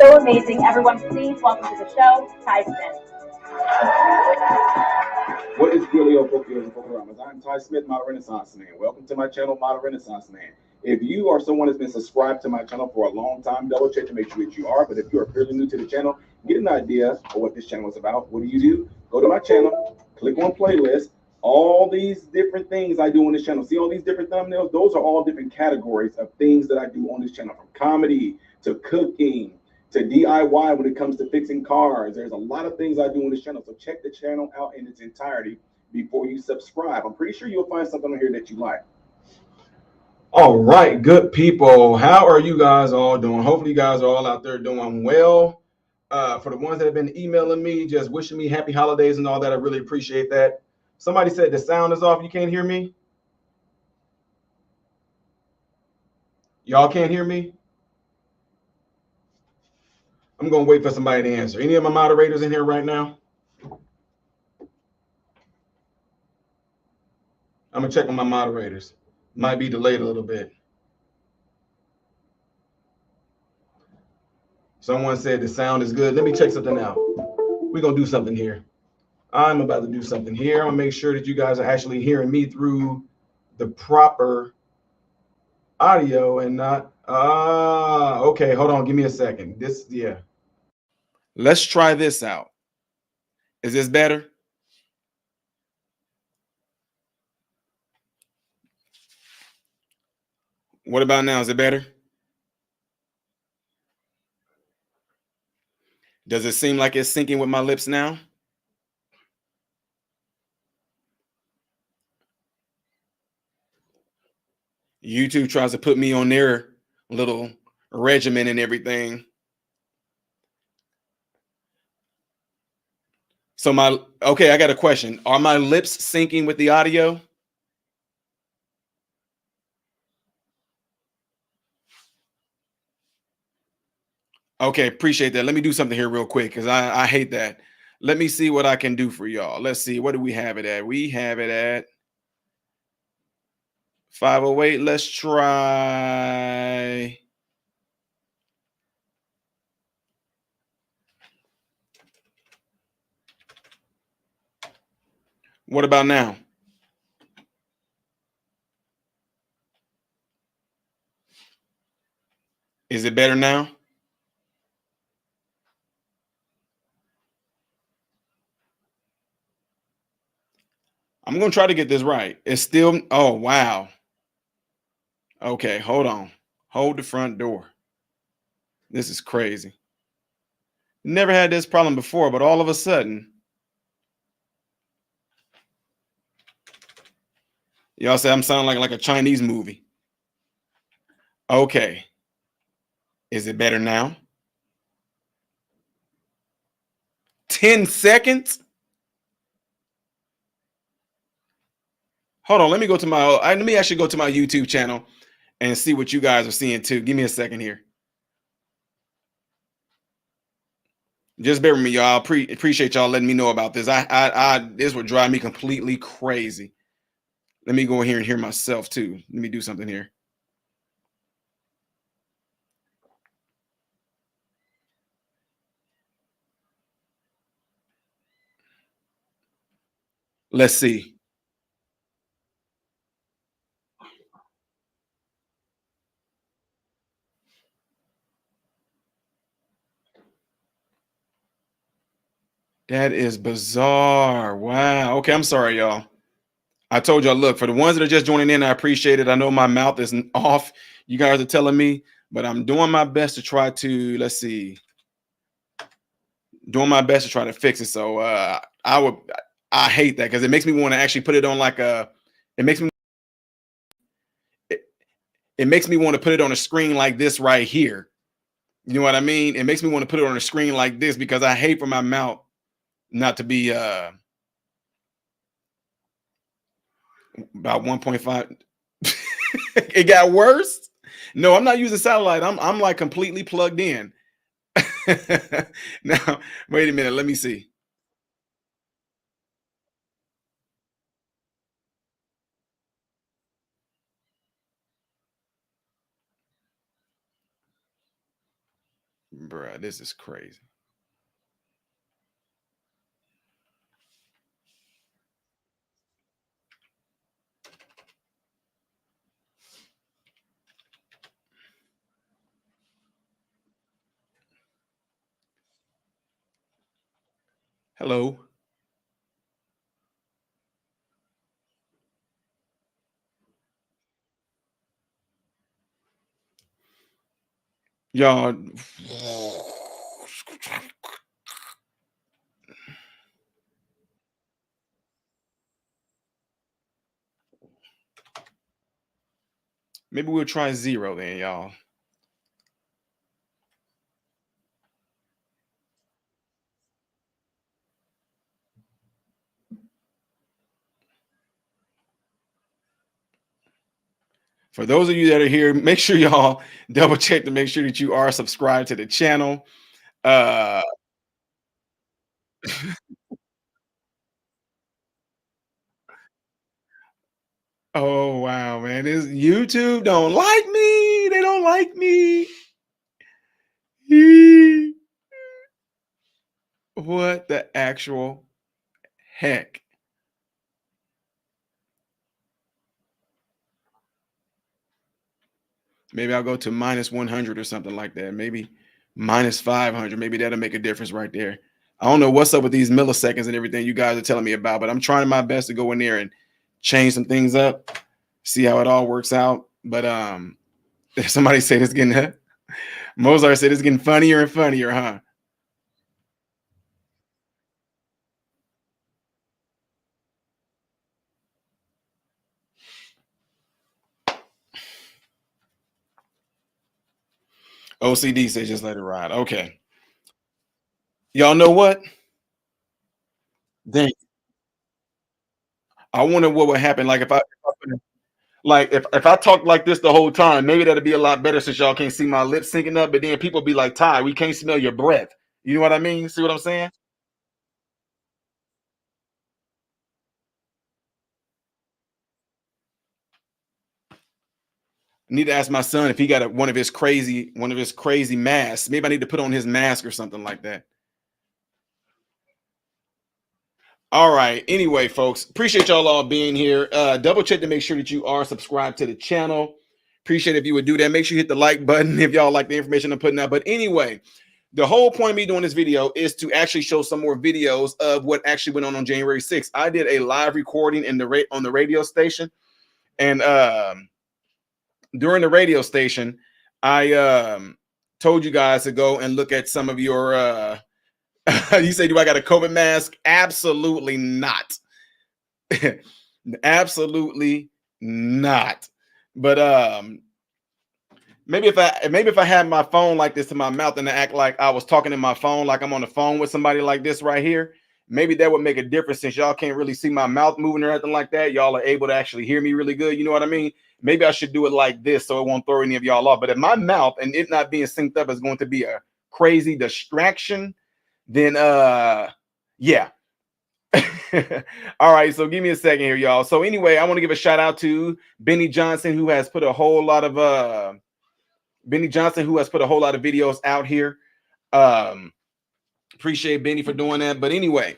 so amazing. Everyone, please welcome to the show, Ty Smith. What is really up, Focus and Focus? I'm Ty Smith, Model Renaissance Man. Welcome to my channel, Model Renaissance Man. If you are someone that's been subscribed to my channel for a long time, double check to make sure that you are. But if you are fairly new to the channel, get an idea of what this channel is about. What do? Go to my channel, click on playlist. All these different things I do on this channel. See all these different thumbnails? Those are all different categories of things that I do on this channel, from comedy to cooking to DIY when it comes to fixing cars. There's a lot of things I do on this channel. So check the channel out in its entirety before you subscribe. I'm pretty sure you'll find something on here that you like. All right, good people. How are you guys all doing? Hopefully you guys are all out there doing well. For the ones that have been emailing me, just wishing me happy holidays and all that, I really appreciate that. Somebody said the sound is off. You can't hear me? Y'all can't hear me? I'm going to wait for somebody to answer. Any of my moderators in here right now? I'm going to check with my moderators. Might be delayed a little bit. Someone said the sound is good. Let me check something out. We're going to do something here. I'm about to do something here. I'm going to make sure that you guys are actually hearing me through the proper audio and not. Okay, hold on. Give me a second. Yeah. Let's try this out. Is this better? What about now? Is it better? Does it seem like it's syncing with my lips now? YouTube tries to put me on their little regimen and everything. So okay, I got a question. Are my lips syncing with the audio? Okay, appreciate that. Let me do something here real quick because I hate that. Let me see what I can do for y'all. Let's see. What do we have it at? We have it at 508. Let's try. What about now? Is it better now? I'm going to try to get this right. It's still, oh, wow. Okay, hold on. Hold the front door. This is crazy. Never had this problem before, but all of a sudden, y'all say I'm sounding like a Chinese movie. Okay. Is it better now? 10 seconds? Hold on, let me actually go to my YouTube channel and see what you guys are seeing too. Give me a second here. Just bear with me, y'all. Appreciate y'all letting me know about this. This would drive me completely crazy. Let me go in here and hear myself too. Let me do something here. Let's see. That is bizarre. Wow. Okay, I'm sorry, y'all. I told y'all, look, for the ones that are just joining in, I appreciate it. I know my mouth is off. You guys are telling me, but I'm doing my best to try to, let's see, doing my best to try to fix it. So I hate that because it makes me want to actually put it on like it makes me want to put it on a screen like this right here. You know what I mean? It makes me want to put it on a screen like this because I hate for my mouth not to be about 1.5. It got worse. No, I'm not using satellite. I'm like completely plugged in. Now, wait a minute. Let me see. Bruh, this is crazy. Hello. Y'all. Maybe we'll try 0 then, y'all. For those of you that are here, make sure y'all double check to make sure that you are subscribed to the channel. Oh wow, man. This YouTube don't like me. They don't like me. What the actual heck? Maybe I'll go to -100 or something like that. Maybe -500. Maybe that'll make a difference right there. I don't know what's up with these milliseconds and everything you guys are telling me about, but I'm trying my best to go in there and change some things up, see how it all works out. But somebody said it's getting Mozart said it's getting funnier and funnier, huh? OCD says just let it ride. Okay. Y'all know what? Dang. I wonder what would happen. Like if I talk like this the whole time, maybe that'd be a lot better since y'all can't see my lips syncing up. But then people be like, Ty, we can't smell your breath. You know what I mean? See what I'm saying? I need to ask my son if he got one of his crazy masks. Maybe I need to put on his mask or something like that. All right. Anyway, folks, appreciate y'all all being here. Double check to make sure that you are subscribed to the channel. Appreciate if you would do that. Make sure you hit the like button if y'all like the information I'm putting out. But anyway, the whole point of me doing this video is to actually show some more videos of what actually went on January 6th. I did a live recording on the radio station, and during the radio station, I told you guys to go and look at some of your. You say, do I got a COVID mask? Absolutely not. Absolutely not. But maybe if I had my phone like this to my mouth and I act like I was talking in my phone, like I'm on the phone with somebody like this right here, maybe that would make a difference since y'all can't really see my mouth moving or anything like that. Y'all are able to actually hear me really good. You know what I mean? Maybe I should do it like this so it won't throw any of y'all off. But if my mouth and it not being synced up is going to be a crazy distraction, then yeah. All right, so give me a second here, y'all. So anyway, I want to give a shout out to Benny Johnson, who has put a whole lot of videos out here. Appreciate Benny for doing that. But anyway,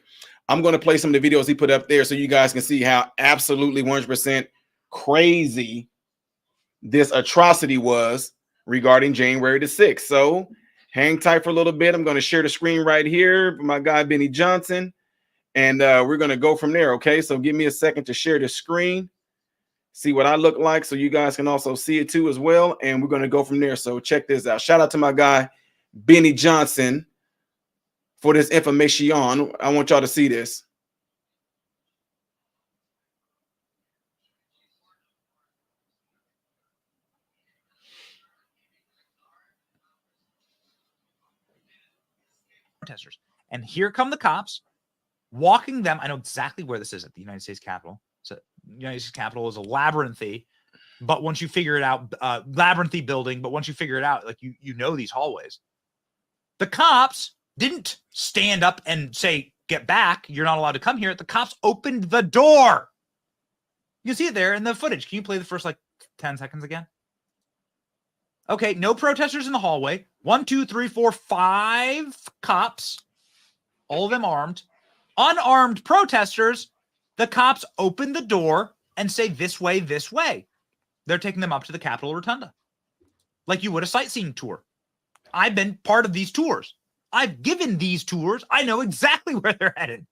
I'm going to play some of the videos he put up there so you guys can see how absolutely 100% crazy this atrocity was regarding January the 6th. So hang tight for a little bit. I'm going to share the screen right here for my guy, Benny Johnson. And we're going to go from there. Okay. So give me a second to share the screen, see what I look like so you guys can also see it too as well. And we're going to go from there. So check this out. Shout out to my guy, Benny Johnson, for this information. I want y'all to see this. Protesters. And here come the cops walking them. I know exactly where this is, at the United States Capitol. So United States Capitol is a labyrinthy, but once you figure it out, labyrinthy building, but once you figure it out, like you know these hallways. The cops didn't stand up and say, get back, you're not allowed to come here. The cops opened the door. You can see it there in the footage. Can you play the first like 10 seconds again? Okay, no protesters in the hallway. 1, 2, 3, 4, 5 cops, all of them armed, unarmed protesters. The cops open the door and say, this way, this way. They're taking them up to the Capitol Rotunda, like you would a sightseeing tour. I've been part of these tours. I've given these tours. I know exactly where they're headed.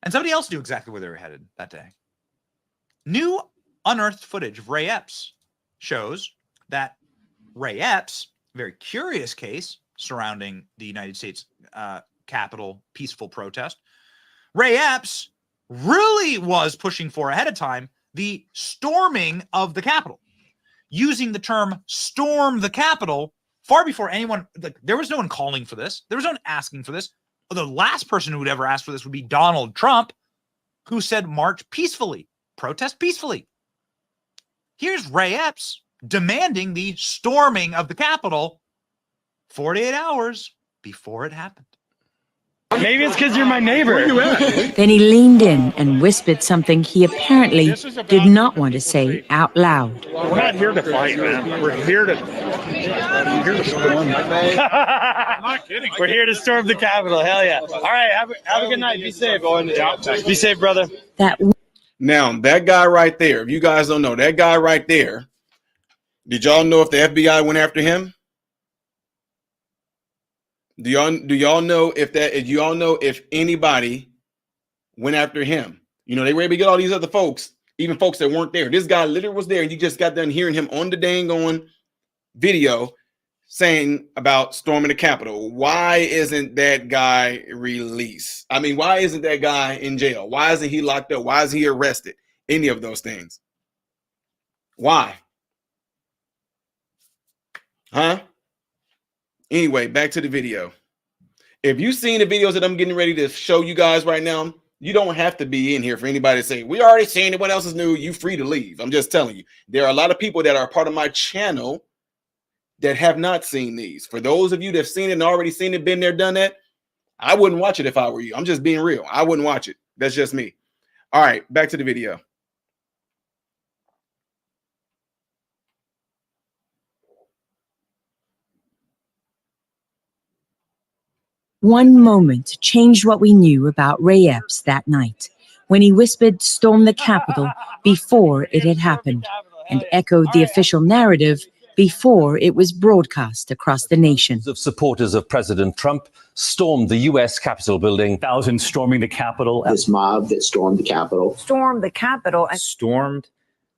And somebody else knew exactly where they were headed that day. New unearthed footage of Ray Epps shows that Ray Epps, very curious case surrounding the United States Capitol peaceful protest. Ray Epps really was pushing for ahead of time the storming of the Capitol, using the term storm the Capitol far before anyone, like, there was no one calling for this. There was no one asking for this. The last person who would ever ask for this would be Donald Trump, who said march peacefully, protest peacefully. Here's Ray Epps demanding the storming of the Capitol 48 hours before it happened. Maybe it's because you're my neighbor. Where you at? Then he leaned in and whispered something he apparently did not want to say out loud. We're not here to fight, man. We're here to storm. I'm not kidding. We're here to storm the Capitol. Hell yeah. All right, have a good night. Be safe. Be safe, brother. Now, that guy right there, if you guys don't know, that guy right there, did y'all know if the FBI went after him? Do y'all know if anybody went after him? You know, they were able to get all these other folks, even folks that weren't there. This guy literally was there, and you just got done hearing him on the dang on video saying about storming the Capitol. Why isn't that guy released? I mean, why isn't that guy in jail? Why isn't he locked up? Why is he arrested? Any of those things. Why? Huh? Anyway, back to the video. If you've seen the videos that I'm getting ready to show you guys right now, you don't have to be in here for anybody to say, we already seen it, what else is new? You free to leave. I'm just telling you. There are a lot of people that are part of my channel that have not seen these. For those of you that have seen it and already seen it, been there, done that, I wouldn't watch it if I were you. I'm just being real. I wouldn't watch it. That's just me. All right, back to the video. One moment changed what we knew about Ray Epps that night, when he whispered storm the Capitol before it had happened, and echoed the official narrative before it was broadcast across the nation. Of supporters of President Trump stormed the U.S. Capitol building. Thousands storming the Capitol. This mob that stormed the Capitol. Stormed the Capitol. Stormed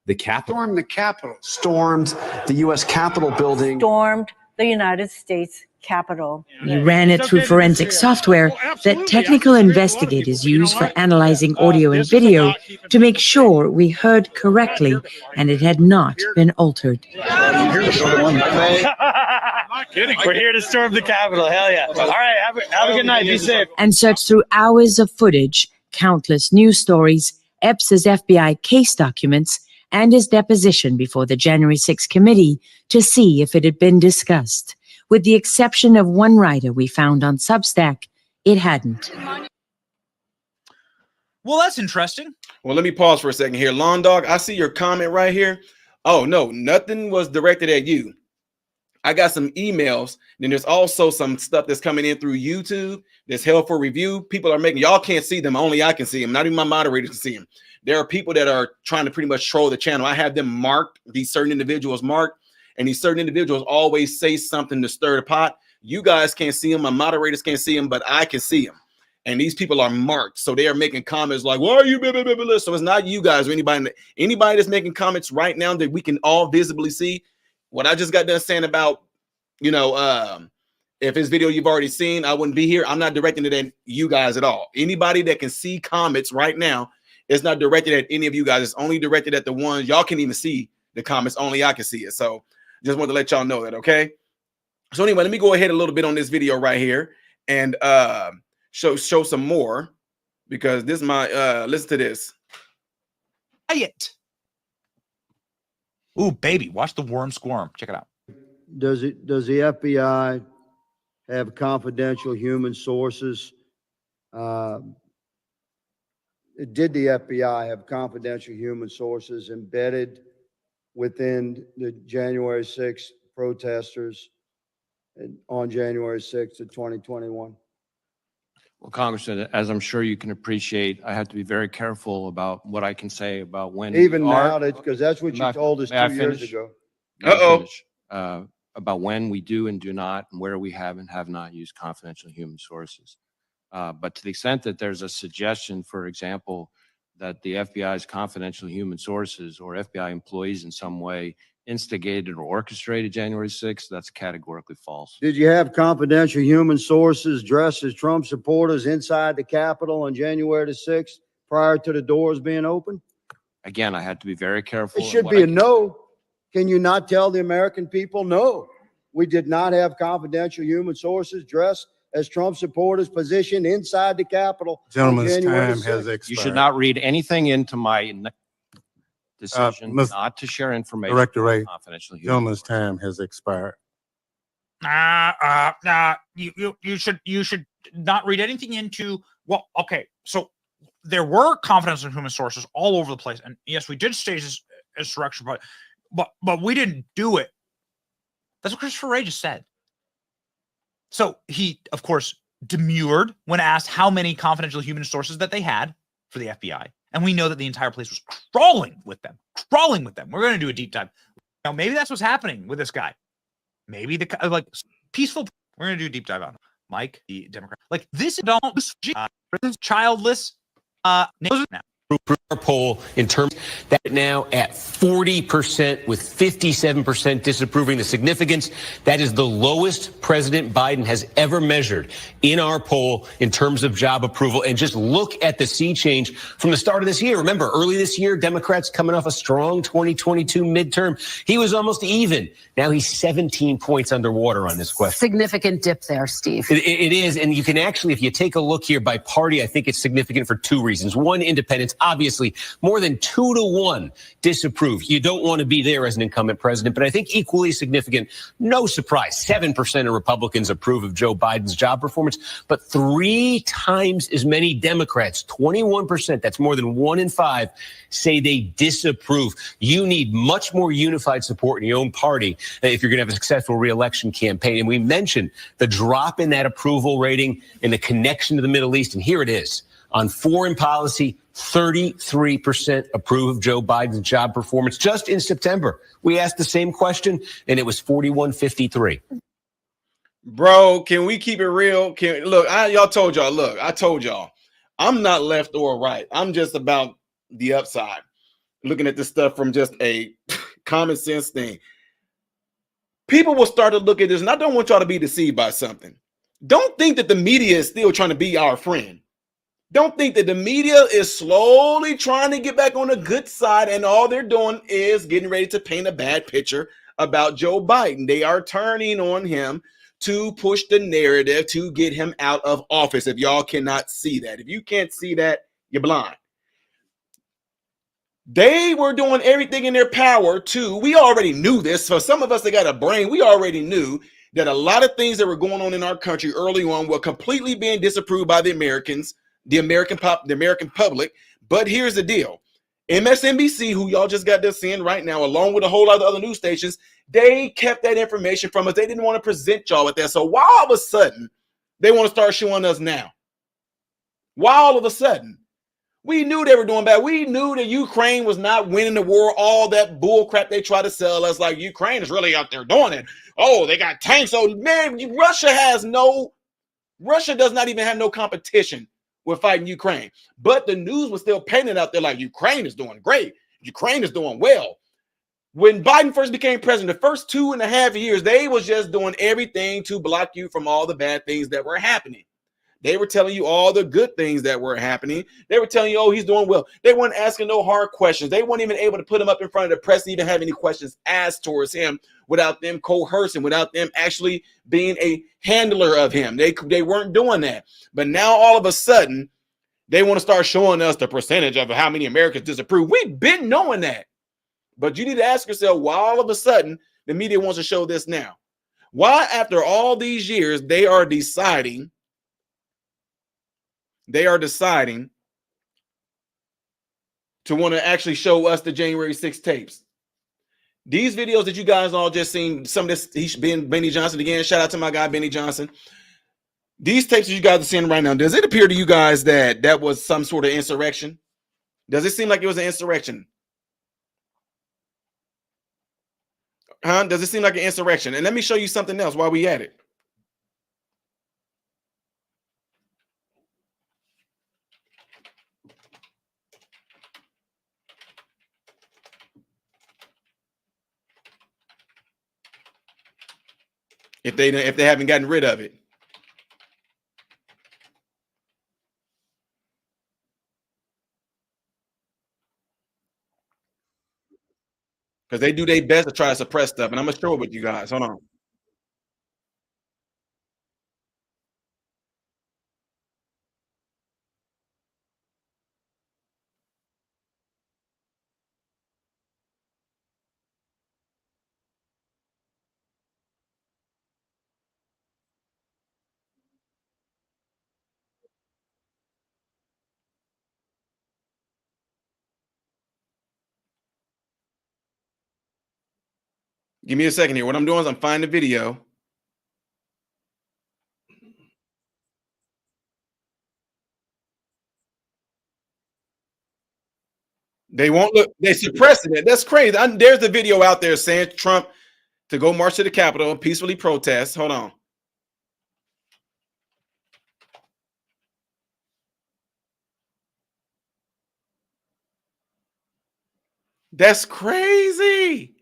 the Capitol. Stormed the Capitol. Stormed the U.S. Capitol building. Stormed the United States Capitol. We ran it through forensic software that technical investigators use for analyzing audio and video to make sure we heard correctly and it had not been altered. I'm not kidding. We're here to storm the Capitol. Hell yeah. All right, have a good night. Be safe. And searched through hours of footage, countless news stories, Epps's FBI case documents, and his deposition before the January 6th committee to see if it had been discussed. With the exception of one writer we found on Substack, it hadn't. Well, that's interesting. Well, let me pause for a second here. Lawn Dog, I see your comment right here. Oh, no, nothing was directed at you. I got some emails. Then there's also some stuff that's coming in through YouTube that's held for review. People are making, y'all can't see them. Only I can see them. Not even my moderators can see them. There are people that are trying to pretty much troll the channel. I have them marked, these certain individuals marked. And these certain individuals always say something to stir the pot. You guys can't see them. My moderators can't see them, but I can see them. And these people are marked. So they are making comments like, why are you? Blah, blah, blah, blah. So it's not you guys or anybody that's making comments right now that we can all visibly see. What I just got done saying about, you know, if his video you've already seen, I wouldn't be here. I'm not directing it at you guys at all. Anybody that can see comments right now, it's not directed at any of you guys. It's only directed at the ones y'all can't even see the comments. Only I can see it. So just want to let y'all know that, okay? So anyway, let me go ahead a little bit on this video right here and show some more, because this is my listen to this. Quiet. Ooh, baby, watch the worm squirm. Check it out. Does the FBI have confidential human sources? Did the FBI have confidential human sources embedded within the January 6th protesters on January 6th of 2021? Well, Congressman, as I'm sure you can appreciate, I have to be very careful about what I can say about when Even we are, now, because that's what you told us may I 2 years finish? ago. May I Uh-oh. finish? About when we do and do not, and where we have and have not used confidential human sources. But to the extent that there's a suggestion, for example, that the FBI's confidential human sources or FBI employees in some way instigated or orchestrated January 6th, that's categorically false. Did you have confidential human sources dressed as Trump supporters inside the Capitol on January the 6th prior to the doors being open? Again, I had to be very careful. It in should what be I a can no. Can you not tell the American people, no, we did not have confidential human sources dressed as Trump supporters positioned inside the Capitol on Gentleman's January the time has 6th? expired. You should not read anything into my decision Mr. not to share information Director about Ray, confidential human Gentleman's sources. time has expired. You should not read anything into. Well, okay, so there were confidential human sources all over the place, and yes, we did stage this insurrection, but we didn't do it. That's what Christopher Wray just said. So he, of course, demurred when asked how many confidential human sources that they had for the FBI, and we know that the entire place was crawling with them. We're going to do a deep dive. Now, maybe that's what's happening with this guy. Maybe the peaceful. We're going to do a deep dive on him. Mike, the Democrat. Like this, childless. Now. Poll in terms that now at 40% with 57% disapproving the significance. That is the lowest President Biden has ever measured in our poll in terms of job approval. And just look at the sea change from the start of this year. Remember, early this year, Democrats coming off a strong 2022 midterm. He was almost even. Now he's 17 points underwater on this question. Significant dip there, Steve. It is. And you can actually, if you take a look here by party, I think it's significant for two reasons. One, independents, obviously more than 2-1 disapprove. You don't want to be there as an incumbent president, but I think equally significant, no surprise, 7% of Republicans approve of Joe Biden's job performance, but 3 times as many Democrats, 21%, that's more than 1 in 5, say they disapprove. You need much more unified support in your own party if you're going to have a successful reelection campaign. And we mentioned the drop in that approval rating and the connection to the Middle East, and here it is. On foreign policy, 33% approve of Joe Biden's job performance. Just in September, we asked the same question, and it was 41-53. Bro, can we keep it real? I told y'all, I'm not left or right. I'm just about the upside, looking at this stuff from just a common sense thing. People will start to look at this, and I don't want y'all to be deceived by something. Don't think that the media is still trying to be our friend. Don't think that the media is slowly trying to get back on the good side, and all they're doing is getting ready to paint a bad picture about Joe Biden. They are turning on him to push the narrative to get him out of office. If y'all cannot see that, if you can't see that, you're blind. They were doing everything in their power to, we already knew this. For some of us that got a brain, we already knew that a lot of things that were going on in our country early on were completely being disapproved by the Americans, the American public. But here's the deal. MSNBC, who y'all just got this seeing right now, along with a whole lot of other news stations, they kept that information from us. They didn't want to present y'all with that. So why all of a sudden they want to start showing us now? Why all of a sudden? We knew they were doing bad. We knew that Ukraine was not winning the war. All that bull crap they try to sell us, like Ukraine is really out there doing it. Oh, they got tanks. Oh, man, Russia does not even have no competition with fighting Ukraine. But the news was still painted out there like Ukraine is doing great. Ukraine is doing well. When Biden first became president, the first 2.5 years, they was just doing everything to block you from all the bad things that were happening. They were telling you all the good things that were happening. They were telling you, oh, he's doing well. They weren't asking no hard questions. They weren't even able to put him up in front of the press to even have any questions asked towards him without them coercing, without them actually being a handler of him. They weren't doing that. But now all of a sudden, they want to start showing us the percentage of how many Americans disapprove. We've been knowing that. But you need to ask yourself, why all of a sudden the media wants to show this now? Why, after all these years, they are deciding to want to actually show us the January 6th tapes. These videos that you guys all just seen, some of this, he's been Benny Johnson again. Shout out to my guy, Benny Johnson. These tapes that you guys are seeing right now, does it appear to you guys that that was some sort of insurrection? Does it seem like it was an insurrection? Huh? Does it seem like an insurrection? And let me show you something else while we at it. If they haven't gotten rid of it. Because they do their best to try to suppress stuff. And I'm gonna show it with you guys. Hold on. Give me a second here. What I'm doing is I'm finding the video. They won't look, they suppressing it. That's crazy. There's the video out there saying Trump to go march to the Capitol and peacefully protest. Hold on. That's crazy.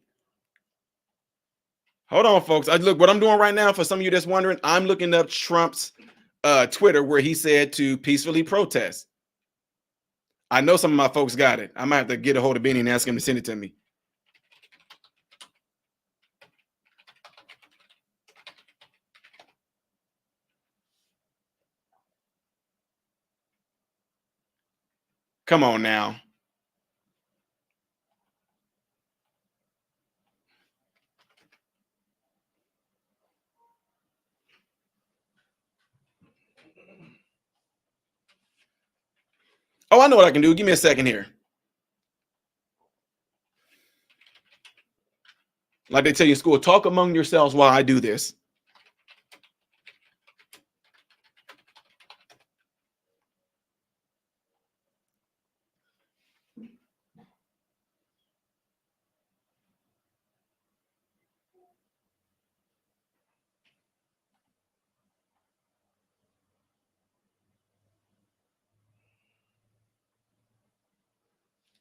Hold on, folks. Look, what I'm doing right now, for some of you that's wondering, I'm looking up Trump's Twitter where he said to peacefully protest. I know some of my folks got it. I might have to get a hold of Benny and ask him to send it to me. Come on now. Oh, I know what I can do. Give me a second here. Like they tell you in school, talk among yourselves while I do this.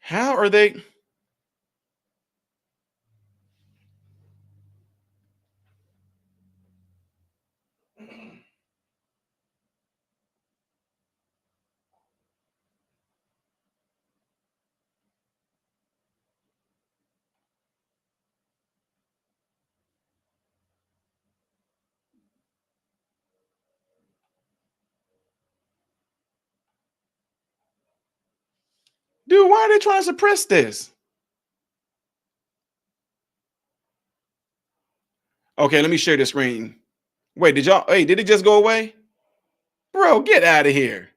How are they? Dude, why are they trying to suppress this? Okay, let me share the screen. Wait, did it just go away? Bro, get out of here.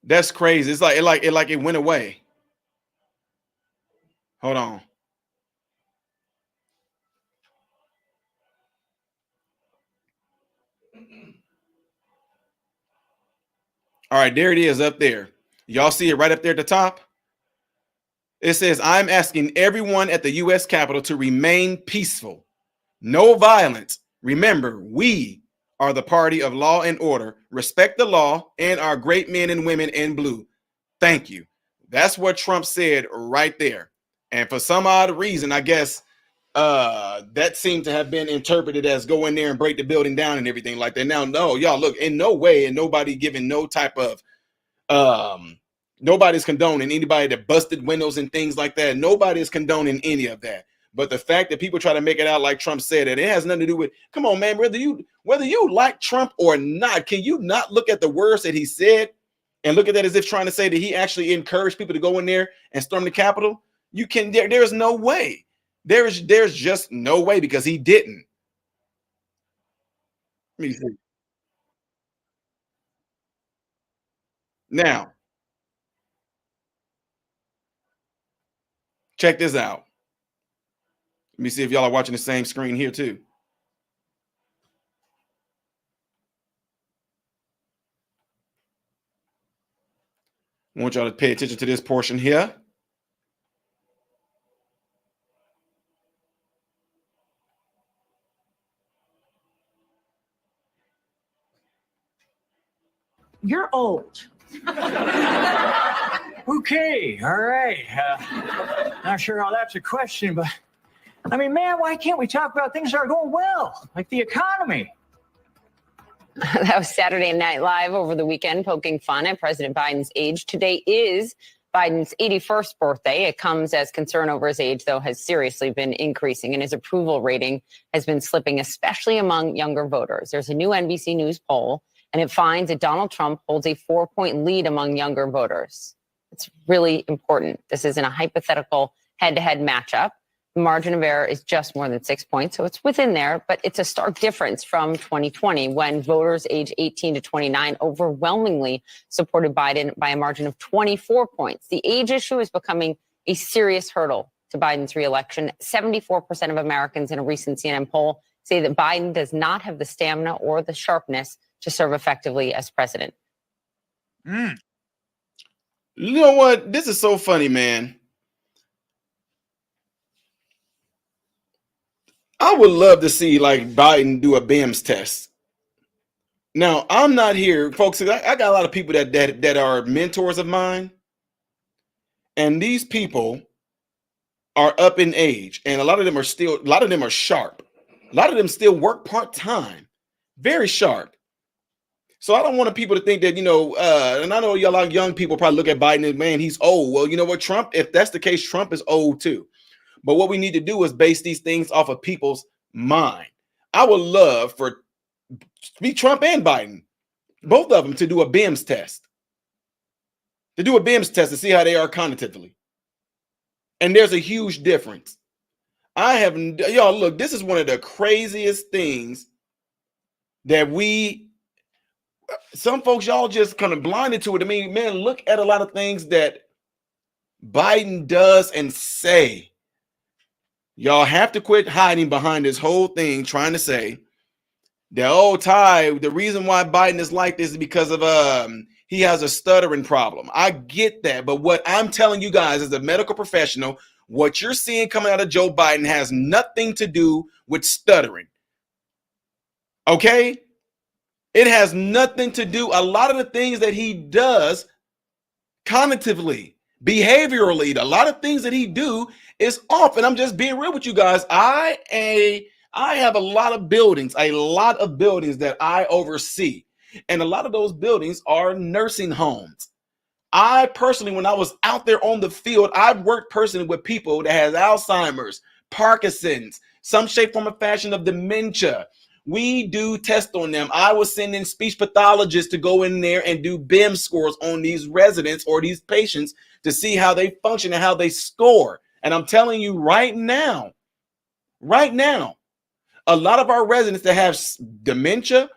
That's crazy. It's like it went away. Hold on. All right, there it is up there. Y'all see it right up there at the top? It says, I'm asking everyone at the U.S. Capitol to remain peaceful. No violence. Remember, we are the party of law and order. Respect the law and our great men and women in blue. Thank you. That's what Trump said right there. And for some odd reason, I guess that seemed to have been interpreted as go in there and break the building down and everything like that. Now, no, y'all, look, in no way, and nobody giving no type of nobody's condoning anybody that busted windows and things like that. Nobody is condoning any of that. But the fact that people try to make it out like Trump said it has nothing to do with, come on, man, whether you like Trump or not, can you not look at the words that he said and look at that as if trying to say that he actually encouraged people to go in there and storm the Capitol? You can, there's no way. There's just no way, because he didn't. Let me see. Now, check this out. Let me see if y'all are watching the same screen here too. I want y'all to pay attention to this portion here. You're old. Okay, all right. Not sure how that's a question, but I mean, man, why can't we talk about things that are going well, like the economy? That was Saturday Night Live over the weekend, poking fun at President Biden's age. Today is Biden's 81st birthday. It comes as concern over his age, though, has seriously been increasing, and his approval rating has been slipping, especially among younger voters. There's a new NBC News poll, and it finds that Donald Trump holds a 4-point lead among younger voters. It's really important. This isn't a hypothetical head-to-head matchup. The margin of error is just more than 6 points, so it's within there, but it's a stark difference from 2020 when voters age 18 to 29 overwhelmingly supported Biden by a margin of 24 points. The age issue is becoming a serious hurdle to Biden's reelection. 74% of Americans in a recent CNN poll say that Biden does not have the stamina or the sharpness to serve effectively as president. You know what? This is so funny, man. I would love to see like Biden do a BIMS test. Now, I'm not here, folks. I got a lot of people that are mentors of mine, and these people are up in age, and a lot of them are sharp. A lot of them still work part-time, very sharp. So I don't want people to think that, and I know a lot of young people probably look at Biden and, man, he's old. Well, you know what, Trump, if that's the case, Trump is old too. But what we need to do is base these things off of people's mind. I would love for Trump and Biden, both of them, to do a BIMS test. To do a BIMS test to see how they are cognitively. And there's a huge difference. Y'all, look, this is one of the craziest things that some folks, y'all just kind of blinded to it. I mean, man, look at a lot of things that Biden does and say. Y'all have to quit hiding behind this whole thing, trying to say that, oh, Ty, the reason why Biden is like this is because of he has a stuttering problem. I get that, but what I'm telling you guys as a medical professional, what you're seeing coming out of Joe Biden has nothing to do with stuttering. Okay? It has nothing to do. A lot of the things that he does cognitively, behaviorally, a lot of things that he do is off. And I'm just being real with you guys. I have a lot of buildings that I oversee. And a lot of those buildings are nursing homes. I personally, when I was out there on the field, I've worked personally with people that has Alzheimer's, Parkinson's, some shape, form, or fashion of dementia. We do tests on them. I was sending speech pathologists to go in there and do BIM scores on these residents or these patients to see how they function and how they score. And I'm telling you right now, a lot of our residents that have dementia,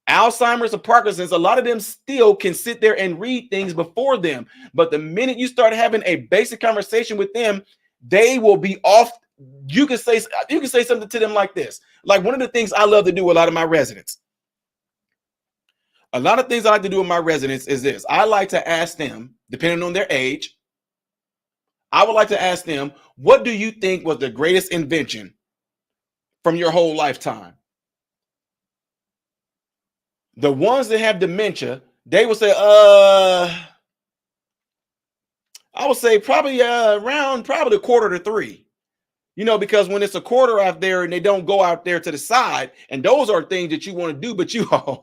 Alzheimer's, or Parkinson's, a lot of them still can sit there and read things before them. But the minute you start having a basic conversation with them, they will be off. You can say something to them like this. Like one of the things I love to do with a lot of my residents. A lot of things I like to do with my residents is this. I like to ask them, depending on their age, I would like to ask them, what do you think was the greatest invention from your whole lifetime? The ones that have dementia, they will say, I would say probably around probably 2:45. Because when it's a quarter out there and they don't go out there to the side, and those are things that you want to do, but you know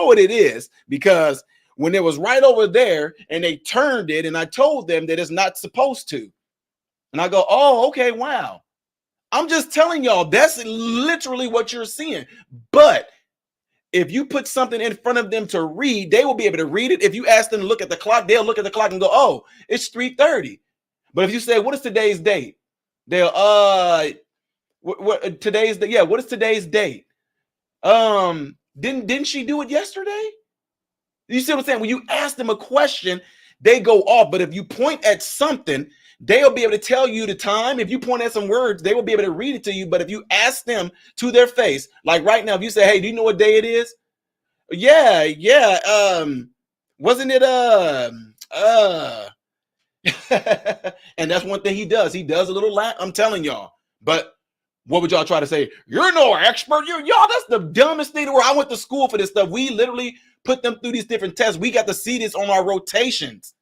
what it is, because when it was right over there and they turned it and I told them that it's not supposed to. And I go, oh, okay, wow. I'm just telling y'all, that's literally what you're seeing. But if you put something in front of them to read, they will be able to read it. If you ask them to look at the clock, they'll look at the clock and go, oh, it's 3:30. But if you say, what is today's date? They'll, today's, yeah, what is today's date? Didn't she do it yesterday? You see what I'm saying? When you ask them a question, they go off. But if you point at something, they'll be able to tell you the time. If you point at some words, they will be able to read it to you. But if you ask them to their face, like right now, if you say, hey, do you know what day it is? Yeah. Wasn't it and that's one thing he does. He does a little laugh. I'm telling y'all. But what would y'all try to say? You're no expert. Y'all, that's the dumbest thing in the world. I went to school for this stuff. We literally put them through these different tests. We got to see this on our rotations.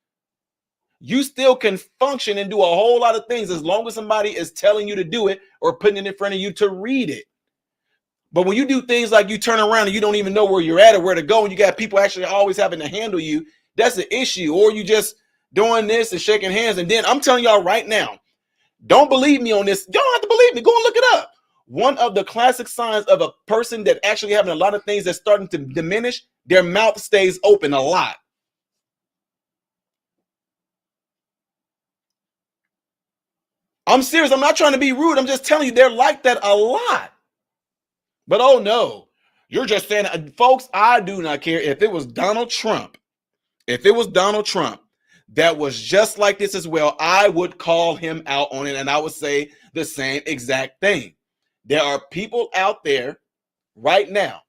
You still can function and do a whole lot of things as long as somebody is telling you to do it or putting it in front of you to read it. But when you do things like you turn around and you don't even know where you're at or where to go, and you got people actually always having to handle you, that's an issue. Or you just doing this and shaking hands. And then I'm telling y'all right now, don't believe me on this. You don't have to believe me. Go and look it up. One of the classic signs of a person that actually having a lot of things that's starting to diminish, their mouth stays open a lot. I'm serious. I'm not trying to be rude. I'm just telling you they're like that a lot. But oh no, you're just saying, folks, I do not care. If it was Donald Trump, that was just like this as well, I would call him out on it and I would say the same exact thing. There are people out there right now.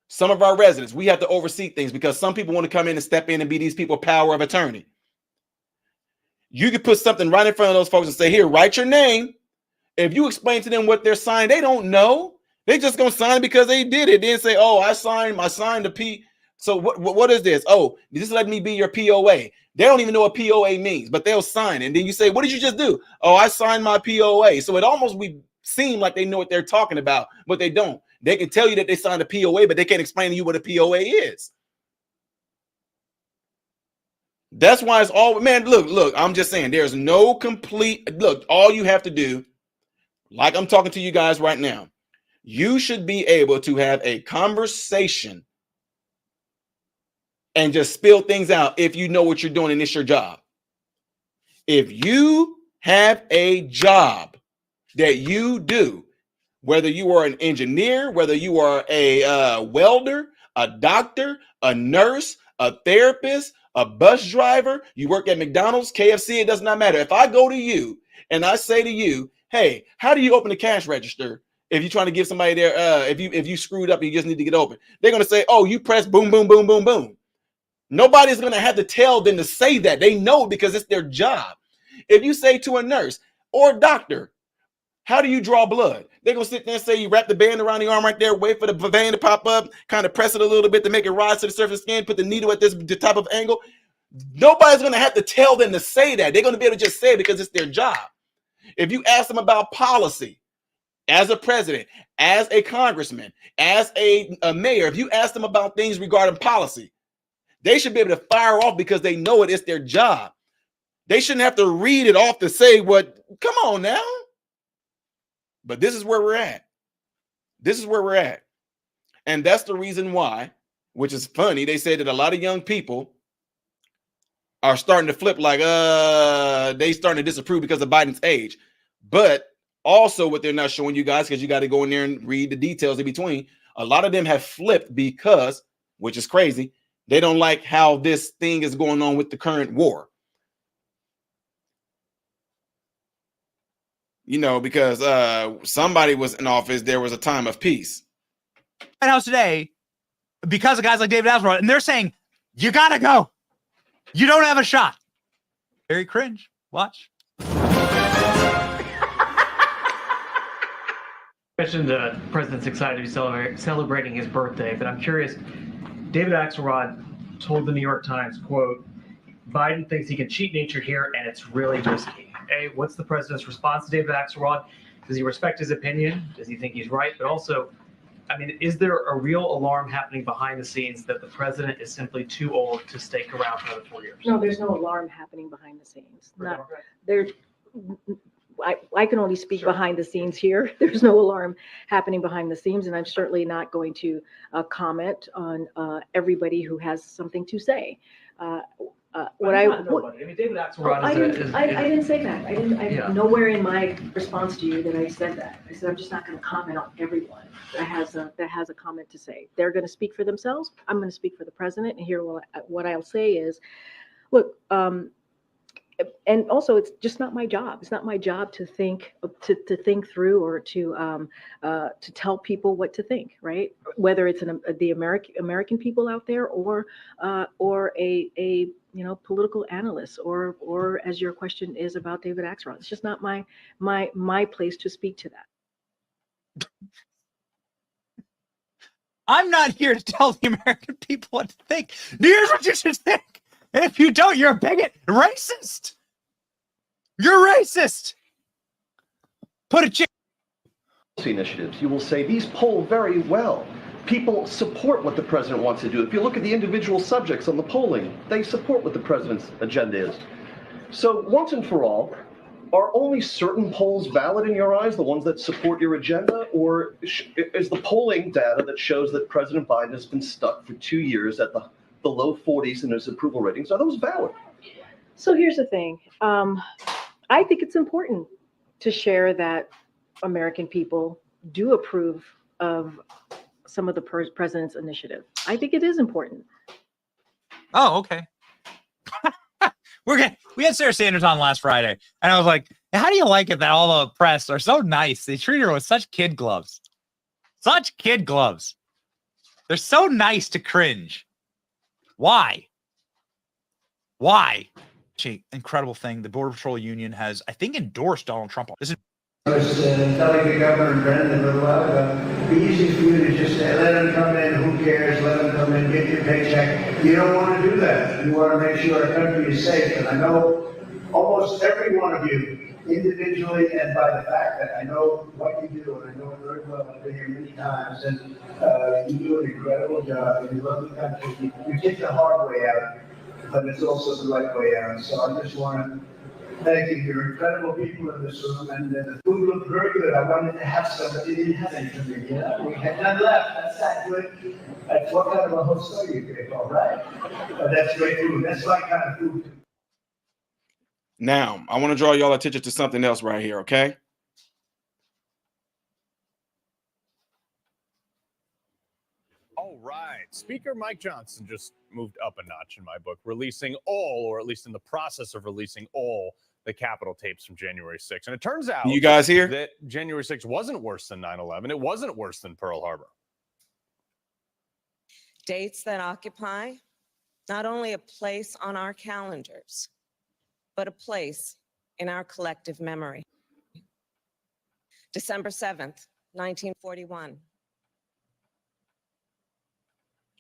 Some of our residents, we have to oversee things because some people want to come in and step in and be these people power of attorney. You could put something right in front of those folks and say, here, write your name. If you explain to them what they're signing, they don't know. They just gonna sign it because they did it. Then say, oh, I signed the P. So what is this? Oh, just let me be your POA. They don't even know what POA means, but they'll sign it. And then you say, what did you just do? Oh, I signed my POA. So it almost seem like they know what they're talking about, but they don't. They can tell you that they signed a POA, but they can't explain to you what a POA is. That's why it's all, man, look, I'm just saying there's no complete, look, all you have to do, like I'm talking to you guys right now, you should be able to have a conversation and just spill things out if you know what you're doing and it's your job. If you have a job that you do, whether you are an engineer, whether you are a welder, a doctor, a nurse, a therapist, a bus driver, you work at McDonald's, KFC, it does not matter. If I go to you and I say to you, hey, how do you open the cash register? If you're trying to give somebody there, if you screwed up, you just need to get open. They're going to say, oh, you press boom, boom, boom, boom, boom. Nobody's going to have to tell them to say that. They know because it's their job. If you say to a nurse or a doctor, how do you draw blood? They're going to sit there and say you wrap the band around the arm right there, wait for the vein to pop up, kind of press it a little bit to make it rise to the surface of the skin, put the needle at the type of angle. Nobody's going to have to tell them to say that. They're going to be able to just say it because it's their job. If you ask them about policy, as a president, as a congressman, as a mayor, if you ask them about things regarding policy, they should be able to fire off because they know it's their job. They shouldn't have to read it off to say what, come on now. But this is where we're at. This is where we're at. And that's the reason why, which is funny, they say that a lot of young people are starting to flip like, they starting to disapprove because of Biden's age. But also what they're not showing you guys, because you got to go in there and read the details in between. A lot of them have flipped because, which is crazy, they don't like how this thing is going on with the current war. You know, because somebody was in office, there was a time of peace. White House today, because of guys like David Axelrod, and they're saying, you got to go. You don't have a shot. Very cringe. Watch. Mentioned the president's excited to be celebrating his birthday, but I'm curious. David Axelrod told the New York Times, quote, Biden thinks he can cheat nature here, and it's really risky. A, what's the president's response to David Axelrod? Does he respect his opinion? Does he think he's right? But also, I mean, is there a real alarm happening behind the scenes that the president is simply too old to stake around for another 4 years? No, there's no alarm happening behind the scenes. Not there. I can only speak behind the scenes here. There's no alarm happening behind the scenes, and I'm certainly not going to comment on everybody who has something to say. what I mean, David Axelrod I is didn't, I didn't say that. Yeah. Nowhere in my response to you that I said that. I said, I'm just not going to comment on everyone that has a comment to say. They're going to speak for themselves. I'm going to speak for the president. And here, what I'll say is, look, and also it's just not my job. It's not my job to think through or to tell people what to think, right? Whether it's the American people out there or a political analyst or as your question is about David Axelrod. It's just not my place to speak to that. I'm not here to tell the American people what to think. Here's what you should think. And if you don't, you're a bigot, racist. You're racist. Put a initiatives. You will say these poll very well. People support what the president wants to do. If you look at the individual subjects on the polling, they support what the president's agenda is. So once and for all, are only certain polls valid in your eyes, the ones that support your agenda, or is the polling data that shows that President Biden has been stuck for 2 years at the low 40s in his approval ratings, are those valid? So here's the thing. I think it's important to share that American people do approve of some of the president's initiative. I think it is important. Oh, okay. We had Sarah Sanders on last Friday, and I was like, how do you like it that all the press are so nice? They treat her with such kid gloves. Such kid gloves. They're so nice to cringe. Why? Incredible thing. The Border Patrol Union has, I think, endorsed Donald Trump. This is I was telling the governor and Brendan a little while ago, it'd be easy for you to just say, let them come in, who cares, let them come in, get your paycheck. You don't want to do that. You want to make sure our country is safe. And I know almost every one of you, individually and by the fact that I know what you do, and I know it very well. I've been here many times, and you do an incredible job, and you love the country. You take the hard way out, but it's also the right way out. So I just want to thank you. You're incredible people in this room, and the food looked very good. I wanted to have some, but you didn't have any for me. Yeah, we had none left. That's that good. That's what kind of a hotel you pick, all right? But that's great food. That's my kind of food. Now, I want to draw y'all attention to something else right here, okay? All right. Speaker Mike Johnson just moved up a notch in my book, releasing all, or at least in the process of releasing all, the Capitol tapes from January 6th. And it turns out you guys hear that January 6th wasn't worse than 9/11. It wasn't worse than Pearl Harbor. Dates that occupy not only a place on our calendars, but a place in our collective memory. December 7th, 1941.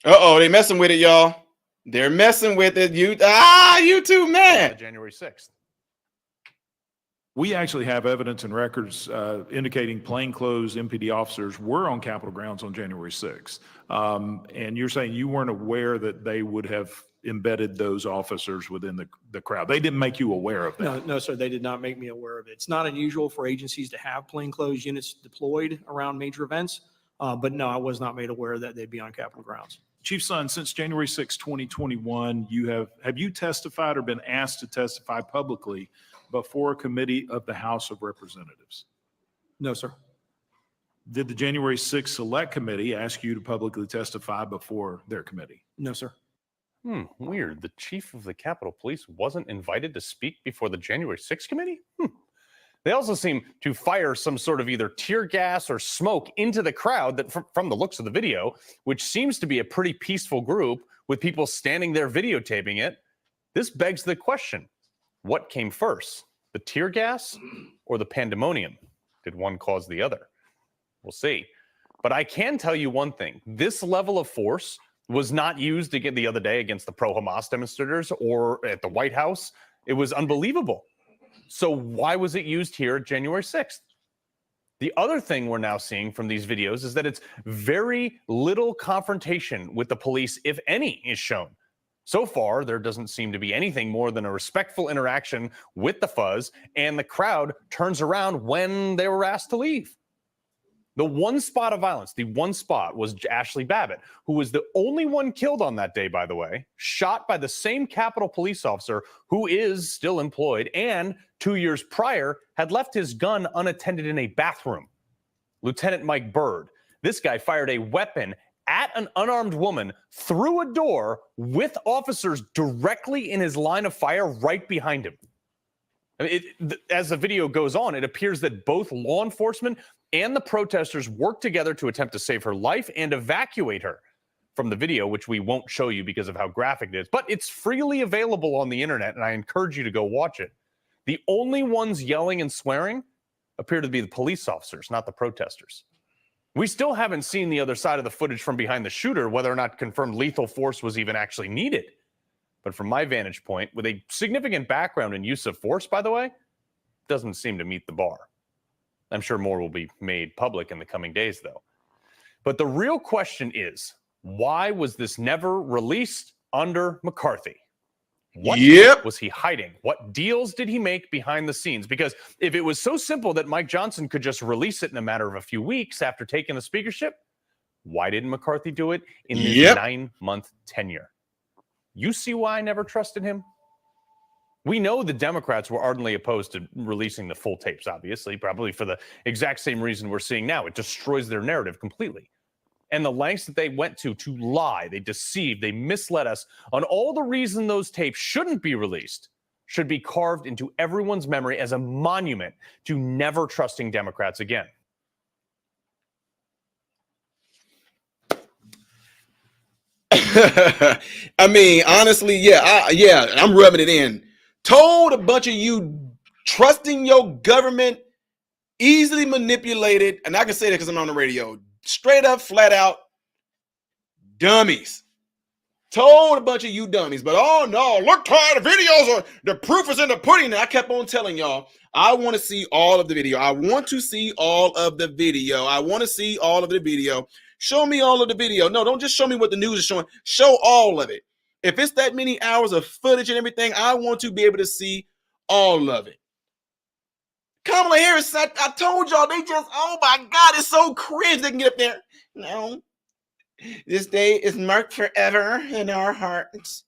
Uh-oh, they messing with it, y'all. They're messing with it. You too, man. January 6th. We actually have evidence and records indicating plainclothes MPD officers were on Capitol grounds on January 6th. And you're saying you weren't aware that they would have embedded those officers within the crowd. They didn't make you aware of that. No, sir, they did not make me aware of it. It's not unusual for agencies to have plainclothes units deployed around major events. But no, I was not made aware that they'd be on Capitol grounds. Chief Sund, since January 6, 2021, have you testified or been asked to testify publicly before a committee of the House of Representatives? No, sir. Did the January 6 Select Committee ask you to publicly testify before their committee? No, sir. Weird. The chief of the Capitol Police wasn't invited to speak before the January 6th committee? They also seem to fire some sort of either tear gas or smoke into the crowd that, from the looks of the video, which seems to be a pretty peaceful group with people standing there videotaping it. This begs the question, what came first, the tear gas or the pandemonium? Did one cause the other? We'll see. But I can tell you one thing. This level of force was not used again the other day against the pro-Hamas demonstrators or at the White House. It was unbelievable. So why was it used here January 6th? The other thing we're now seeing from these videos is that it's very little confrontation with the police, if any, is shown. So far, there doesn't seem to be anything more than a respectful interaction with the fuzz, and the crowd turns around when they were asked to leave. The one spot of violence, the one spot was Ashley Babbitt, who was the only one killed on that day, by the way, shot by the same Capitol police officer who is still employed and 2 years prior had left his gun unattended in a bathroom. Lieutenant Mike Bird. This guy fired a weapon at an unarmed woman through a door with officers directly in his line of fire right behind him. I mean, as the video goes on, it appears that both law enforcement and the protesters worked together to attempt to save her life and evacuate her from the video, which we won't show you because of how graphic it is, but it's freely available on the internet, and I encourage you to go watch it. The only ones yelling and swearing appear to be the police officers, not the protesters. We still haven't seen the other side of the footage from behind the shooter, whether or not confirmed lethal force was even actually needed. But from my vantage point, with a significant background in use of force, by the way, doesn't seem to meet the bar. I'm sure more will be made public in the coming days, though. But the real question is, why was this never released under McCarthy? What was he hiding? What deals did he make behind the scenes? Because if it was so simple that Mike Johnson could just release it in a matter of a few weeks after taking the speakership, why didn't McCarthy do it in his 9-month tenure? You see why I never trusted him? We know the Democrats were ardently opposed to releasing the full tapes, obviously, probably for the exact same reason we're seeing now. It destroys their narrative completely. And the lengths that they went to lie, they deceived, they misled us on all the reason those tapes shouldn't be released should be carved into everyone's memory as a monument to never trusting Democrats again. I mean, honestly, I'm rubbing it in. Told a bunch of you trusting your government, easily manipulated, and I can say that because I'm on the radio, straight up, flat out, dummies. Told a bunch of you dummies, but oh no, look, the videos are, the proof is in the pudding. I kept on telling y'all, I want to see all of the video. I want to see all of the video. I want to see all of the video. Show me all of the video. No, don't just show me what the news is showing. Show all of it. If it's that many hours of footage and everything, I want to be able to see all of it. Kamala Harris, I told y'all, they just, oh my God, it's so cringe. They can get up there. No, this day is marked forever in our hearts,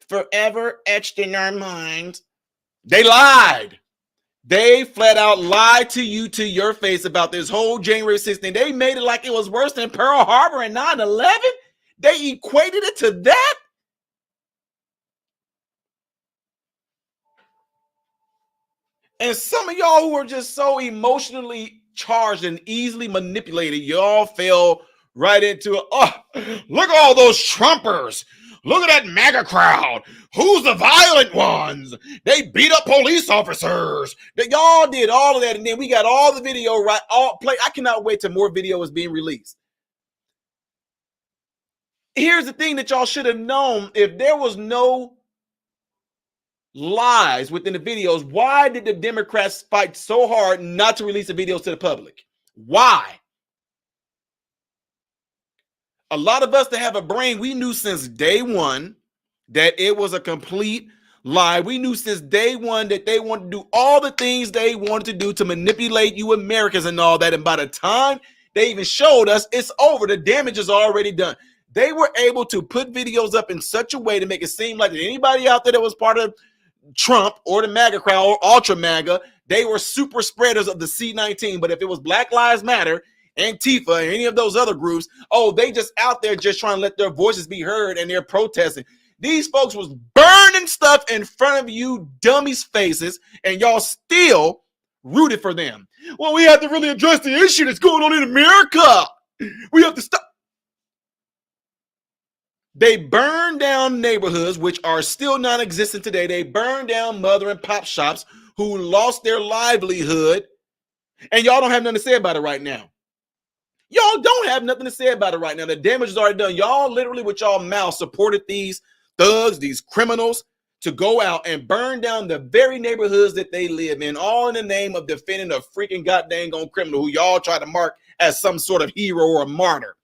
forever etched in our minds. They lied. They flat out lied to you, to your face, about this whole January 6th thing. They made it like it was worse than Pearl Harbor and 9/11. They equated it to that. And some of y'all who are just so emotionally charged and easily manipulated, y'all fell right into it. Oh, look at all those Trumpers. Look at that MAGA crowd. Who's the violent ones? They beat up police officers. Y'all did all of that, and then we got all the video right. All play. I cannot wait till more video is being released. Here's the thing that y'all should have known. If there was no lies within the videos, why did the Democrats fight so hard not to release the videos to the public? Why? A lot of us that have a brain, we knew since day one that it was a complete lie. We knew since day one that they wanted to do all the things they wanted to do to manipulate you Americans and all that. And by the time they even showed us, it's over. The damage is already done. They were able to put videos up in such a way to make it seem like anybody out there that was part of Trump or the MAGA crowd or Ultra MAGA, they were super spreaders of the C-19. But if it was Black Lives Matter, Antifa, and any of those other groups, oh, they just out there just trying to let their voices be heard, and they're protesting. These folks was burning stuff in front of you dummies' faces, and y'all still rooted for them. Well, we have to really address the issue that's going on in America. We have to stop. They burned down neighborhoods, which are still non-existent today. They burned down mother and pop shops who lost their livelihood, and y'all don't have nothing to say about it right now. Y'all don't have nothing to say about it right now. The damage is already done. Y'all literally with y'all mouth supported these thugs, these criminals, to go out and burn down the very neighborhoods that they live in, all in the name of defending a freaking goddamn criminal who y'all try to mark as some sort of hero or a martyr.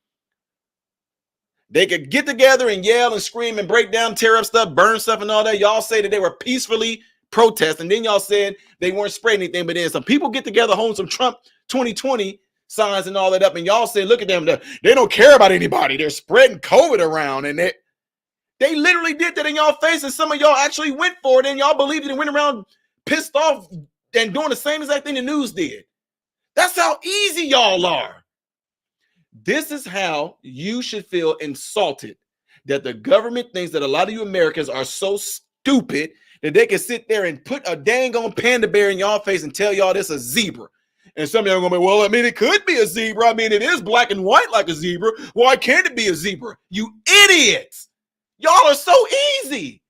They could get together and yell and scream and break down, tear up stuff, burn stuff and all that. Y'all say that they were peacefully protesting. Then y'all said they weren't spreading anything. But then some people get together, hold some Trump 2020 signs and all that up, and y'all say, look at them, they don't care about anybody. They're spreading COVID around, and they literally did that in y'all face, and some of y'all actually went for it, and y'all believed it and went around pissed off and doing the same exact thing the news did. That's how easy y'all are. This is how you should feel insulted, that the government thinks that a lot of you Americans are so stupid that they can sit there and put a dang on panda bear in y'all face and tell y'all this is a zebra. And some of y'all are gonna be, well, I mean, it could be a zebra. I mean, it is black and white like a zebra. Why can't it be a zebra? You idiots. Y'all are so easy.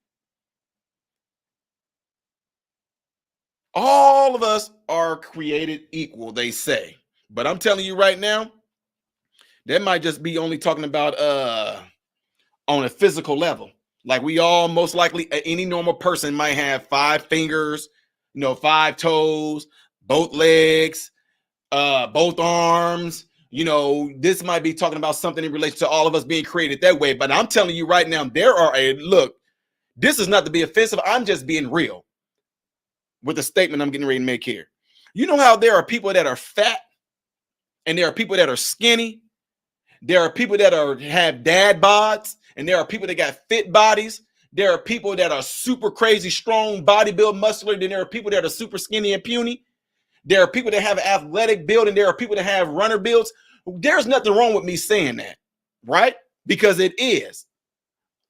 All of us are created equal, they say. But I'm telling you right now, that might just be only talking about on a physical level. Like we all most likely, any normal person might have 5 fingers, 5 toes, both legs, both arms. This might be talking about something in relation to all of us being created that way. But I'm telling you right now, look, this is not to be offensive. I'm just being real with the statement I'm getting ready to make here. You know how there are people that are fat and there are people that are skinny. There are people that have dad bods, and there are people that got fit bodies. There are people that are super crazy, strong, bodybuild, muscular. Then there are people that are super skinny and puny. There are people that have athletic build, and there are people that have runner builds. There's nothing wrong with me saying that, right? Because it is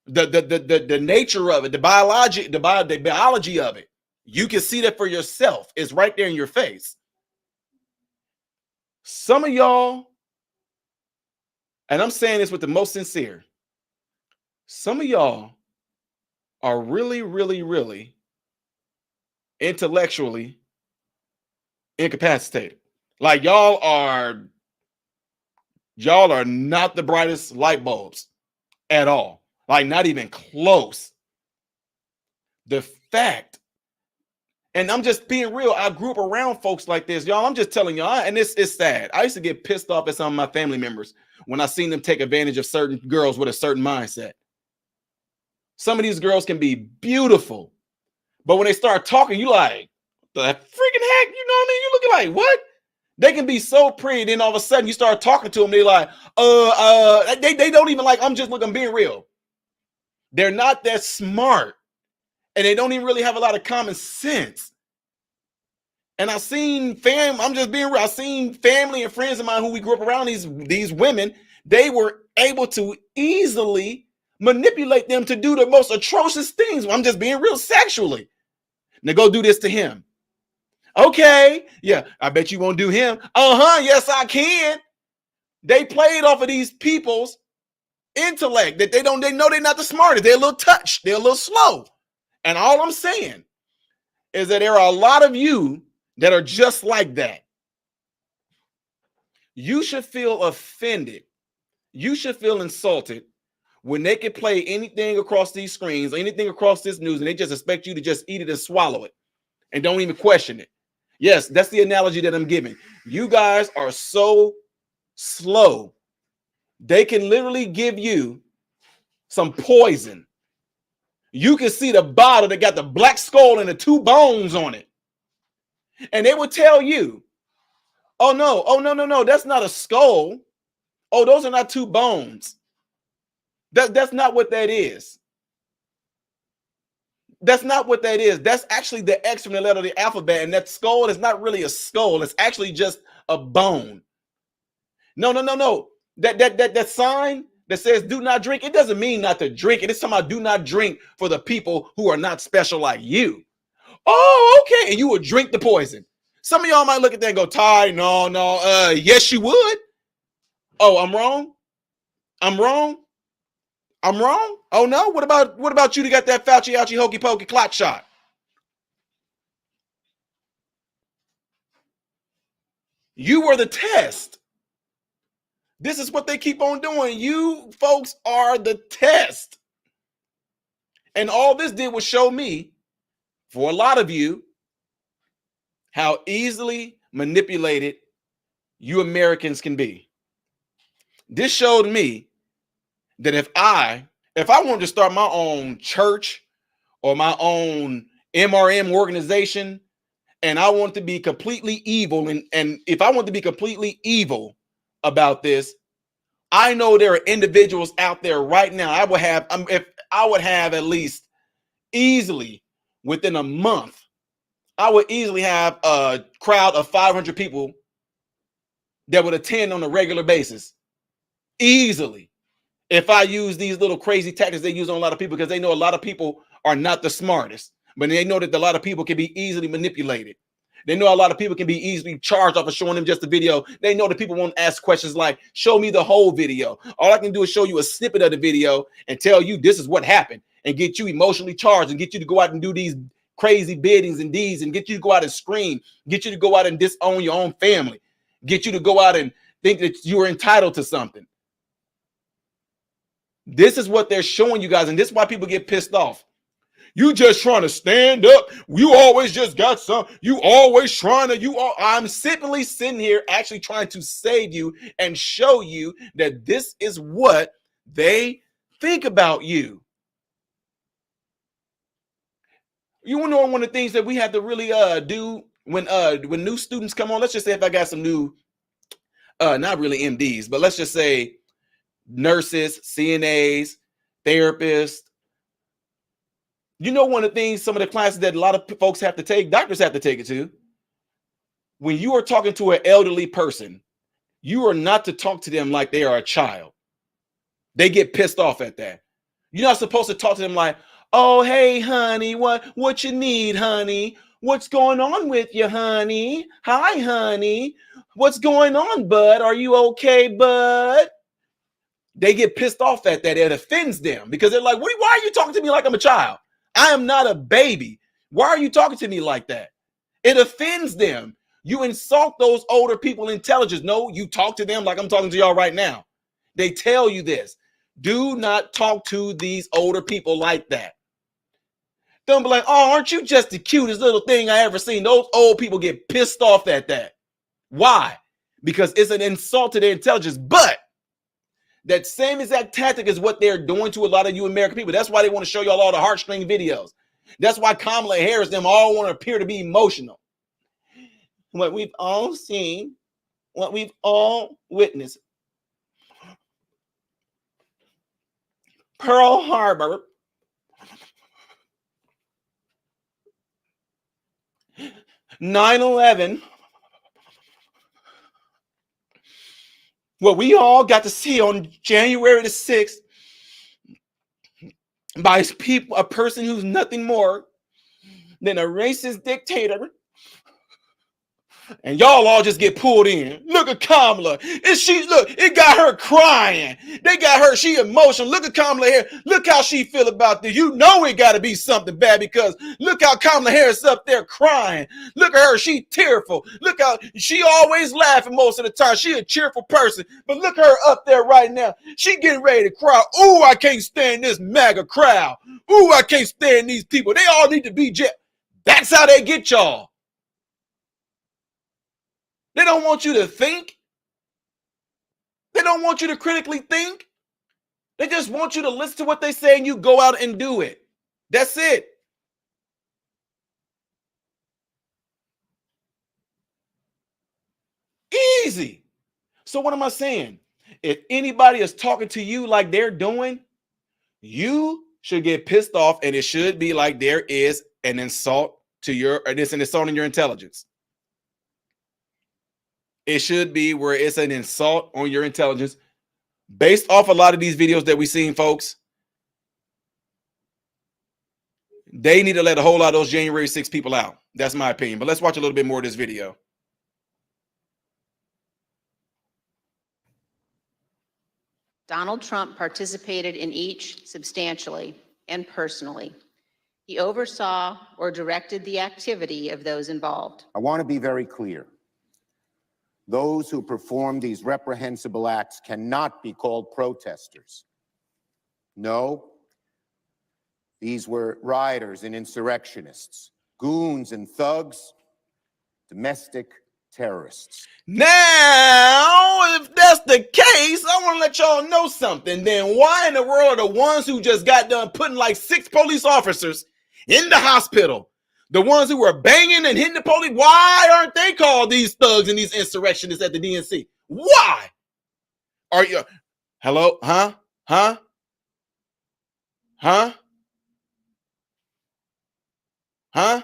the nature of it, the biology of it. You can see that for yourself. It's right there in your face. Some of y'all, and I'm saying this with the most sincere, some of y'all are really, really, really intellectually incapacitated. Like y'all are not the brightest light bulbs at all. Like not even close. The fact, and I'm just being real, I grew up around folks like this, y'all. I'm just telling y'all, and it's sad. I used to get pissed off at some of my family members when I seen them take advantage of certain girls with a certain mindset. Some of these girls can be beautiful, but when they start talking, you like, the freaking heck, you know what I mean? You looking like, what? They can be so pretty, then all of a sudden you start talking to them, they're like, they don't even like, I'm being real. They're not that smart, and they don't even really have a lot of common sense. And I've seen I'm just being real. I've seen family and friends of mine who we grew up around, these women, they were able to easily manipulate them to do the most atrocious things. I'm just being real, sexually. Now go do this to him. Okay, yeah, I bet you won't do him. Yes, I can. They played off of these people's intellect that they know they're not the smartest. They're a little touched. They're a little slow. And all I'm saying is that there are a lot of you that are just like that. You should feel offended. You should feel insulted when they can play anything across these screens, anything across this news, and they just expect you to just eat it and swallow it and don't even question it. Yes, that's the analogy that I'm giving. You guys are so slow. They can literally give you some poison. You can see the bottle that got the black skull and the 2 bones on it. And they will tell you, oh no, that's not a skull. Oh, those are not 2 bones. That's not what that is. That's not what that is. That's actually the X from the letter of the alphabet, and that skull is not really a skull. It's actually just a bone. No. That sign that says do not drink, it doesn't mean not to drink. It's talking about do not drink for the people who are not special like you. Oh, okay. And you would drink the poison. Some of y'all might look at that and go, Ty, no. Yes, you would. Oh, I'm wrong. Oh no. What about you that got that Fauci ouchie hokey pokey clot shot? You were the test. This is what they keep on doing. You folks are the test. And all this did was show me, for a lot of you, how easily manipulated you Americans can be. This showed me that if I wanted to start my own church or my own MRM organization and I want to be completely evil, and if I want to be completely evil about this, I know there are individuals out there right now. I would have at least easily within a month, I would easily have a crowd of 500 people that would attend on a regular basis. Easily. If I use these little crazy tactics they use on a lot of people, because they know a lot of people are not the smartest, but they know that a lot of people can be easily manipulated. They know a lot of people can be easily charged off of showing them just a video. They know that people won't ask questions like, show me the whole video. All I can do is show you a snippet of the video and tell you this is what happened and get you emotionally charged and get you to go out and do these crazy biddings and deeds and get you to go out and scream, get you to go out and disown your own family, get you to go out and think that you are entitled to something. This is what they're showing you guys, and this is why people get pissed off. You just trying to stand up. You always just got some. You always trying to, I'm simply sitting here actually trying to save you and show you that this is what they think about you. You want to know one of the things that we have to really do when new students come on? Let's just say if I got some new, not really MDs, but let's just say nurses, CNAs, therapists. You know, one of the things, some of the classes that a lot of folks have to take, doctors have to take it too. When you are talking to an elderly person, you are not to talk to them like they are a child. They get pissed off at that. You're not supposed to talk to them like, oh, hey, honey, what you need, honey? What's going on with you, honey? Hi, honey. What's going on, bud? Are you okay, bud? They get pissed off at that. It offends them because they're like, why are you talking to me like I'm a child? I am not a baby. Why are you talking to me like that? It offends them. You insult those older people intelligence. No, you talk to them like I'm talking to y'all right now. They tell you this. Do not talk to these older people like that. Don't be like, oh, aren't you just the cutest little thing I ever seen? Those old people get pissed off at that. Why? Because it's an insult to their intelligence. But that same exact tactic is what they're doing to a lot of you American people. That's why they want to show y'all all the heartstring videos. That's why Kamala Harris, them all want to appear to be emotional. What we've all seen, what we've all witnessed. Pearl Harbor. 9/11. What we all got to see on January the 6th by people, a person who's nothing more than a racist dictator. And y'all all just get pulled in. Look at Kamala. It got her crying. They got her, she emotional. Look at Kamala Harris. Look how she feel about this. You know it got to be something bad because look how Kamala Harris up there crying. Look at her, she tearful. Look how she always laughing most of the time. She a cheerful person. But look at her up there right now. She getting ready to cry. Ooh, I can't stand this MAGA crowd. Ooh, I can't stand these people. They all need to be jailed. That's how they get y'all. They don't want you to think. They don't want you to critically think. They just want you to listen to what they say and you go out and do it. That's it. Easy. So what am I saying? If anybody is talking to you like they're doing, you should get pissed off, and it should be like there is an insult to it's an insult on your intelligence. It should be where it's an insult on your intelligence based off a lot of these videos that we've seen, folks. They need to let a whole lot of those January 6 people out. That's my opinion. But let's watch a little bit more of this video. Donald Trump participated in each substantially and personally. He oversaw or directed the activity of those involved. I want to be very clear. Those who perform these reprehensible acts cannot be called protesters. No, these were rioters and insurrectionists, goons and thugs, domestic terrorists. Now, if that's the case, I want to let y'all know something. Then why in the world are the ones who just got done putting like 6 police officers in the hospital, The ones who were banging and hitting the police, why aren't they called these thugs and these insurrectionists at the DNC? Why? Are you, hello? Huh? Huh? Huh? Huh?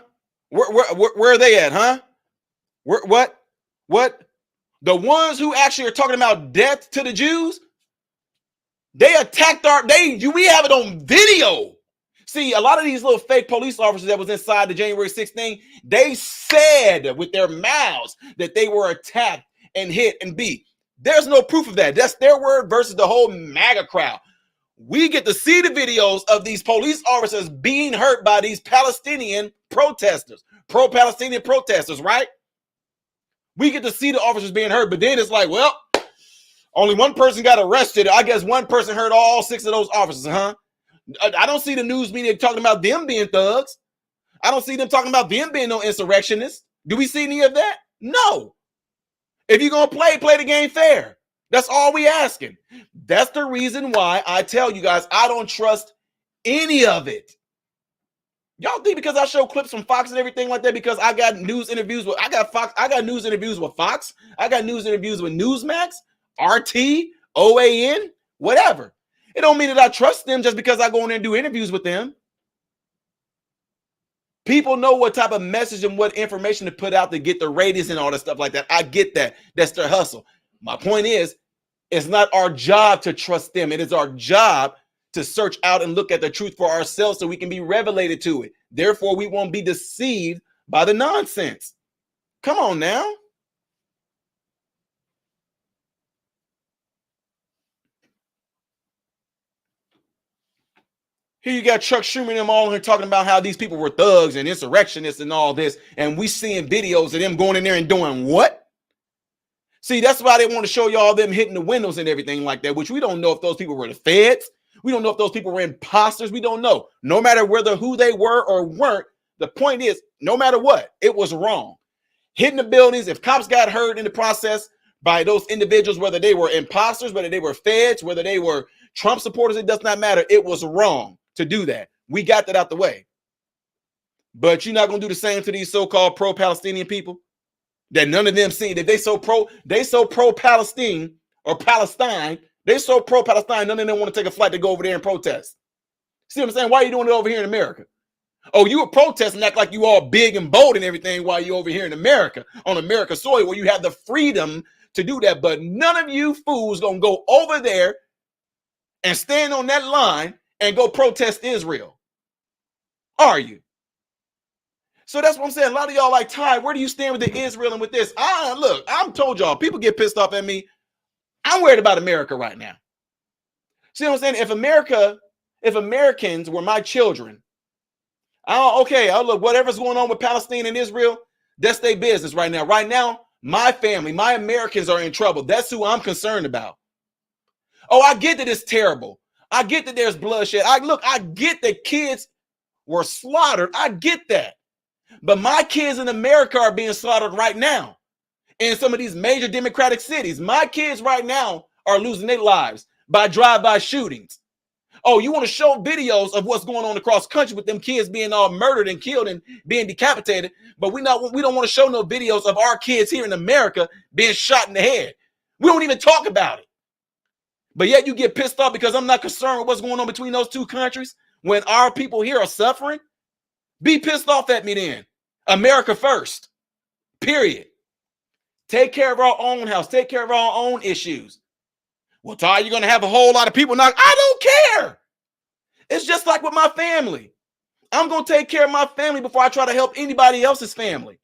Where are they at, huh? What? The ones who actually are talking about death to the Jews, they attacked we have it on video. See, a lot of these little fake police officers that was inside the January 6th thing, they said with their mouths that they were attacked and hit and beat. There's no proof of that. That's their word versus the whole MAGA crowd. We get to see the videos of these police officers being hurt by these Palestinian protesters, pro-Palestinian protesters, right? We get to see the officers being hurt, but then it's like, well, only one person got arrested. I guess one person hurt all 6 of those officers, huh? I don't see the news media talking about them being thugs. I don't see them talking about them being no insurrectionists. Do we see any of that? No. If you're going to play the game fair. That's all we asking. That's the reason why I tell you guys I don't trust any of it. Y'all think because I show clips from Fox and everything like that, because I got news interviews with, I got news interviews with Fox, I got news interviews with Newsmax, RT, OAN, whatever. It don't mean that I trust them just because I go in there and do interviews with them. People know what type of message and what information to put out to get the ratings and all that stuff like that. I get that. That's their hustle. My point is, it's not our job to trust them. It is our job to search out and look at the truth for ourselves so we can be revelated to it. Therefore, we won't be deceived by the nonsense. Come on now. Here you got Chuck Schumer and them all here talking about how these people were thugs and insurrectionists and all this, and we seeing videos of them going in there and doing what? See, that's why they want to show y'all them hitting the windows and everything like that, which we don't know if those people were the feds. We don't know if those people were imposters. We don't know. No matter who they were or weren't, the point is, no matter what, it was wrong. Hitting the buildings, if cops got hurt in the process by those individuals, whether they were imposters, whether they were feds, whether they were Trump supporters, it does not matter. It was wrong to do that. We got that out the way. But you're not going to do the same to these so-called pro-Palestinian people that none of them see that they so pro-Palestine or Palestine. They so pro-Palestine, none of them want to take a flight to go over there and protest. See what I'm saying? Why are you doing it over here in America? Oh, you were protesting, act like you all big and bold and everything while you over here in America, on American soil, where you have the freedom to do that. But none of you fools going to go over there and stand on that line and go protest Israel. Are you? So that's what I'm saying. A lot of y'all like, Ty, where do you stand with the Israel and with this? Look, I'm told y'all, people get pissed off at me. I'm worried about America right now. See what I'm saying? If Americans were my children, look, whatever's going on with Palestine and Israel, that's their business right now. Right now, my family, my Americans are in trouble. That's who I'm concerned about. Oh, I get that it's terrible. I get that there's bloodshed. I get that kids were slaughtered. I get that. But my kids in America are being slaughtered right now in some of these major democratic cities. My kids right now are losing their lives by drive-by shootings. Oh, you want to show videos of what's going on across the country with them kids being all murdered and killed and being decapitated, but we don't want to show no videos of our kids here in America being shot in the head. We don't even talk about it. But yet you get pissed off because I'm not concerned with what's going on between those two countries when our people here are suffering. Be pissed off at me then. America first. Period. Take care of our own house. Take care of our own issues. Well, Ty, you're going to have a whole lot of people now. I don't care. It's just like with my family. I'm going to take care of my family before I try to help anybody else's family.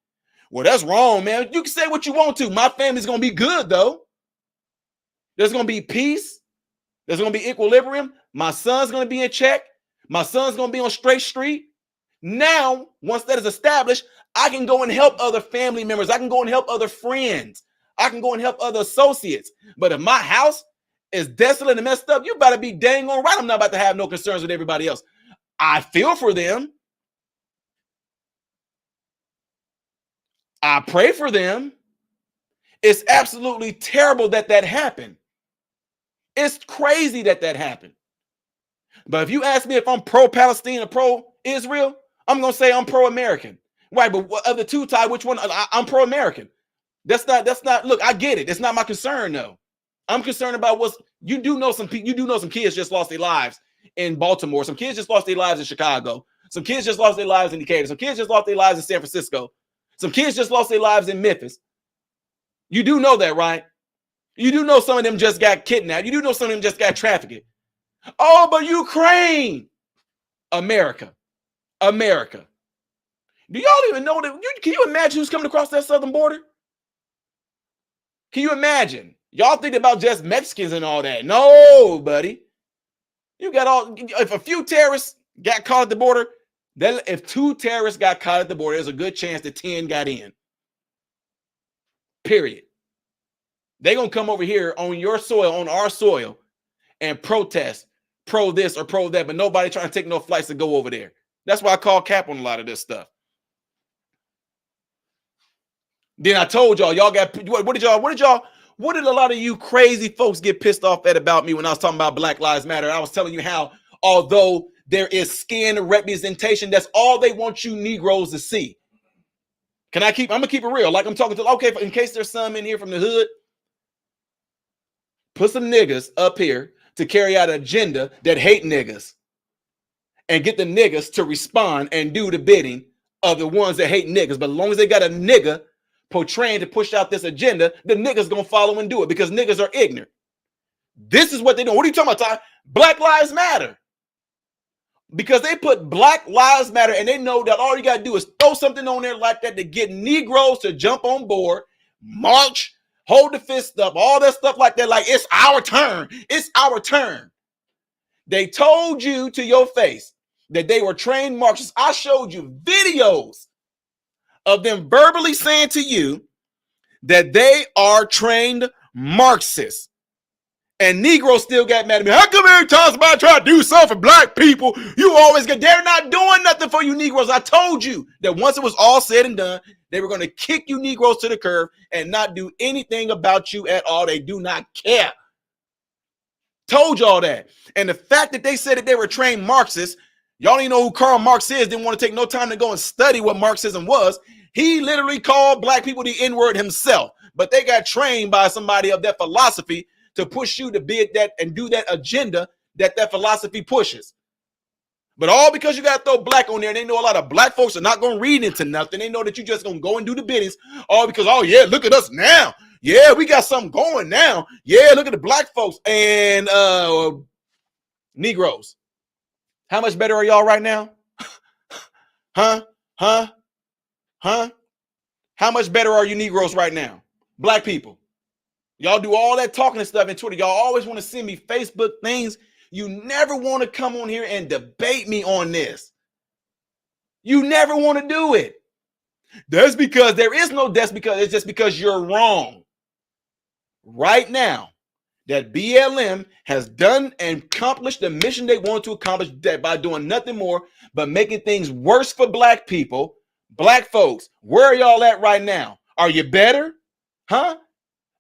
Well, that's wrong, man. You can say what you want to. My family's going to be good, though. There's going to be peace. There's going to be equilibrium. My son's going to be in check. My son's going to be on straight street. Now, once that is established, I can go and help other family members. I can go and help other friends. I can go and help other associates. But if my house is desolate and messed up, you better be dang on right. I'm not about to have no concerns with everybody else. I feel for them. I pray for them. It's absolutely terrible that happened. It's crazy that happened. But if you ask me if I'm pro-Palestine or pro-Israel, I'm going to say I'm pro-American. Right, but of the two, Ty, which one? I'm pro-American. That's not, look, I get it. It's not my concern, though. I'm concerned about you do know some kids just lost their lives in Baltimore. Some kids just lost their lives in Chicago. Some kids just lost their lives in Decatur. Some kids just lost their lives in San Francisco. Some kids just lost their lives in Memphis. You do know that, right? You do know some of them just got kidnapped. You do know some of them just got trafficked. Oh, but Ukraine, America. Do y'all even know that? Can you imagine who's coming across that southern border? Can you imagine? Y'all think about just Mexicans and all that. No, buddy. You got if a few terrorists got caught at the border, then if 2 terrorists got caught at the border, there's a good chance that 10 got in. Period. They're going to come over here on your soil, on our soil, and protest, pro this or pro that, but nobody trying to take no flights to go over there. That's why I call cap on a lot of this stuff. Then I told y'all got what did a lot of you crazy folks get pissed off at about me when I was talking about Black Lives Matter? I was telling you how, although there is skin representation, that's all they want you Negroes to see. I'm gonna keep it real. Like I'm talking to, okay, in case there's some in here from the hood, put some niggas up here to carry out an agenda that hate niggas and get the niggas to respond and do the bidding of the ones that hate niggas. But as long as they got a nigga portraying to push out this agenda, the niggas gonna follow and do it because niggas are ignorant. This is what they do. What are you talking about, Ty? Black Lives Matter. Because they put Black Lives Matter and they know that all you gotta do is throw something on there like that to get Negroes to jump on board, march, hold the fist up, all that stuff like that. Like, it's our turn. It's our turn. They told you to your face that they were trained Marxists. I showed you videos of them verbally saying to you that they are trained Marxists. And Negroes still got mad at me. How come every time somebody try to do something for black people, you always get, they're not doing nothing for you Negroes. I told you that once it was all said and done, they were going to kick you Negroes to the curb and not do anything about you at all. They do not care. Told y'all that. And the fact that they said that they were trained Marxists, y'all didn't know who Karl Marx is, didn't want to take no time to go and study what Marxism was. He literally called black people the N-word himself, but they got trained by somebody of that philosophy to push you to bid that and do that agenda that philosophy pushes. But all because you got to throw black on there, and they know a lot of black folks are not going to read into nothing. They know that you just going to go and do the biddings, all because, oh yeah, look at us now. Yeah, we got something going now. Yeah, look at the black folks and Negroes. How much better are y'all right now? Huh? How much better are you Negroes right now? Black people. Y'all do all that talking and stuff in Twitter. Y'all always want to send me Facebook things. You never want to come on here and debate me on this. You never want to do it. That's because there is no that's because it's just because you're wrong. Right now, that BLM has done and accomplished the mission they want to accomplish that by doing nothing more but making things worse for black people. Black folks, where are y'all at right now? Are you better? Huh?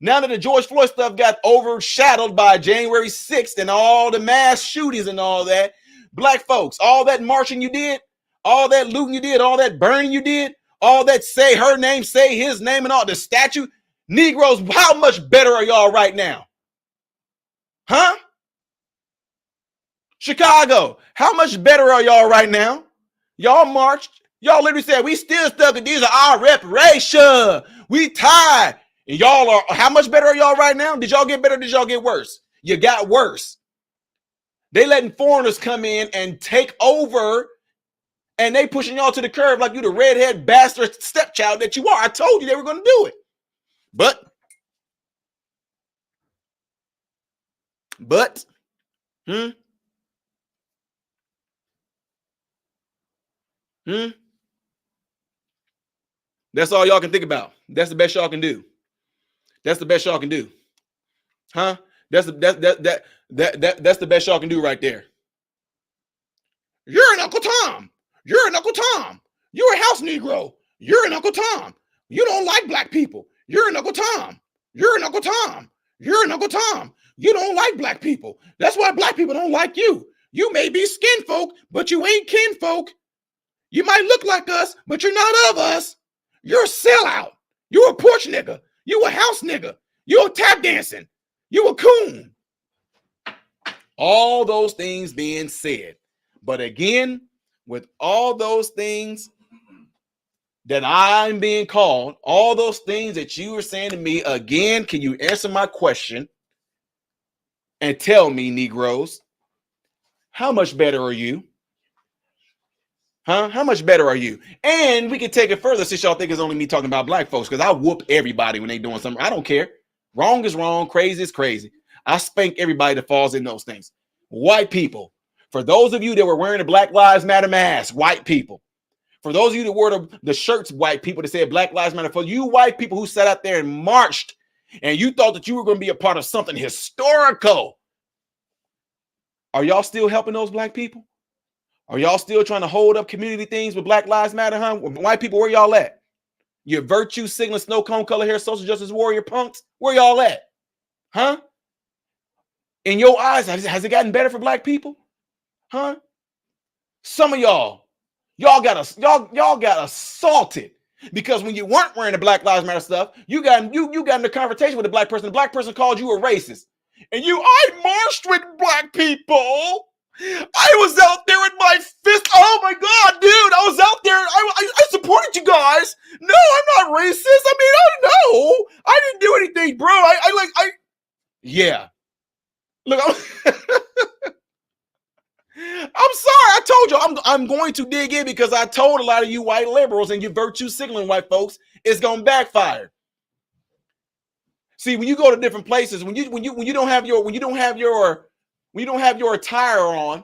Now that the George Floyd stuff got overshadowed by January 6th and all the mass shootings and all that, black folks, all that marching you did, all that looting you did, all that burning you did, all that say her name, say his name and all the statue, Negroes, how much better are y'all right now? Huh? Chicago, how much better are y'all right now? Y'all marched. Y'all literally said, we still stuck and these are our reparations. We tied. And y'all are, how much better are y'all right now? Did y'all get better? Did y'all get worse? You got worse. They letting foreigners come in and take over and they pushing y'all to the curb like you the redhead bastard stepchild that you are. I told you they were going to do it. But that's all y'all can think about. That's the best y'all can do. That's the best y'all can do. Huh? That's the best y'all can do right there. You're an Uncle Tom. You're an Uncle Tom. You're a house Negro. You're an Uncle Tom. You don't like black people. You're an Uncle Tom. You're an Uncle Tom. You're an Uncle Tom. You don't like black people. That's why black people don't like you. You may be skin folk, but you ain't kin folk. You might look like us, but you're not of us. You're a sellout. You're a porch nigga. You a house nigga. You're tap dancing. You a coon. All those things being said. But again, with all those things that I'm being called, all those things that you were saying to me, again, can you answer my question and tell me, Negroes, how much better are you? Huh? How much better are you? And we can take it further since y'all think it's only me talking about black folks, because I whoop everybody when they doing something. I don't care. Wrong is wrong. Crazy is crazy. I spank everybody that falls in those things. White people. For those of you that were wearing the Black Lives Matter mask, white people. For those of you that wore the shirts, white people that said Black Lives Matter. For you white people who sat out there and marched and you thought that you were going to be a part of something historical. Are y'all still helping those black people? Are y'all still trying to hold up community things with Black Lives Matter, huh? White people, where y'all at? Your virtue signaling, snow cone color hair, social justice warrior punks, where y'all at? Huh? In your eyes, has it gotten better for black people? Huh? Some of y'all got assaulted because when you weren't wearing the Black Lives Matter stuff, you got in a conversation with a black person. The black person called you a racist. And I marched with black people. I was out there with my fist. Oh my God, dude, I was out there. I supported you guys. No, I'm not racist. I mean, no, I didn't do anything, bro. Yeah. Look, I'm sorry. I told you I'm going to dig in because I told a lot of you white liberals and you virtue signaling white folks, it's going to backfire. See, when you go to different places, when you don't have your attire on,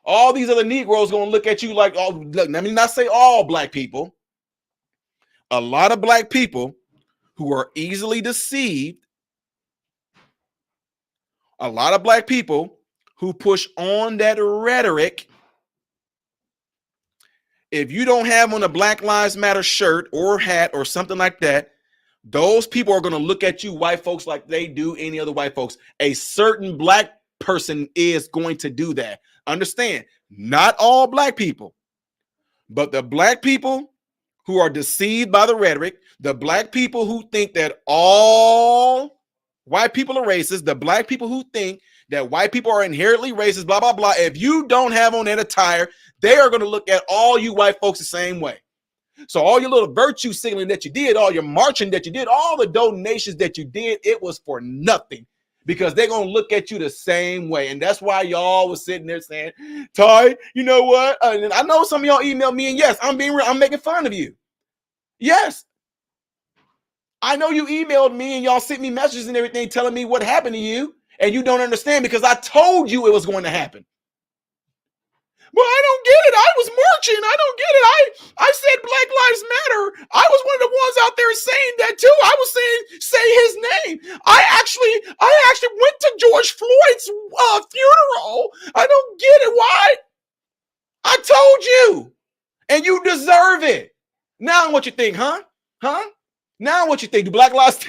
all these other Negroes going to look at you like, oh, look, let me not say all black people. A lot of black people who are easily deceived. A lot of black people who push on that rhetoric. If you don't have on a Black Lives Matter shirt or hat or something like that, those people are going to look at you white folks like they do any other white folks. A certain black person is going to do that. Understand, not all black people, but the black people who are deceived by the rhetoric, the black people who think that all white people are racist, the black people who think that white people are inherently racist, blah, blah, blah. If you don't have on that attire, they are going to look at all you white folks the same way. So all your little virtue signaling that you did, all your marching that you did, all the donations that you did, it was for nothing because they're going to look at you the same way. And that's why y'all was sitting there saying, Ty, you know what? And I know some of y'all emailed me and yes, I'm being real. I'm making fun of you. Yes. I know you emailed me and y'all sent me messages and everything telling me what happened to you and you don't understand because I told you it was going to happen. Well, I don't get it. I was marching. I don't get it. I said Black Lives Matter. I was one of the ones out there saying that too. I was saying, say his name. I actually went to George Floyd's funeral. I don't get it. Why? I told you. And you deserve it. Now what you think, huh? Huh? Now what you think? Do Black Lives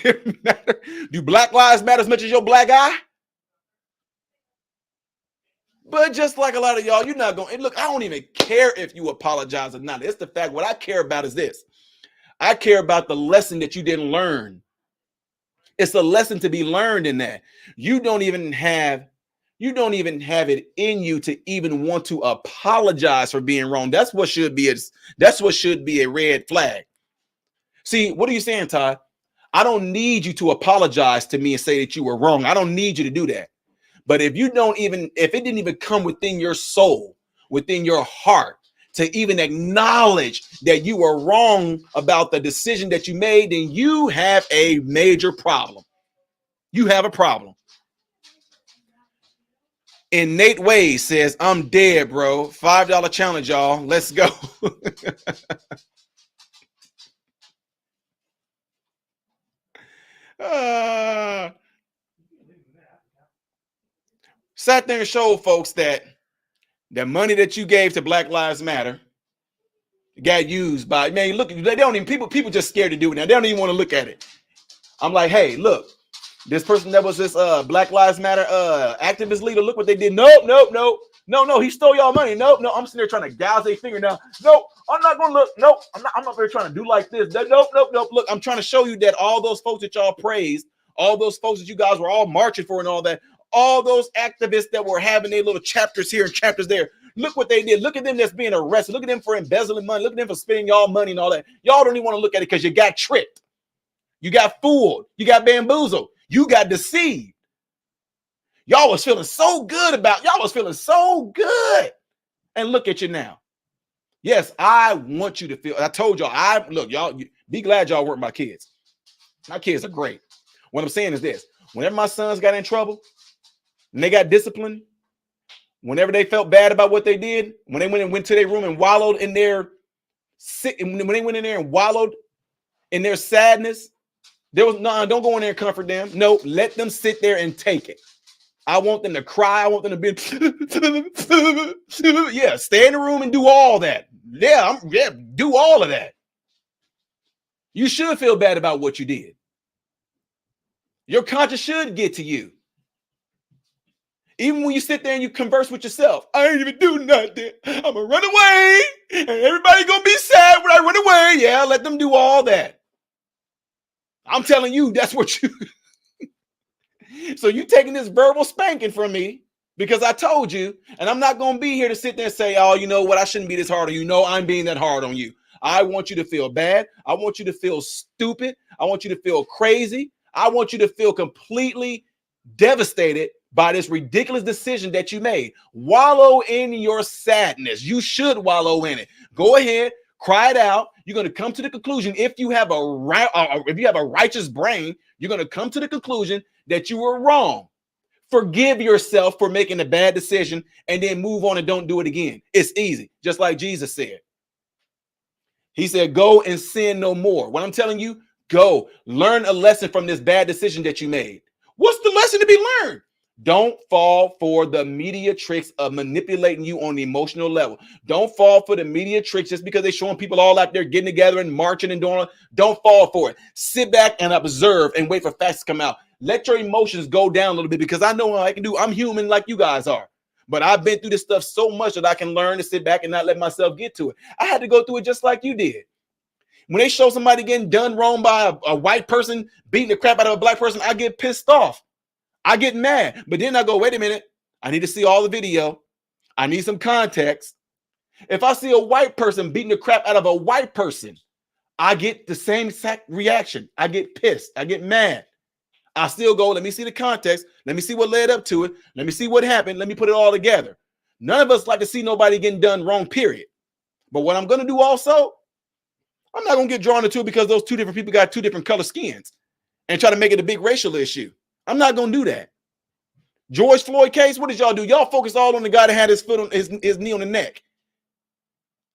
matter? Do Black Lives matter as much as your black eye? But just like a lot of y'all, you're not going, and look, I don't even care if you apologize or not. It's the fact, what I care about is this. I care about the lesson that you didn't learn. It's a lesson to be learned in that. You don't even have it in you to even want to apologize for being wrong. That's what should be a red flag. See, what are you saying, Todd? I don't need you to apologize to me and say that you were wrong. I don't need you to do that. But if it didn't even come within your soul, within your heart, to even acknowledge that you were wrong about the decision that you made, then you have a major problem. You have a problem. And Nate Wade says, I'm dead, bro. $5 challenge, y'all. Let's go. Sat there and showed folks that the money that you gave to Black Lives Matter got used by, man, look, they don't even, people just scared to do it now. They don't even want to look at it. I'm like, hey, look, this person that was this Black Lives Matter activist leader, look what they did. Nope. No, he stole y'all money. No, I'm sitting there trying to gouge their finger now. No, I'm not gonna look. No, I'm not really trying to do like this. Nope. Look, I'm trying to show you that all those folks that y'all praised, all those folks that you guys were all marching for and all that, all those activists that were having their little chapters here and chapters there. Look what they did. Look at them that's being arrested. Look at them for embezzling money. Look at them for spending y'all money and all that. Y'all don't even want to look at it because you got tricked. You got fooled. You got bamboozled. You got deceived. Y'all was feeling so good And look at you now. Yes, I want you to feel. I told y'all, look, y'all be glad y'all weren't my kids. My kids are great. What I'm saying is this. Whenever my sons got in trouble and they got disciplined, whenever they felt bad about what they did, when they went to their room and wallowed in their when they went in there and wallowed in their sadness, there was no, don't go in there and comfort them. No, let them sit there and take it. I want them to cry. I want them to be, yeah, stay in the room and do all that. Yeah, do all of that. You should feel bad about what you did. Your conscience should get to you. Even when you sit there and you converse with yourself, I ain't even do nothing. I'm gonna run away, and everybody gonna be sad when I run away. Yeah, let them do all that. I'm telling you, that's what you. So you taking this verbal spanking from me because I told you, and I'm not gonna be here to sit there and say, oh, you know what, I shouldn't be this hard on you. No, I'm being that hard on you. I want you to feel bad. I want you to feel stupid. I want you to feel crazy. I want you to feel completely devastated by this ridiculous decision that you made. Wallow in your sadness. You should wallow in it. Go ahead, cry it out. You're going to come to the conclusion, if you have a righteous brain, you're going to come to the conclusion that you were wrong. Forgive yourself for making a bad decision and then move on and don't do it again. It's easy, just like Jesus said. He said, go and sin no more. What I'm telling you, go learn a lesson from this bad decision that you made. What's the lesson to be learned? Don't fall for the media tricks of manipulating you on the emotional level. Don't fall for the media tricks just because they're showing people all out there getting together and marching and doing it. Don't fall for it. Sit back and observe and wait for facts to come out. Let your emotions go down a little bit because I know what I can do. I'm human like you guys are. But I've been through this stuff so much that I can learn to sit back and not let myself get to it. I had to go through it just like you did. When they show somebody getting done wrong by a white person beating the crap out of a black person, I get pissed off. I get mad. But then I go, wait a minute. I need to see all the video. I need some context. If I see a white person beating the crap out of a white person, I get the same exact reaction. I get pissed. I get mad. I still go, let me see the context. Let me see what led up to it. Let me see what happened. Let me put it all together. None of us like to see nobody getting done wrong, period. But what I'm going to do also, I'm not going to get drawn into it because those two different people got two different color skins and try to make it a big racial issue. I'm not going to do that. George Floyd case, what did y'all do? Y'all focused all on the guy that had his foot on his knee on the neck.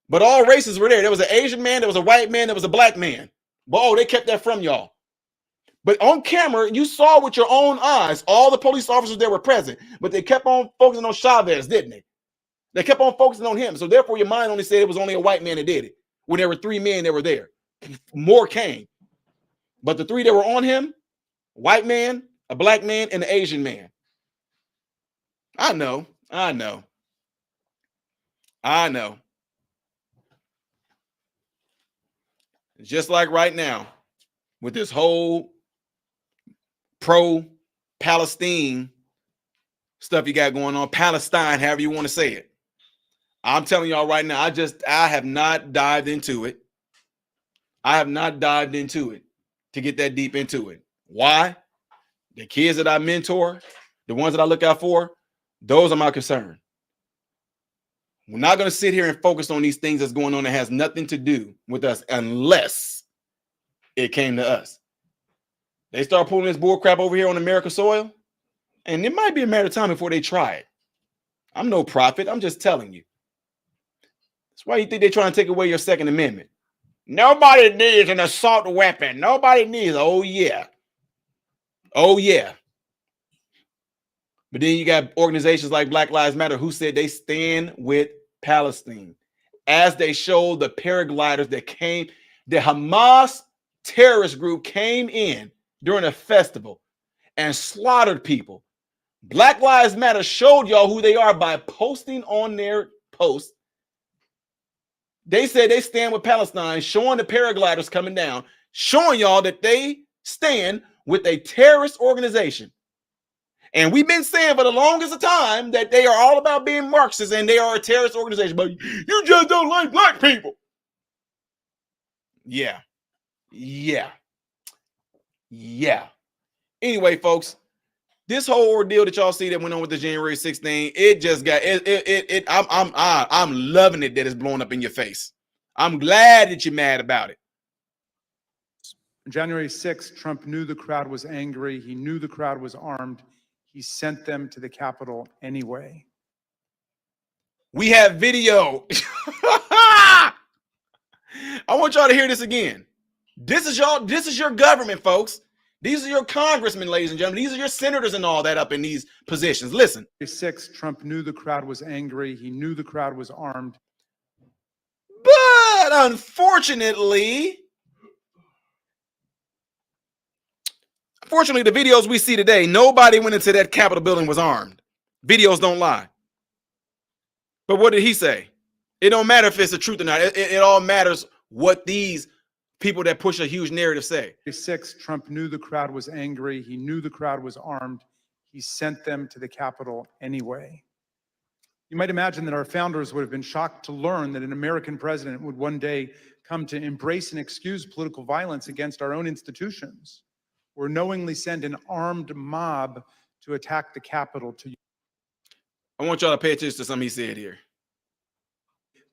But all races were there. There was an Asian man, there was a white man, there was a black man. But oh, they kept that from y'all. But on camera, you saw with your own eyes all the police officers that were present. But they kept on focusing on Chavez, didn't they? They kept on focusing on him. So therefore, your mind only said it was only a white man that did it. When there were three men that were there. More came. But the three that were on him, white man, a black man, and an Asian man. I know. Just like right now, with this whole pro-Palestine stuff you got going on, Palestine, however you want to say it. I'm telling y'all right now, I have not dived into it. I have not dived into it to get that deep into it. Why? The kids that I mentor, the ones that I look out for, those are my concern. We're not going to sit here and focus on these things that's going on that has nothing to do with us unless it came to us. They start pulling this bull crap over here on American soil, and it might be a matter of time before they try it. I'm no prophet. I'm just telling you. That's why you think they're trying to take away your Second Amendment. Nobody needs an assault weapon. Nobody needs, oh yeah. Oh yeah. But then you got organizations like Black Lives Matter who said they stand with Palestine. As they showed the paragliders that came, the Hamas terrorist group came in during a festival and slaughtered people. Black Lives Matter showed y'all who they are by posting on their post. They said they stand with Palestine, showing the paragliders coming down, showing y'all that they stand with a terrorist organization. And we've been saying for the longest time that they are all about being Marxists and they are a terrorist organization. But you just don't like black people. Yeah. Anyway, folks, this whole ordeal that y'all see that went on with the January 6th thing, it just got it. I'm loving it that it's blowing up in your face. I'm glad that you're mad about it. January 6th, Trump knew the crowd was angry. He knew the crowd was armed. He sent them to the Capitol anyway. We have video. I want y'all to hear this again. This is your government, folks. These are your congressmen, ladies and gentlemen. These are your senators and all that up in these positions. Listen. January 6th, Trump knew the crowd was angry. He knew the crowd was armed. But unfortunately, the videos we see today, nobody went into that Capitol building was armed. Videos don't lie. But what did he say? It don't matter if it's the truth or not. It all matters what these people that push a huge narrative say. January 6th, Trump knew the crowd was angry. He knew the crowd was armed. He sent them to the Capitol anyway. You might imagine that our founders would have been shocked to learn that an American president would one day come to embrace and excuse political violence against our own institutions, or knowingly send an armed mob to attack the Capitol. I want y'all to pay attention to something he said here.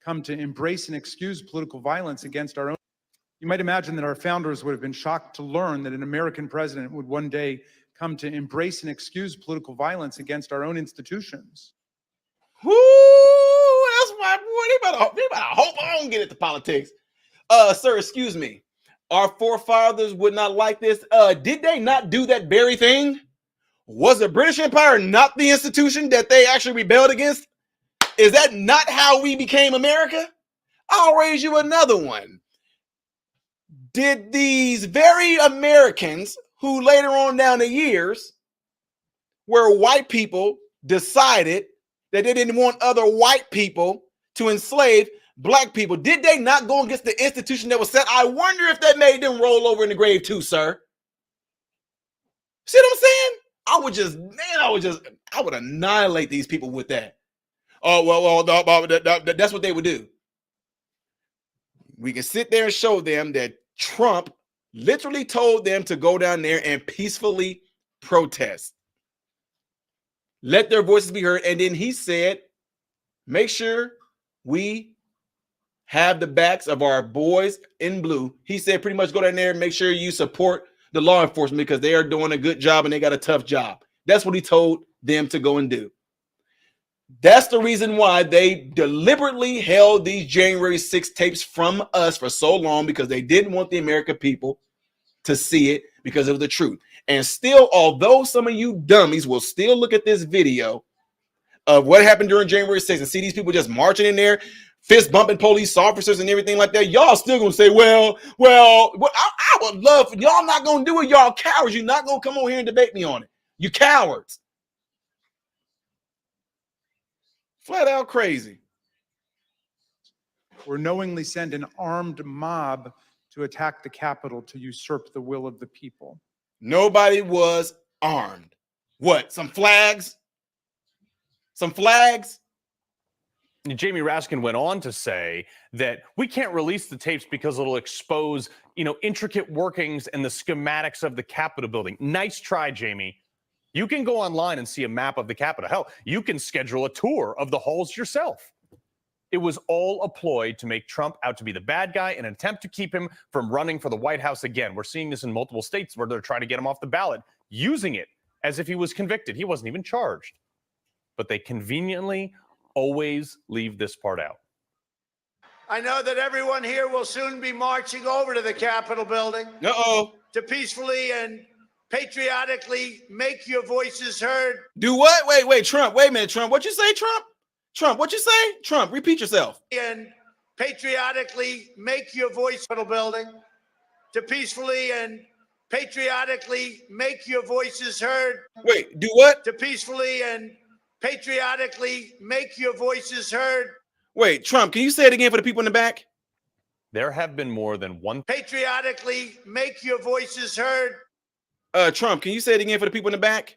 Come to embrace and excuse political violence against our own. You might imagine that our founders would have been shocked to learn that an American president would one day come to embrace and excuse political violence against our own institutions. Whoo, that's why, boy, they better hope I don't get into politics. Sir, excuse me. Our forefathers would not like this. Did they not do that very thing? Was the British Empire not the institution that they actually rebelled against? Is that not how we became America? I'll raise you another one. Did these very Americans who later on down the years where white people decided that they didn't want other white people to enslave black people, did they not go against the institution that was set? I wonder if that made them roll over in the grave too, sir. See what I'm saying? I would annihilate these people with that. Oh, well, that's what they would do. We can sit there and show them that Trump literally told them to go down there and peacefully protest. Let their voices be heard. And then he said, make sure we have the backs of our boys in blue. He said pretty much go down there and make sure you support the law enforcement because they are doing a good job and they got a tough job. That's what he told them to go and do. That's the reason why they deliberately held these January 6 tapes from us for so long, because they didn't want the American people to see it because of the truth. And still, although some of you dummies will still look at this video of what happened during January 6th and see these people just marching in there, fist bumping police officers and everything like that, y'all still gonna say, well, I would love for y'all not gonna do it. Y'all cowards. You're not gonna come over here and debate me on it. You cowards. Flat out crazy. Or knowingly send an armed mob to attack the Capitol to usurp the will of the people. Nobody was armed. What? Some flags? Some flags? Jamie Raskin went on to say that we can't release the tapes because it'll expose, intricate workings and the schematics of the Capitol building. Nice try, Jamie. You can go online and see a map of the Capitol. Hell, you can schedule a tour of the halls yourself. It was all a ploy to make Trump out to be the bad guy in an attempt to keep him from running for the White House again. We're seeing this in multiple states where they're trying to get him off the ballot, using it as if he was convicted. He wasn't even charged. But they conveniently always leave this part out. I know that everyone here will soon be marching over to the Capitol building. To peacefully and patriotically make your voices heard. Do what? Wait, Trump. Wait a minute, Trump. What you say, Trump? Trump, what you say? Trump, repeat yourself. And patriotically make your voice Capitol building. To peacefully and patriotically make your voices heard. Wait, do what? To peacefully and patriotically make your voices heard. Wait, Trump, can you say it again for the people in the back? There have been more than one. Patriotically make your voices heard. Trump, can you say it again for the people in the back?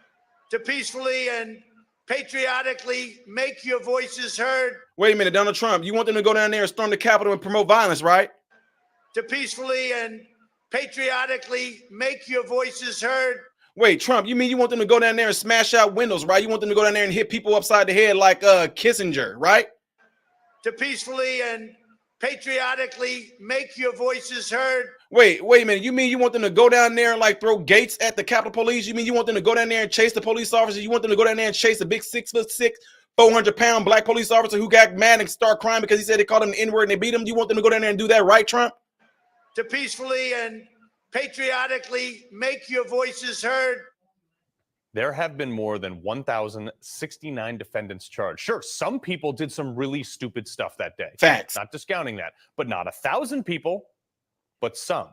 To peacefully and patriotically make your voices heard. Wait a minute, Donald Trump, you want them to go down there and storm the Capitol and promote violence, right? To peacefully and patriotically make your voices heard. Wait, Trump, you mean you want them to go down there and smash out windows, right? You want them to go down there and hit people upside the head like Kissinger, right? To peacefully and patriotically make your voices heard. Wait a minute. You mean you want them to go down there and like throw gates at the Capitol Police? You mean you want them to go down there and chase the police officer? You want them to go down there and chase a big 6'6", 400-pound black police officer who got mad and start crying because he said they called him the N-word and they beat him? You want them to go down there and do that, right, Trump? To peacefully and patriotically make your voices heard. There have been more than 1,069 defendants charged. Sure, some people did some really stupid stuff that day. Facts. Not discounting that, but not 1,000 people, but some.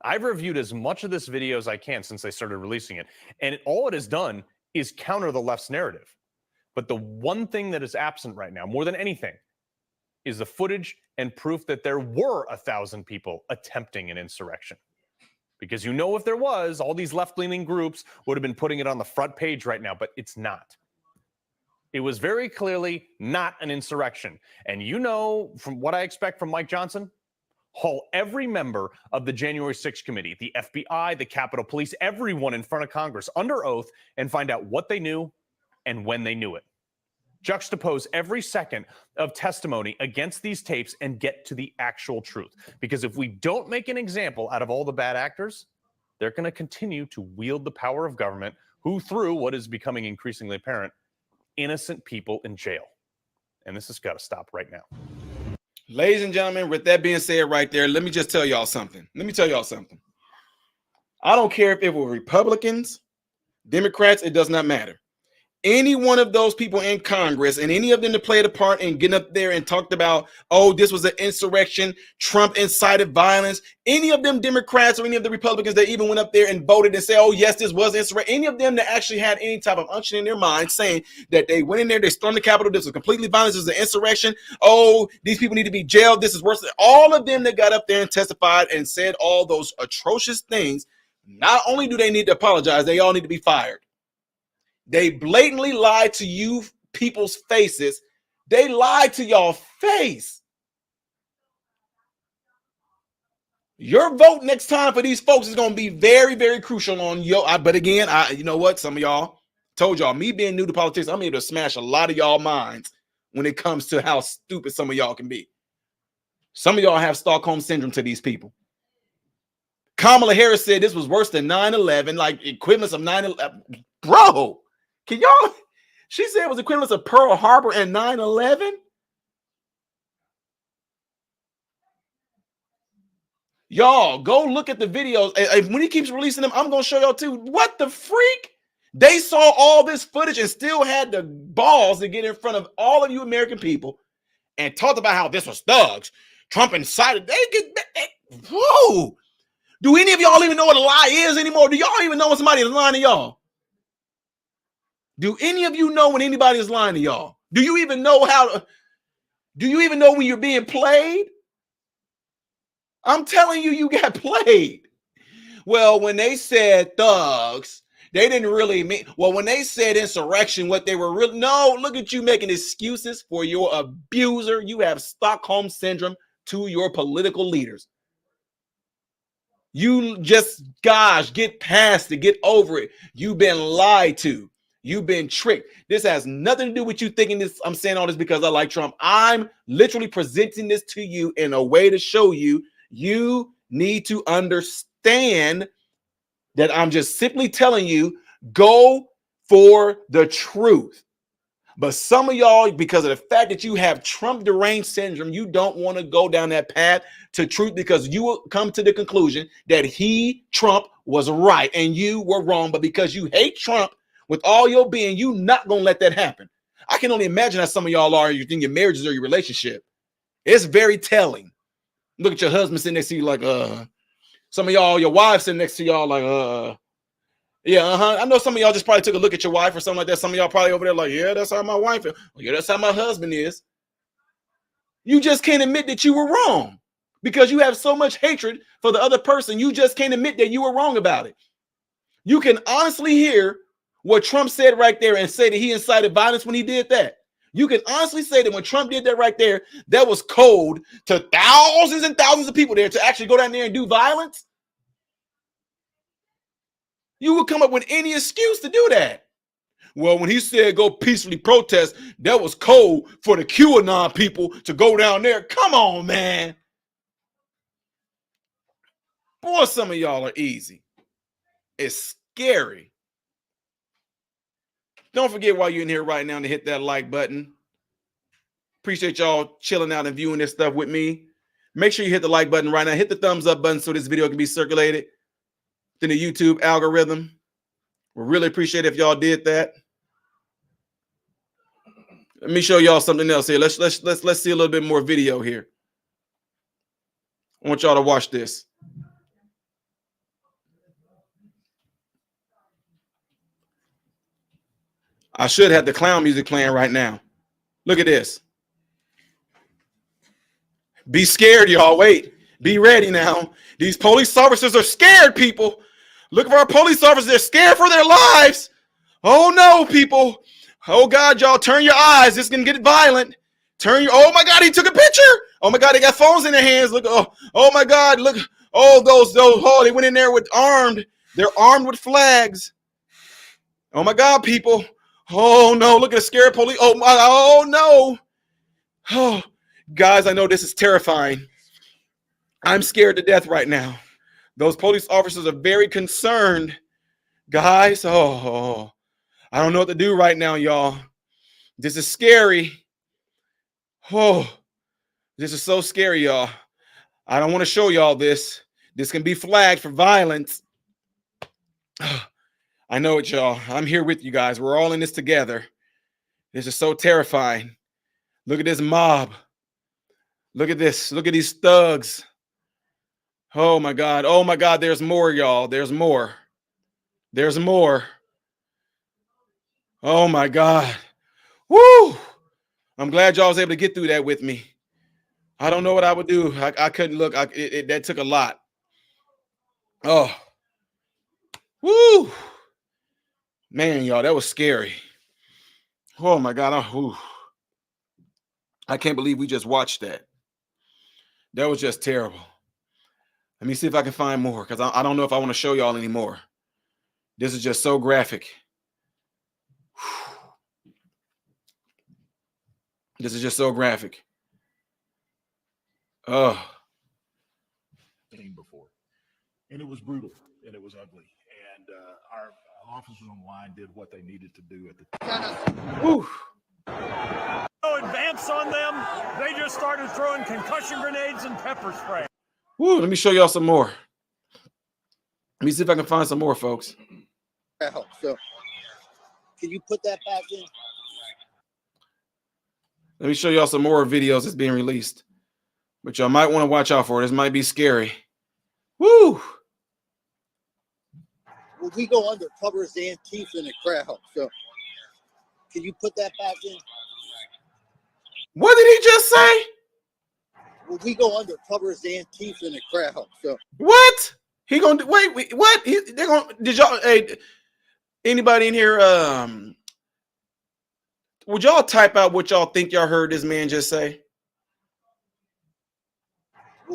I've reviewed as much of this video as I can since they started releasing it, and all it has done is counter the left's narrative. But the one thing that is absent right now, more than anything, is the footage and proof that there were 1,000 people attempting an insurrection. Because if there was, all these left-leaning groups would have been putting it on the front page right now, but it's not. It was very clearly not an insurrection. And from what I expect from Mike Johnson, haul every member of the January 6th committee, the FBI, the Capitol Police, everyone in front of Congress under oath and find out what they knew and when they knew it. Juxtapose every second of testimony against these tapes and get to the actual truth. Because if we don't make an example out of all the bad actors, they're going to continue to wield the power of government, who through what is becoming increasingly apparent, innocent people in jail. And this has got to stop right now. Ladies and gentlemen, with that being said right there, let me just tell y'all something. I don't care if it were Republicans, Democrats, it does not matter. Any one of those people in Congress and any of them that played a part in getting up there and talked about, oh, this was an insurrection, Trump incited violence, any of them Democrats or any of the Republicans that even went up there and voted and said, oh, yes, this was insurrection, any of them that actually had any type of unction in their mind saying that they went in there, they stormed the Capitol, this was completely violent, this was an insurrection, oh, these people need to be jailed, this is worse. All of them that got up there and testified and said all those atrocious things, not only do they need to apologize, they all need to be fired. They blatantly lied to you people's faces. They lied to y'all face. Your vote next time for these folks is going to be very, very crucial on but again, you know what? Some of y'all told y'all, me being new to politics, I'm able to smash a lot of y'all minds when it comes to how stupid some of y'all can be. Some of y'all have Stockholm syndrome to these people. Kamala Harris said this was worse than 9/11, like equivalents of 9/11. Bro. Can y'all? She said it was equivalent of Pearl Harbor and 9/11. Y'all go look at the videos. And when he keeps releasing them, I'm gonna show y'all too. What the freak? They saw all this footage and still had the balls to get in front of all of you American people and talked about how this was thugs. Trump incited. Whoa! Do any of y'all even know what a lie is anymore? Do y'all even know when somebody is lying to y'all? Do any of you know when anybody is lying to y'all? Do you even know when you're being played? I'm telling you, you got played. Well, when they said thugs, they didn't really mean, well, when they said insurrection, what they were really, no, look at you making excuses for your abuser. You have Stockholm syndrome to your political leaders. You just, gosh, get past it, get over it. You've been lied to. You've been tricked. This has nothing to do with you thinking this. I'm saying all this because I like Trump. I'm literally presenting this to you in a way to show you, you need to understand that I'm just simply telling you, go for the truth. But some of y'all, because of the fact that you have Trump deranged syndrome, you don't want to go down that path to truth because you will come to the conclusion that Trump was right and you were wrong. But because you hate Trump with all your being, you not going to let that happen. I can only imagine how some of y'all are in your marriages or your relationship. It's very telling. Look at your husband sitting next to you like, Some of y'all, your wives sitting next to y'all like, yeah, I know some of y'all just probably took a look at your wife or something like that. Some of y'all probably over there like, yeah, that's how my wife is. Yeah, that's how my husband is. You just can't admit that you were wrong because you have so much hatred for the other person. You just can't admit that you were wrong about it. You can honestly hear what Trump said right there and say that he incited violence when he did that. You can honestly say that when Trump did that right there, that was code to thousands and thousands of people there to actually go down there and do violence. You would come up with any excuse to do that. Well, when he said go peacefully protest, that was code for the QAnon people to go down there. Come on, man. Boy, some of y'all are easy. It's scary. Don't forget while you're in here right now to hit that like button. Appreciate y'all chilling out and viewing this stuff with me. Make sure you hit the like button right now. Hit the thumbs up button so this video can be circulated in the YouTube algorithm. We really appreciate it if y'all did that. Let me show y'all something else here. Let's see a little bit more video here. I want y'all to watch this. I should have the clown music playing right now. Look at this. Be scared, y'all. Wait. Be ready now. These police officers are scared, people. Look for our police officers. They're scared for their lives. Oh, no, people. Oh, God, y'all, turn your eyes. This is going to get violent. Oh, my God, he took a picture. Oh, my God, they got phones in their hands. Look. Oh my God, look. Oh, they went in there with armed. They're armed with flags. Oh, my God, people. Oh, no, look at the scared police. Oh, no. Oh, guys, I know this is terrifying. I'm scared to death right now. Those police officers are very concerned. Guys, I don't know what to do right now, y'all. This is scary. Oh, this is so scary, y'all. I don't want to show y'all this. This can be flagged for violence. I know it, y'all. I'm here with you guys. We're all in this together. This is so terrifying. Look at this mob. Look at this. Look at these thugs. Oh, my God. Oh, my God. There's more, y'all. There's more. There's more. Oh, my God. Woo! I'm glad y'all was able to get through that with me. I don't know what I would do. I couldn't look. That took a lot. Oh. Woo! Man, y'all, that was scary. Oh, my God. I can't believe we just watched that. That was just terrible. Let me see if I can find more because I don't know if I want to show y'all anymore. This is just so graphic. This is just so graphic. Oh. Before. And it was brutal and it was ugly. And our officers on the line did what they needed to do at the time. Whew. No advance on them. They just started throwing concussion grenades and pepper spray. Woo, let me show y'all some more. Let me see if I can find some more, folks. So, can you put that back in? Let me show y'all some more videos that's being released. But y'all might want to watch out for it. This might be scary. Woo! Well, we go undercover as Antifa in the crowd. So, can you put that back in? What did he just say? Well, we go undercover as Antifa in the crowd. So, what? He gonna do? Wait, what? They're gonna? Did y'all? Hey, anybody in here? Would y'all type out what y'all think y'all heard this man just say?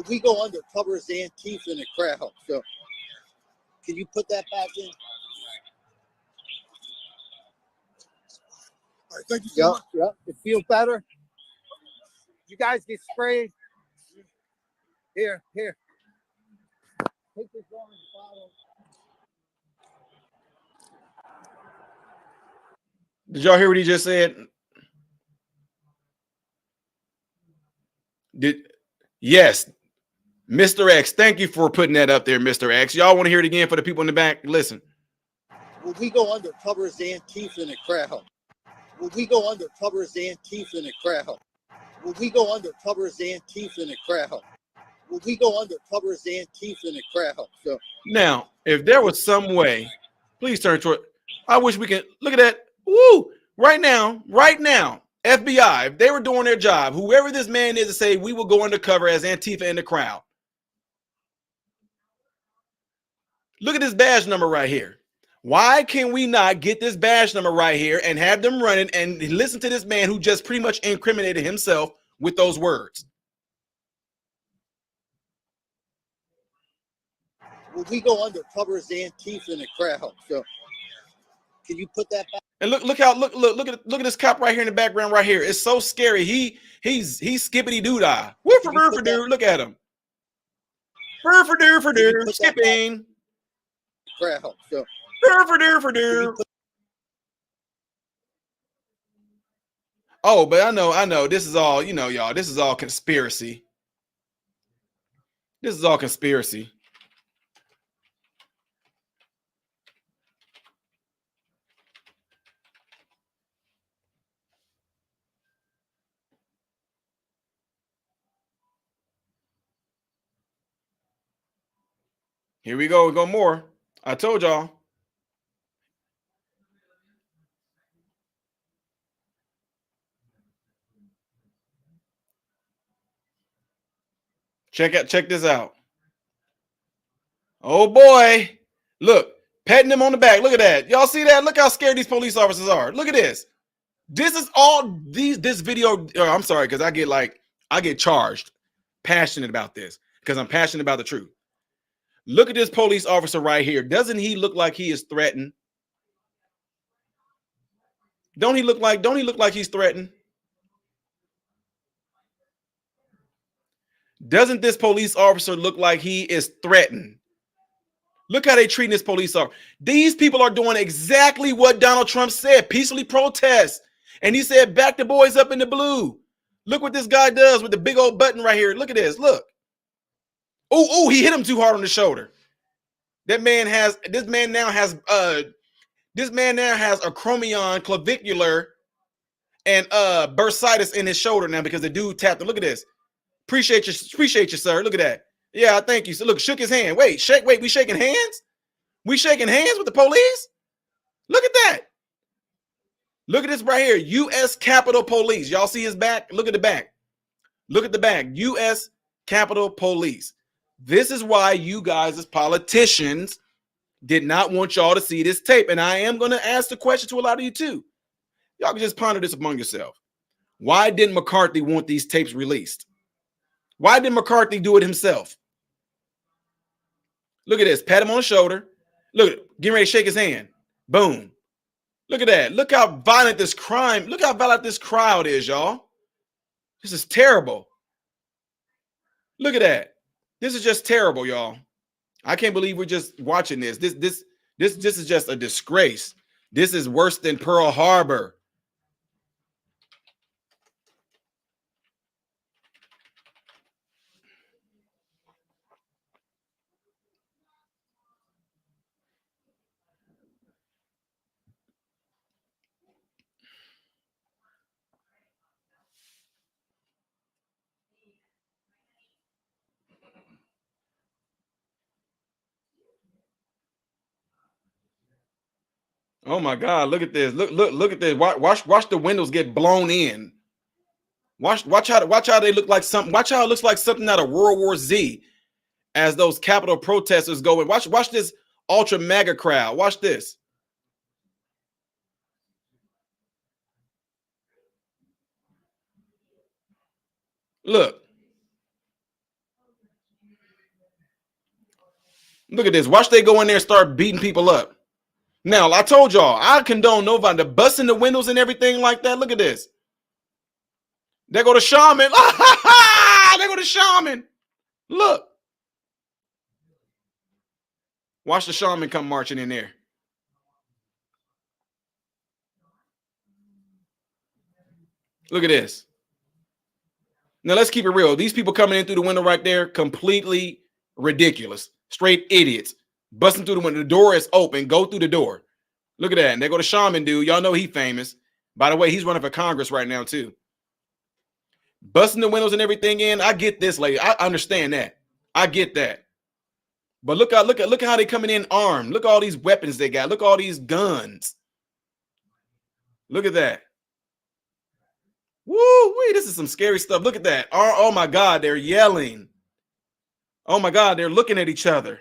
well, we go undercover as Antifa in the crowd. So, can you put that back in? All right, thank you so much. Yep. It feels better. You guys get sprayed. Here. Take this orange bottle. Did y'all hear what he just said? Yes, Mr. X. Thank you for putting that up there, Mr. X. Y'all want to hear it again for the people in the back? Listen. Well, we go undercover as Antifa in the crowd. Well, we go undercover as Antifa in the crowd. Well, we go undercover as Antifa in the crowd. Well, we go undercover as Antifa in the crowd. So Now, if there was some way, please turn toward. I wish we could look at that. Woo! Right now, FBI, if they were doing their job, whoever this man is to say we will go undercover as Antifa in the crowd. Look at this badge number right here. Why can we not get this badge number right here and have them running and listen to this man who just pretty much incriminated himself with those words? well, we go undercover as Antifa in the crowd. So can you put that back? And look at this cop right here in the background right here. It's so scary. He's skippity doo dah. Look at him. Skipping. Crowd. So Oh, but I know. This is all, y'all. This is all conspiracy. This is all conspiracy. Here we go. We go more. I told y'all. Check this out. Oh boy. Look, patting him on the back. Look at that. Y'all see that? Look how scared these police officers are. Look at this. This is all this video. I'm sorry, because I get charged, passionate about this, because I'm passionate about the truth. Look at this police officer right here. Doesn't he look like he is threatened? Don't he look like he's threatened? Doesn't this police officer look like he is threatened? Look how they treating this police officer. These people are doing exactly what Donald Trump said, peacefully protest. And he said, back the boys up in the blue. Look what this guy does with the big old button right here. Look at this. Look. Oh, he hit him too hard on the shoulder. This man now has acromion, clavicular, and bursitis in his shoulder now because the dude tapped him. Look at this. Appreciate you, sir. Look at that. Yeah, thank you. So look, shook his hand. Wait, we shaking hands? We shaking hands with the police? Look at that. Look at this right here. U.S. Capitol Police. Y'all see his back? Look at the back. Look at the back. U.S. Capitol Police. This is why you guys as politicians did not want y'all to see this tape. And I am going to ask the question to a lot of you too. Y'all can just ponder this among yourself. Why didn't McCarthy want these tapes released? Why didn't McCarthy do it himself? Look at this. Pat him on the shoulder. Look, getting ready to shake his hand. Boom. Look at that. Look how violent this crime. Look how violent this crowd is, y'all. This is terrible. Look at that. This is just terrible, y'all. I can't believe we're just watching this. This is just a disgrace. This is worse than Pearl Harbor. Oh my God, look at this. Look at this. Watch the windows get blown in. Watch how they look like something. Watch how it looks like something out of World War Z as those Capitol protesters go in. Watch this ultra mega crowd. Watch this. Look. Look at this. Watch they go in there and start beating people up. Now, I told y'all, I condone nobody to busting the windows and everything like that. Look at this. There go the shaman. There go the shaman. Look. Watch the shaman come marching in there. Look at this. Now, let's keep it real. These people coming in through the window right there, completely ridiculous. Straight idiots. Busting through the window. The door is open. Go through the door. Look at that. And there go the shaman dude. Y'all know he famous. By the way, he's running for Congress right now too. Busting the windows and everything in. I get this, lady. I understand that. I get that. But look how they coming in armed. Look at all these weapons they got. Look at all these guns. Look at that. Woo-wee, this is some scary stuff. Look at that. Oh my God, they're yelling. Oh my God, they're looking at each other.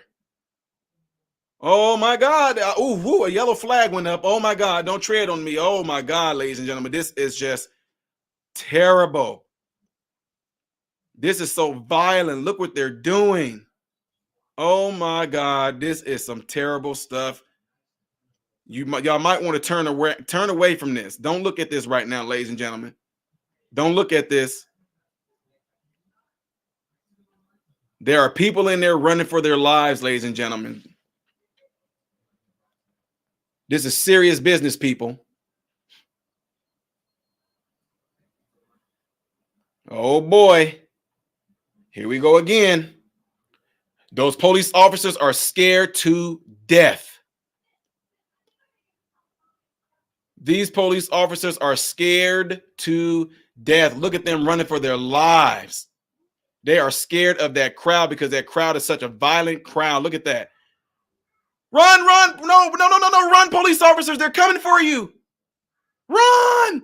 Oh my God. Ooh, a yellow flag went up. Oh my God, don't tread on me. Oh my God, ladies and gentlemen, this is just terrible. This is so violent. Look what they're doing. Oh my God, this is some terrible stuff. Y'all might want to turn away from this. Don't look at this right now, ladies and gentlemen. Don't look at this. There are people in there running for their lives, ladies and gentlemen. This is serious business, people. Oh boy. Here we go again. Those police officers are scared to death. These police officers are scared to death. Look at them running for their lives. They are scared of that crowd because that crowd is such a violent crowd. Look at that. Run, run. No, run, police officers. They're coming for you. Run.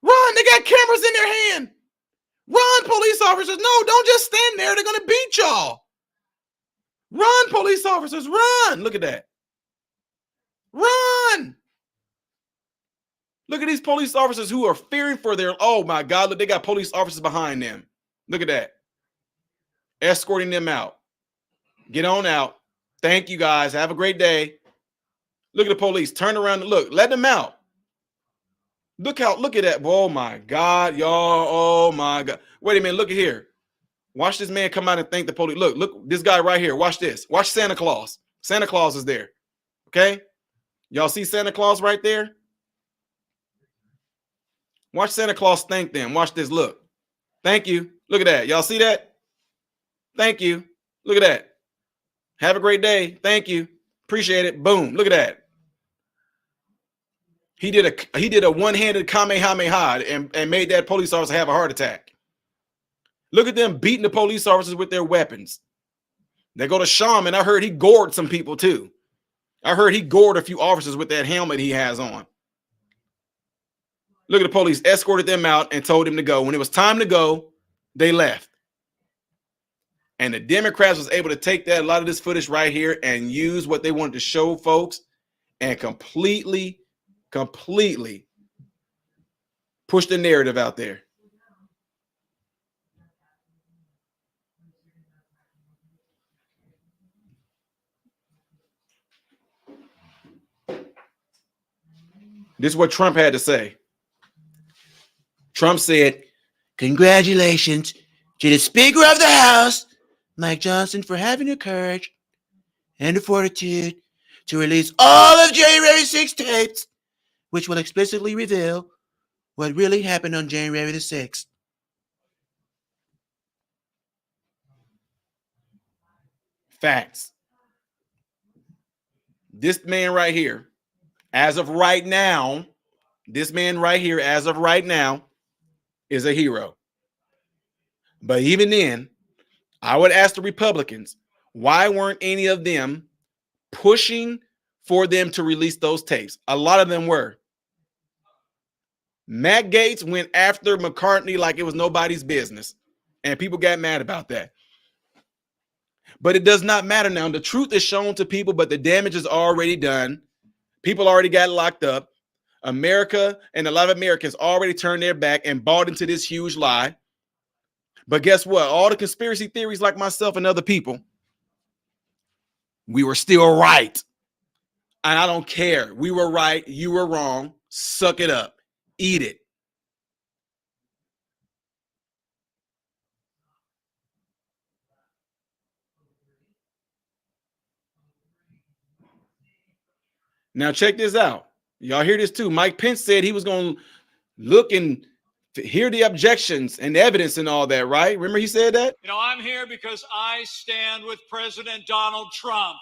Run. They got cameras in their hand. Run, police officers. No, don't just stand there. They're going to beat y'all. Run, police officers. Run. Look at that. Run. Look at these police officers who are fearing for their, oh my God, look, they got police officers behind them. Look at that. Escorting them out. Get on out. Thank you guys. Have a great day. Look at the police. Turn around and look. Let them out. Look at that. Oh my God, y'all. Oh my God. Wait a minute. Look at here. Watch this man come out and thank the police. Look, this guy right here. Watch this. Watch Santa Claus. Santa Claus is there. Okay. Y'all see Santa Claus right there? Watch Santa Claus thank them. Watch this. Look. Thank you. Look at that. Y'all see that? Thank you. Look at that. Have a great day. Thank you. Appreciate it. Boom. Look at that. He did a one-handed Kamehameha and made that police officer have a heart attack. Look at them beating the police officers with their weapons. They go to Shaman. I heard he gored some people too. I heard he gored a few officers with that helmet he has on. Look at the police, escorted them out and told them to go. When it was time to go, they left. And the Democrats was able to take a lot of this footage right here and use what they wanted to show folks and completely push the narrative out there. This is what Trump had to say. Trump said, "Congratulations to the Speaker of the House, Mike Johnson, for having the courage and the fortitude to release all of January 6th tapes, which will explicitly reveal what really happened on January the 6th. Facts. This man right here, as of right now, is a hero. But even then, I would ask the Republicans, why weren't any of them pushing for them to release those tapes? A lot of them were. Matt Gaetz went after McCartney like it was nobody's business, and people got mad about that. But it does not matter now. The truth is shown to people, but the damage is already done. People already got locked up. America and a lot of Americans already turned their back and bought into this huge lie. But guess what? All the conspiracy theories like myself and other people, we were still right. And I don't care. We were right. You were wrong. Suck it up. Eat it. Now check this out. Y'all hear this too. Mike Pence said he was going to look and hear the objections and evidence and all that, right? Remember he said that? You know, I'm here because I stand with President Donald Trump.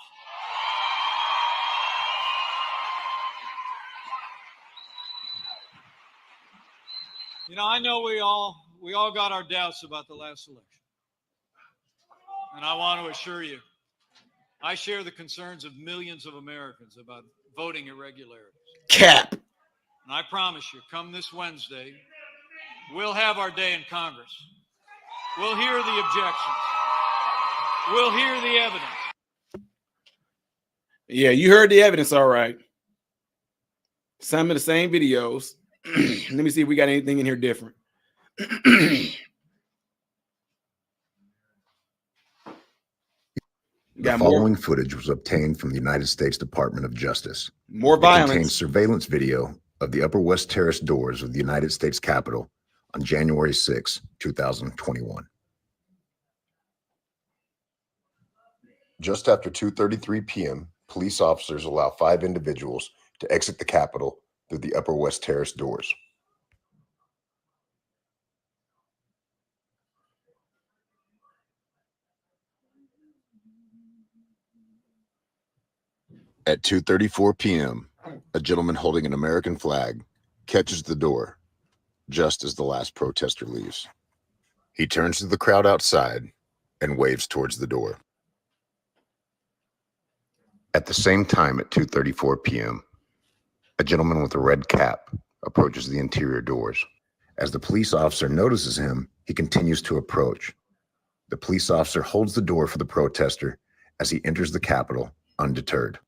You know, I know we all got our doubts about the last election. And I want to assure you, I share the concerns of millions of Americans about voting irregularities. Cap. And I promise you, come this Wednesday, we'll have our day in Congress. We'll hear the objections. We'll hear the evidence. Yeah, you heard the evidence, all right. Some of the same videos. Let me see if we got anything in here different. The following footage was obtained from the United States Department of Justice. More It violence. contains surveillance video of the Upper West Terrace doors of the United States Capitol on January 6, 2021. Just after 2:33 p.m., police officers allow 5 individuals to exit the Capitol through the Upper West Terrace doors. At 2:34 p.m., a gentleman holding an American flag catches the door just as the last protester leaves. He turns to the crowd outside and waves towards the door. At the same time, at 2:34 p.m., a gentleman with a red cap approaches the interior doors. As the police officer notices him, he continues to approach. The police officer holds the door for the protester as he enters the Capitol undeterred.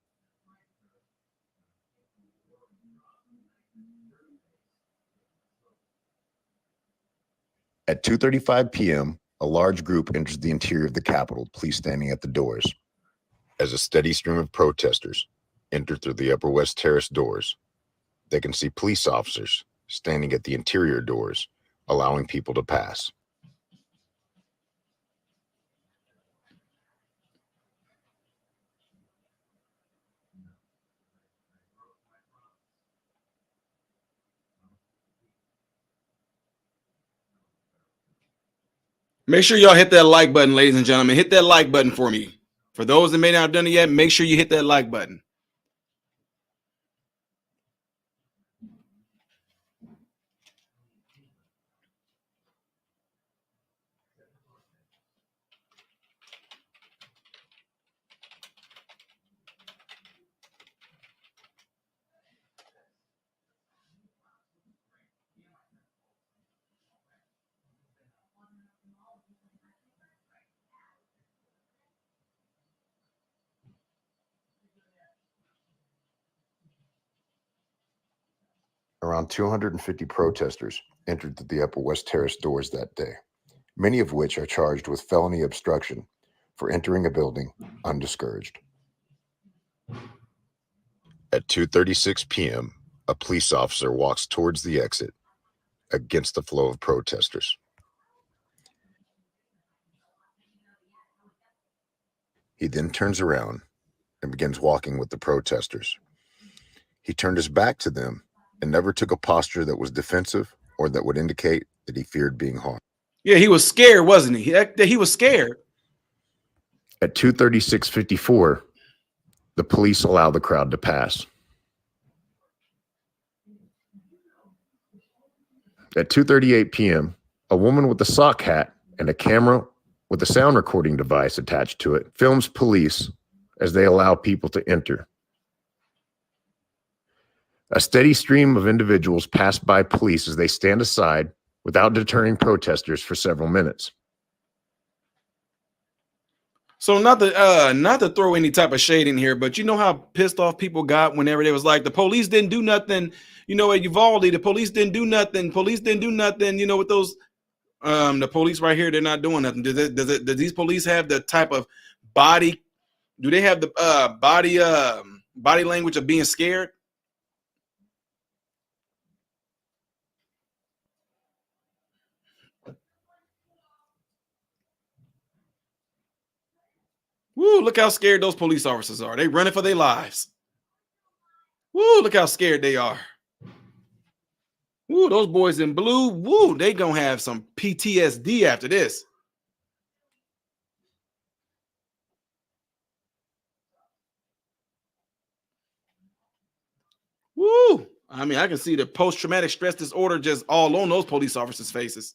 At 2:35 p.m., a large group enters the interior of the Capitol, police standing at the doors. As a steady stream of protesters enter through the Upper West Terrace doors, they can see police officers standing at the interior doors, allowing people to pass. Make sure y'all hit that like button, ladies and gentlemen. Hit that like button for me. For those that may not have done it yet, make sure you hit that like button. Around 250 protesters entered through the Upper West Terrace doors that day, many of which are charged with felony obstruction for entering a building undiscouraged. At 2:36 p.m., a police officer walks towards the exit against the flow of protesters. He then turns around and begins walking with the protesters. He turned his back to them and never took a posture that was defensive or that would indicate that he feared being harmed. Yeah, he was scared, wasn't he? He was scared. At 2:36:54, the police allow the crowd to pass. At 2:38 p.m., a woman with a sock hat and a camera with a sound recording device attached to it films police as they allow people to enter. A steady stream of individuals pass by police as they stand aside without deterring protesters for several minutes. So not to throw any type of shade in here, but you know how pissed off people got whenever they was like, the police didn't do nothing, you know, at Uvalde, the police didn't do nothing, you know, with those, the police right here, they're not doing nothing. Do these police have the type of body, do they have the body language of being scared? Woo, look how scared those police officers are. They running for their lives. Woo, look how scared they are. Woo, those boys in blue, woo, they gonna have some PTSD after this. Woo, I mean, I can see the post-traumatic stress disorder just all on those police officers' faces.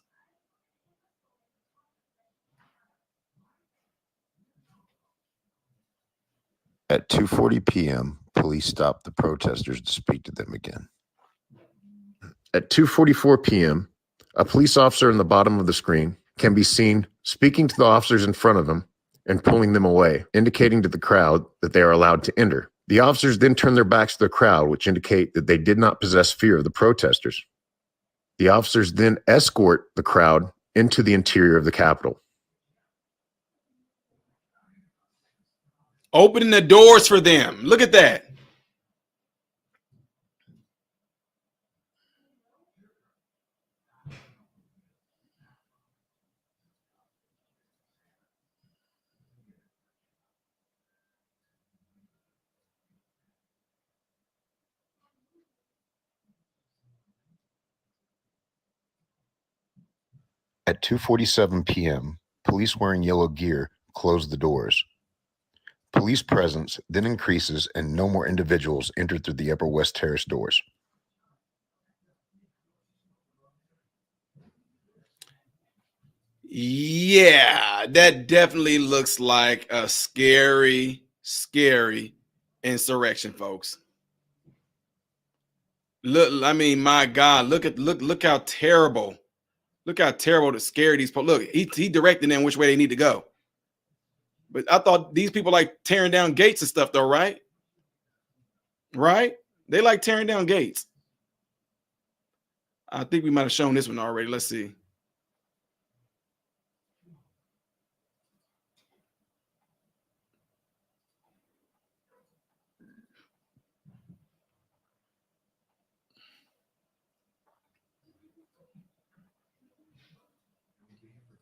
At 2:40 p.m., police stopped the protesters to speak to them again. At 2:44 p.m., a police officer in the bottom of the screen can be seen speaking to the officers in front of him and pulling them away, indicating to the crowd that they are allowed to enter. The officers then turn their backs to the crowd, which indicate that they did not possess fear of the protesters. The officers then escort the crowd into the interior of the Capitol. Opening the doors for them. Look at that. At 2:47 p.m., police wearing yellow gear closed the doors. Police presence then increases and no more individuals enter through the Upper West Terrace doors. Yeah, that definitely looks like a scary, scary insurrection, folks. Look, I mean, my God, look how terrible. Look how terrible to scare these people. Look, he directed them which way they need to go. But I thought these people like tearing down gates and stuff, though, right? Right? They like tearing down gates. I think we might have shown this one already. Let's see.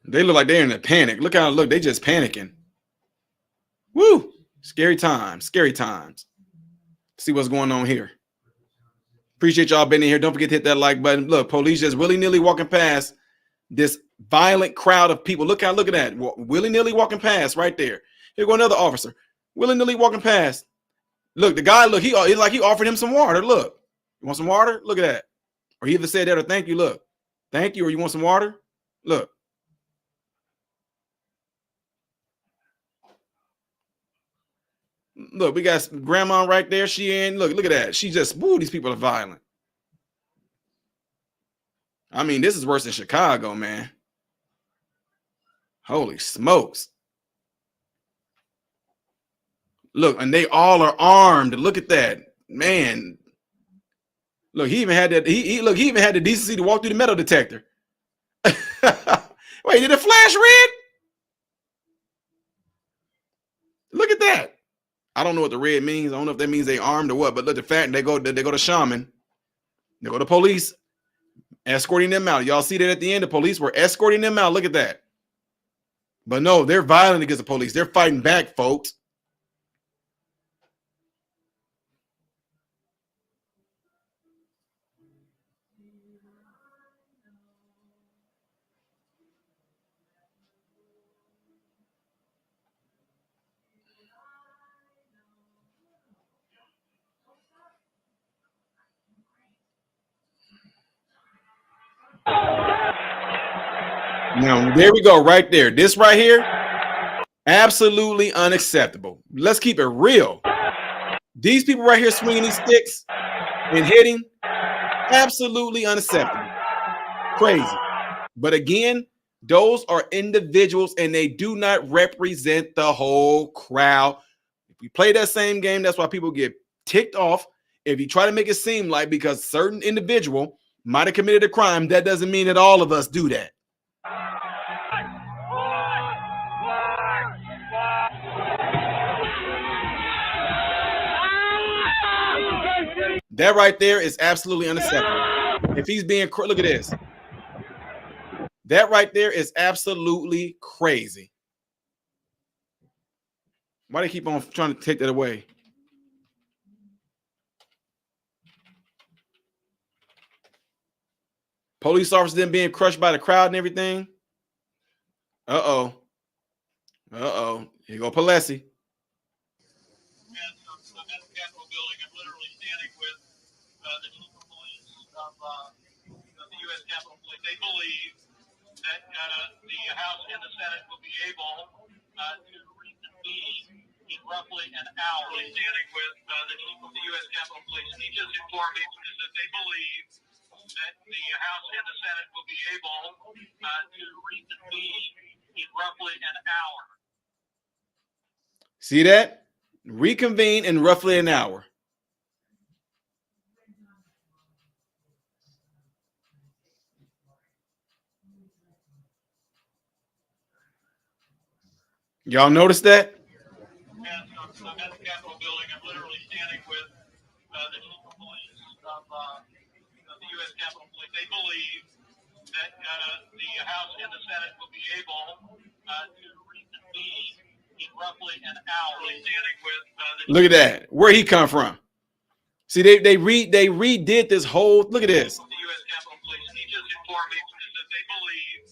They look like they're in a panic. Look how they just panicking. Woo! Scary times, scary times. See what's going on here. Appreciate y'all being in here. Don't forget to hit that like button. Look, police just willy-nilly walking past this violent crowd of people. Look at that. Willy-nilly walking past right there. Here go another officer. Willy-nilly walking past. Look, the guy, look, he offered him some water. Look. You want some water? Look at that. Or he either said that or thank you. Look. Thank you, or you want some water? Look. Look, we got grandma right there. She in. Look at that. She just, woo, these people are violent. I mean, this is worse than Chicago, man. Holy smokes. Look, and they all are armed. Look at that. Man. Look, he even had that. He even had the decency to walk through the metal detector. Wait, did it flash red? Look at that. I don't know what the red means. I don't know if that means they armed or what, but look, the fact they go to shaman, they go to police, escorting them out. Y'all see that at the end, the police were escorting them out. Look at that. But no, they're violent against the police. They're fighting back, folks. Now, there we go right there. This right here, absolutely unacceptable. Let's keep it real. These people right here swinging these sticks and hitting, absolutely unacceptable. Crazy. But again, those are individuals and they do not represent the whole crowd. If we play that same game, that's why people get ticked off. If you try to make it seem like because certain individual might have committed a crime, that doesn't mean that all of us do that. That right there is absolutely unacceptable. If he's being, look at this. That right there is absolutely crazy. Why do they keep on trying to take that away? Police officers then being crushed by the crowd and everything. Uh-oh. Uh-oh. Here go Pelosi. They believe that the House and the Senate will be able to reconvene in roughly an hour. Standing with the chief of the U.S. Capitol Police, he just informed me that they believe that the House and the Senate will be able to reconvene in roughly an hour. See that? Reconvene in roughly an hour. Y'all notice that? Yes, I'm at the Capitol building. I'm literally standing with the chief of police of the U.S. Capitol Police. They believe that the House and the Senate will be able to reconvene in roughly an hour. Standing with Look at that. Where he come from? See, they redid this whole. Look at this. the U.S. Capitol Police. He just informed me that they believe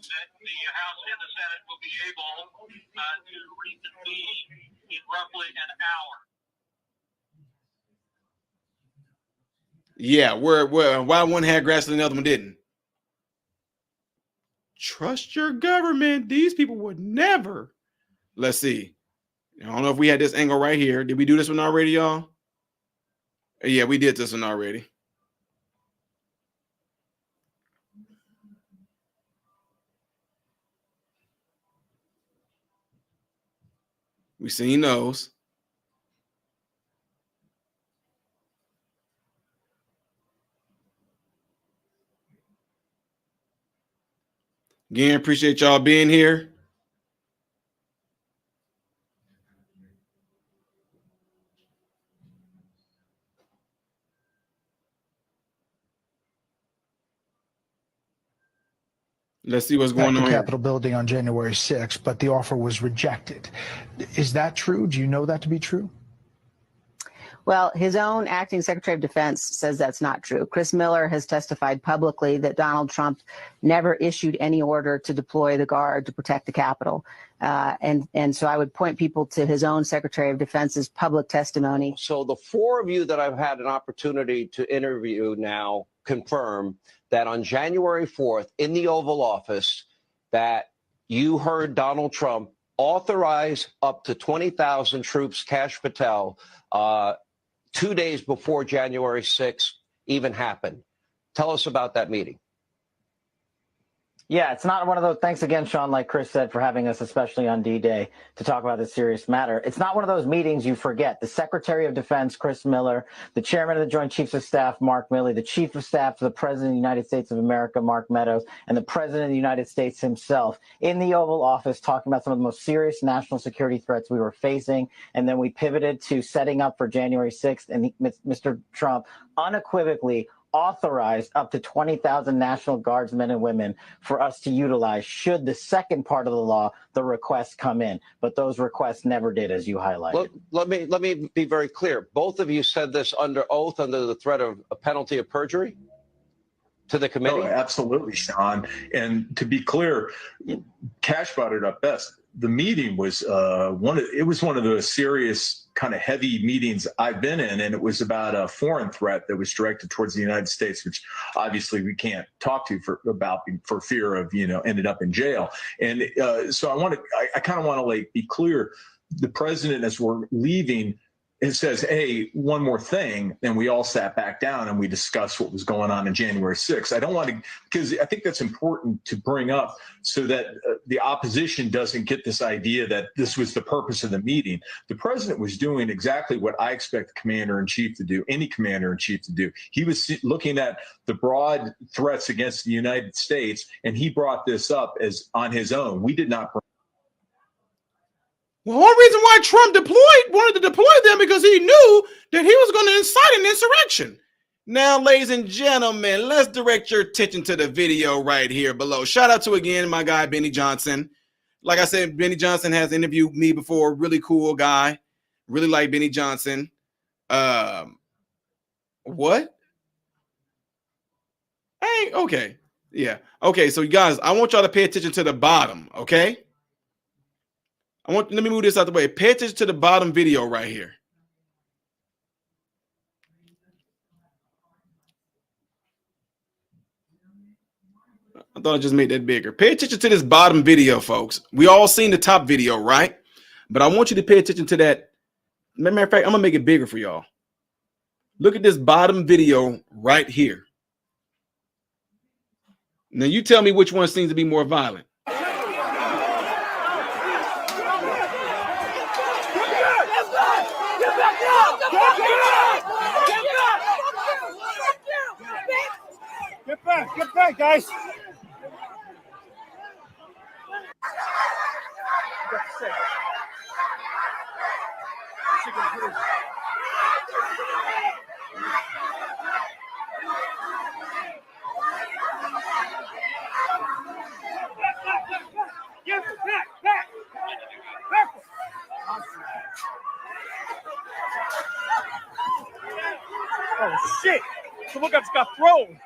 that the House and the Senate will be able to reconvene in roughly an hour. Yeah, why one had grass and the other one didn't? Trust your government. These people would never. Let's see. I don't know if we had this angle right here. Did we do this one already, y'all? Yeah, we did this one already. We seen those. Again, appreciate y'all being here. Let's see what's going on here. Capitol building on January 6th, but the offer was rejected. Is that true? Do you know that to be true? Well, his own acting Secretary of Defense says that's not true. Chris Miller has testified publicly that Donald Trump never issued any order to deploy the Guard to protect the Capitol. And so I would point people to his own Secretary of Defense's public testimony. So the four of you that I've had an opportunity to interview now confirm that on January 4th in the Oval Office that you heard Donald Trump authorize up to 20,000 troops, Kash Patel, 2 days before January 6th even happened. Tell us about that meeting. Yeah, it's not one of those. Thanks again, Sean, like Chris said, for having us, especially on D-Day, to talk about this serious matter. It's not one of those meetings you forget. The Secretary of Defense, Chris Miller, the Chairman of the Joint Chiefs of Staff, Mark Milley, the Chief of Staff to the President of the United States of America, Mark Meadows, and the President of the United States himself in the Oval Office talking about some of the most serious national security threats we were facing. And then we pivoted to setting up for January 6th, and Mr. Trump unequivocally authorized up to 20,000 National Guardsmen and women for us to utilize should the second part of the law, the requests, come in. But those requests never did, as you highlighted. Let me be very clear. Both of you said this under oath, under the threat of a penalty of perjury to the committee? Oh, absolutely, Sean. And to be clear, Kash brought it up best. The meeting was one of the serious kind of heavy meetings I've been in, and it was about a foreign threat that was directed towards the United States, which obviously we can't talk to for fear of ended up in jail. And so I kind of want to be clear. The president, as we're leaving, it says, hey, one more thing. And we all sat back down and we discussed what was going on January 6th. I don't want to, because I think that's important to bring up so that the opposition doesn't get this idea that this was the purpose of the meeting. The president was doing exactly what I expect the commander-in-chief to do, any commander-in-chief to do. He was looking at the broad threats against the United States, and he brought this up as on his own. We did not bring. Well, one reason why Trump wanted to deploy them because he knew that he was going to incite an insurrection. Now, ladies and gentlemen, let's direct your attention to the video right here below. Shout out to, again, my guy, Benny Johnson. Like I said, Benny Johnson has interviewed me before. Really cool guy. Really like Benny Johnson. What? Hey, okay. Yeah. Okay, so you guys, I want y'all to pay attention to the bottom, okay? Let me move this out the way. Pay attention to the bottom video right here. I thought I just made that bigger. Pay attention to this bottom video, folks. We all seen the top video, right? But I want you to pay attention to that. Matter of fact, I'm gonna make it bigger for y'all. Look at this bottom video right here. Now you tell me which one seems to be more violent. Get back, guys. Back. Oh shit! Someone just got thrown.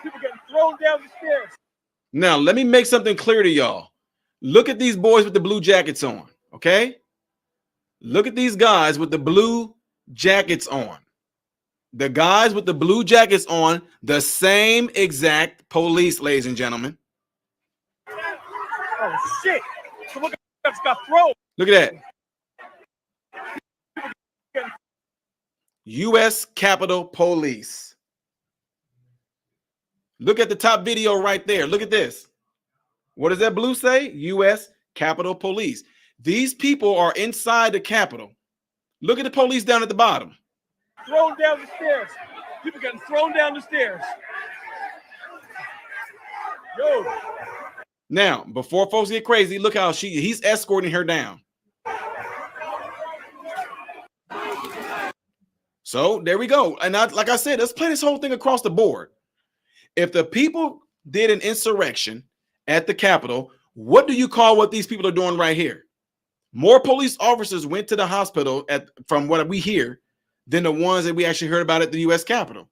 People getting thrown down the stairs. Now, let me make something clear to y'all. Look at these boys with the blue jackets on, okay? Look at these guys with the blue jackets on. The guys with the blue jackets on, the same exact police, ladies and gentlemen. Oh shit! Someone just got thrown. Look at that. U.S. Capitol Police. Look at the top video right there. Look at this. What does that blue say? U.S. Capitol Police. These people are inside the Capitol. Look at the police down at the bottom. Thrown down the stairs. People getting thrown down the stairs. Yo. Now, before folks get crazy, look how he's escorting her down. So there we go. And like I said, let's play this whole thing across the board. If the people did an insurrection at the Capitol, what do you call what these people are doing right here? More police officers went to the hospital from what we hear than the ones that we actually heard about at the U.S. Capitol.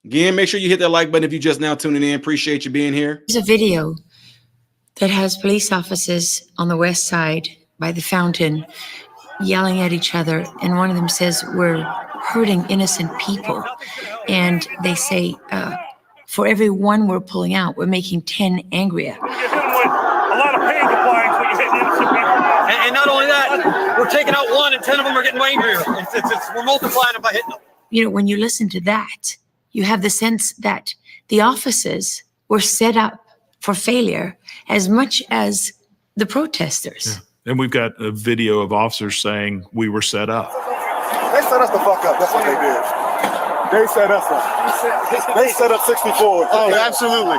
Again, make sure you hit that like button if you just now tuning in. Appreciate you being here. There's a video that has police officers on the west side by the fountain yelling at each other. And one of them says, "We're hurting innocent people." And they say, "For every one we're pulling out, we're making 10 angrier." You're hitting with a lot of pain compliance when you're hitting innocent people. And not only that, we're taking out one and 10 of them are getting angrier. We're multiplying it by hitting them. You know, when you listen to that, you have the sense that the officers were set up for failure as much as the protesters. Yeah. And we've got a video of officers saying we were set up. They set us the fuck up. That's what they did. They set us up. They set up 64. Oh, absolutely.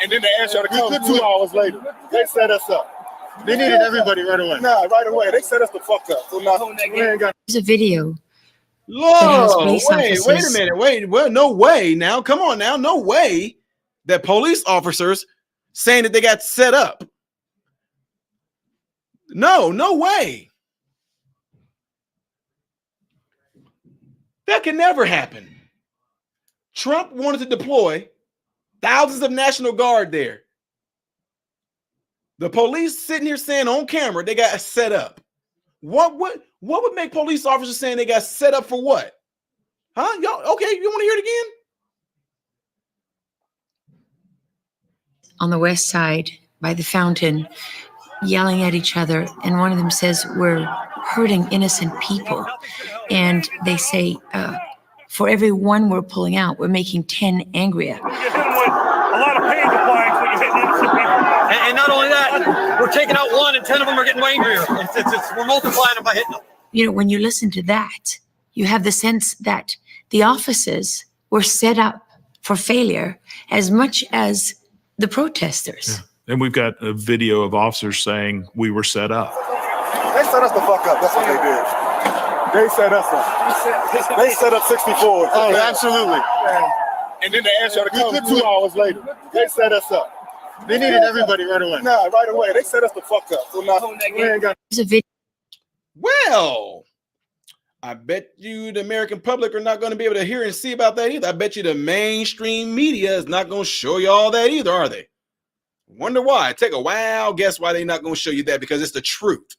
And then they asked y'all to come 2 hours later. They set us up. They needed everybody right away. Nah, right away. They set us the fuck up. So now we ain't got. There's a video. Lord, wait a minute. Well, no way now. Come on now. No way that police officers saying that they got set up. No way. That can never happen. Trump wanted to deploy thousands of National Guard there. The police sitting here saying on camera they got set up. What would make police officers saying they got set up for what? Huh? Y'all okay? You want to hear it again? On the west side by the fountain yelling at each other, and one of them says, "We're hurting innocent people." And they say, "For every one we're pulling out, we're making 10 angrier." You're hitting with a lot of pain compliance when you're hitting innocent people. And not only that, we're taking out one and 10 of them are getting angrier. We're multiplying it by hitting them. You know, when you listen to that, you have the sense that the officers were set up for failure as much as the protesters. Yeah. And we've got a video of officers saying we were set up. They set us the fuck up. That's what they did. They set us up. They set up 64. Oh, absolutely. And then they asked y'all to come 2 hours later. They set us up. They needed everybody right away. Nah, right away. They set us the fuck up. So now we ain't got. There's a video. Well, I bet you the American public are not going to be able to hear and see about that either. I bet you the mainstream media is not going to show you all that either, are they? Wonder why. Take a wild guess why they're not going to show you that, because it's the truth.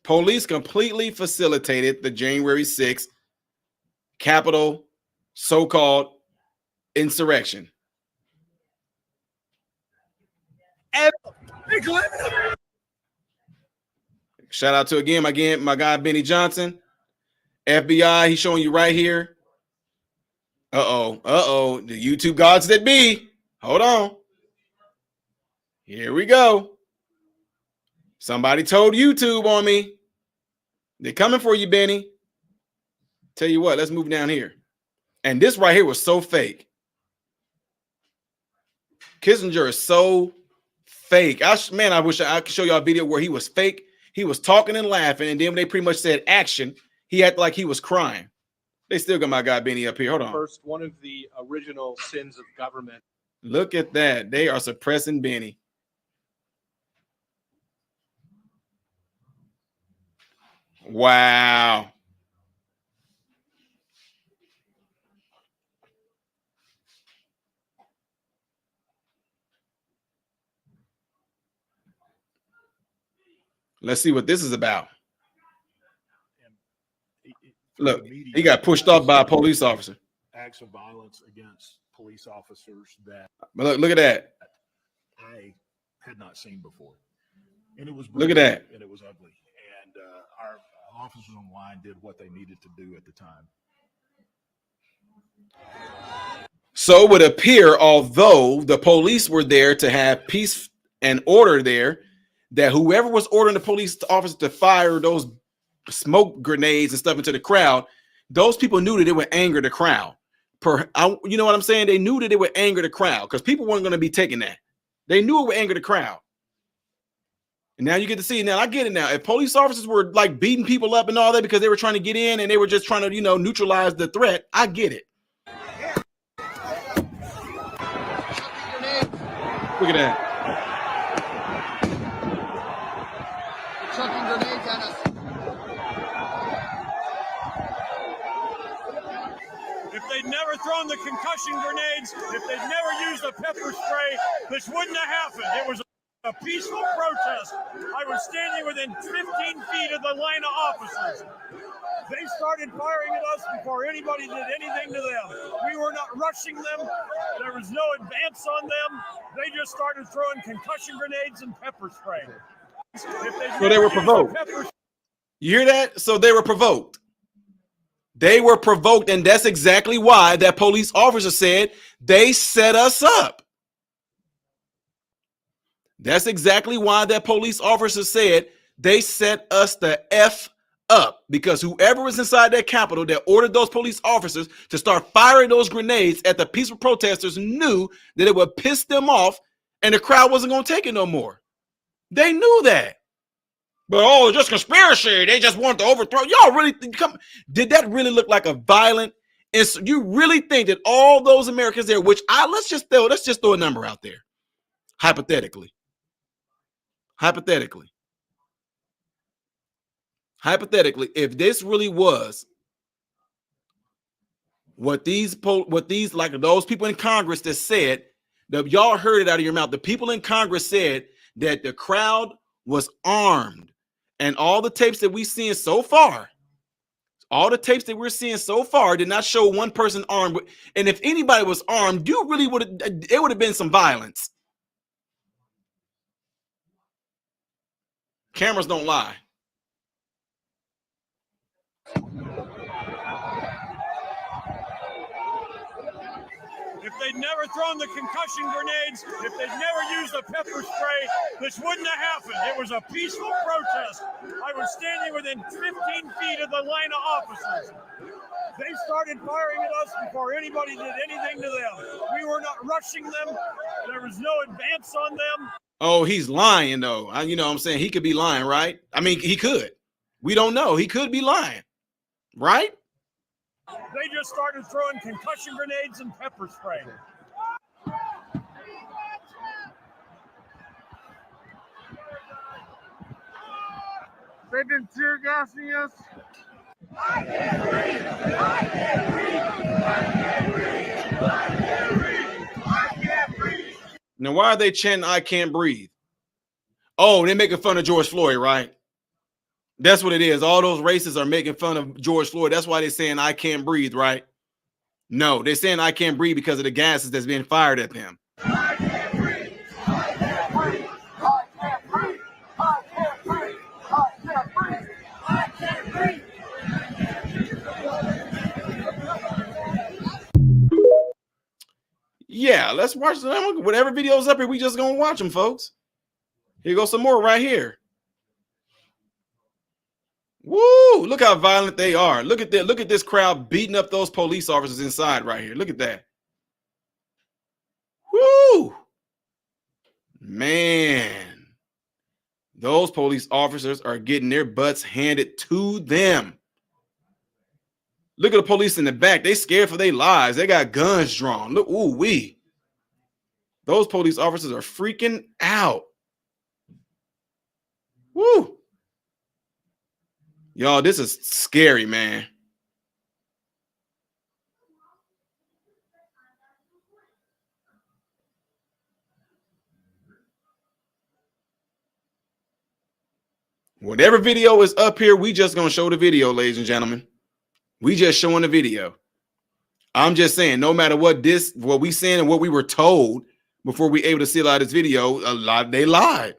Police completely facilitated the January 6th Capitol so-called insurrection. Shout out to my guy Benny Johnson, FBI. He's showing you right here. The YouTube gods that be. Hold on. Here we go. Somebody told YouTube on me. They're coming for you, Benny. Tell you what, let's move down here. And this right here was so fake. Kissinger is so fake. I wish I could show y'all a video where he was fake. He was talking and laughing, and then when they pretty much said action, he acted like he was crying. They still got my guy Benny up here. Hold on. First, one of the original sins of government. Look at that. They are suppressing Benny. Wow. Let's see what this is about. Look, he got pushed off by a police officer. Acts of violence against police officers that Look at that. I had not seen before. And it was Look at that. And it was ugly. And our officers on line did what they needed to do at the time. So it would appear, although the police were there to have peace and order there, that whoever was ordering the police officers to fire those smoke grenades and stuff into the crowd, those people knew that it would anger the crowd. You know what I'm saying? They knew that it would anger the crowd because people weren't going to be taking that. They knew it would anger the crowd. And now you get to see it. Now I get it now. If police officers were like beating people up and all that because they were trying to get in and they were just trying to, neutralize the threat, I get it. Look at that. Chucking grenades at us. If they'd never thrown the concussion grenades, if they'd never used the pepper spray, this wouldn't have happened. It was a peaceful protest. I was standing within 15 feet of the line of officers. They started firing at us before anybody did anything to them. We were not rushing them. There was no advance on them. They just started throwing concussion grenades and pepper spray. So they were provoked. You hear that? So they were provoked. They were provoked, and that's exactly why that police officer said they set us up. That's exactly why that police officer said they set us the F up, because whoever was inside that Capitol that ordered those police officers to start firing those grenades at the peaceful protesters knew that it would piss them off and the crowd wasn't going to take it no more. They knew that. But, just conspiracy. They just want to overthrow. Y'all really did that really look like a violent? You really think that all those Americans there, which let's just throw a number out there. Hypothetically, if this really was what these like those people in Congress that said that, y'all heard it out of your mouth. The people in Congress said that the crowd was armed, and all the tapes that we're seeing so far did not show one person armed. And if anybody was armed, it would have been some violence. Cameras don't lie. If they'd never thrown the concussion grenades, if they'd never used the pepper spray, this wouldn't have happened. It was a peaceful protest. I was standing within 15 feet of the line of officers. They started firing at us before anybody did anything to them. We were not rushing them. There was no advance on them. Oh, he's lying, though. You know what I'm saying? He could be lying, right? I mean, he could. We don't know. He could be lying, right? They just started throwing concussion grenades and pepper spray. They've been tear gassing us. I can't breathe. I can't breathe. I can't breathe. I can't breathe. I can't breathe. Now, why are they chanting, I can't breathe? Oh, they're making fun of George Floyd, right? That's what it is. All those racists are making fun of George Floyd. That's why they're saying, I can't breathe, right? No, they're saying, I can't breathe because of the gases that's being fired at them. I can't breathe. I can't breathe. I can't breathe. I can't breathe. I can't breathe. I can't breathe. Yeah, let's watch them. Whatever video's up here, we just gonna watch them, folks. Here goes some more right here. Woo! Look how violent they are. Look at that. Look at this crowd beating up those police officers inside right here. Look at that. Woo! Man, those police officers are getting their butts handed to them. Look at the police in the back. They scared for their lives. They got guns drawn. Look, ooh wee. Those police officers are freaking out. Woo! Y'all, this is scary, man. Whatever video is up here, we just gonna show the video, ladies and gentlemen. We just showing the video. I'm just saying, no matter what we saying and what we were told before we able to see a lot of this video, a lot they lied.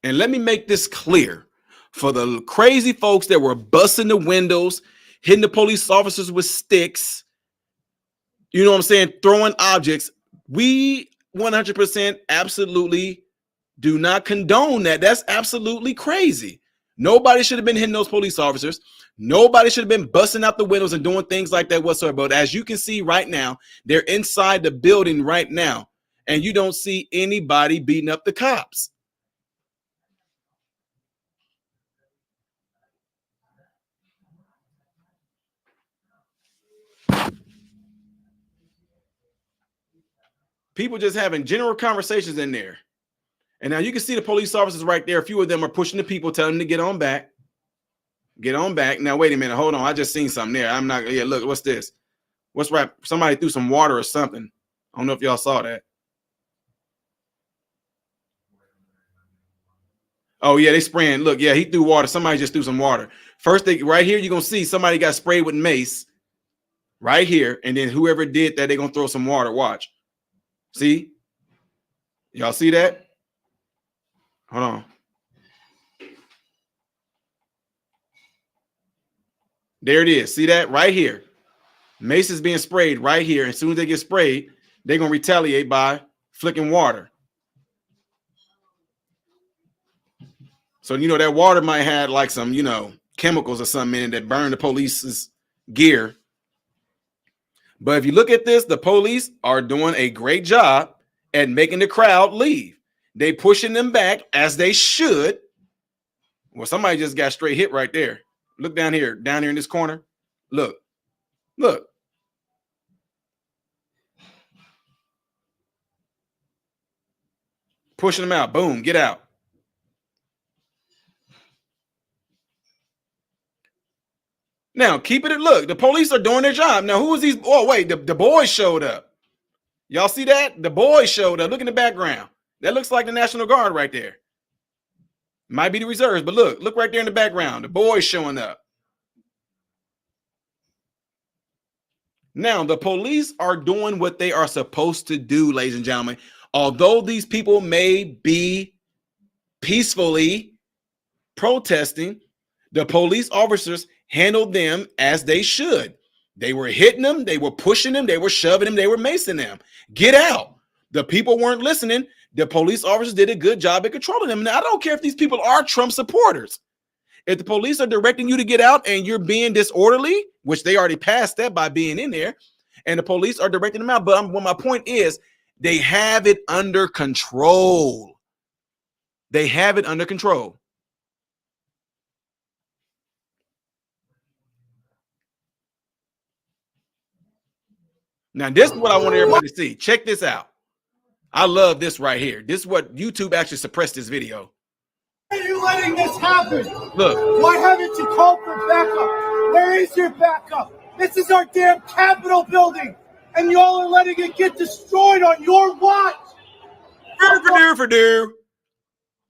And let me make this clear for the crazy folks that were busting the windows, hitting the police officers with sticks, you know what I'm saying, throwing objects. We 100% absolutely do not condone that. That's absolutely crazy. Nobody should have been hitting those police officers. Nobody should have been busting out the windows and doing things like that whatsoever. But as you can see right now, they're inside the building right now, and you don't see anybody beating up the cops. People just having general conversations in there. And now you can see the police officers right there. A few of them are pushing the people, telling them to get on back. Get on back. Now, wait a minute. Hold on. I just seen something there. I'm not. Yeah, look, what's this? What's right? Somebody threw some water or something. I don't know if y'all saw that. Oh, yeah, they spraying. Look, yeah, he threw water. Somebody just threw some water. First thing right here, you're going to see somebody got sprayed with mace right here. And then whoever did that, they're going to throw some water. Watch. See? Y'all see that? Hold on. There it is. See that right here? Mace is being sprayed right here. As soon as they get sprayed, they're going to retaliate by flicking water. So, you know, that water might have like some, you know, chemicals or something in it that burn the police's gear. But if you look at this, the police are doing a great job at making the crowd leave. They pushing them back as they should. Well, somebody just got straight hit right there. Look down here in this corner. Look. Pushing them out. Boom, get out. Now, keep it. Look, the police are doing their job. Now, who is these? Oh, wait, the boys showed up. Y'all see that? The boys showed up. Look in the background. That looks like the National Guard right there. Might be the reserves, but look right there in the background. The boys showing up. Now, the police are doing what they are supposed to do, ladies and gentlemen. Although these people may be peacefully protesting, the police officers handled them as they should. They were hitting them, they were pushing them, they were shoving them, they were macing them. Get out. The people weren't listening. The police officers did a good job at controlling them. Now, I don't care if these people are Trump supporters. If the police are directing you to get out and you're being disorderly, which they already passed that by being in there, and the police are directing them out. But my point is, they have it under control. They have it under control. Now, this is what I want everybody to see. Check this out. I love this right here. This is what YouTube actually suppressed this video. You you letting this happen? Look. Why haven't you called for backup? Where is your backup? This is our damn Capitol building, and y'all are letting it get destroyed on your watch.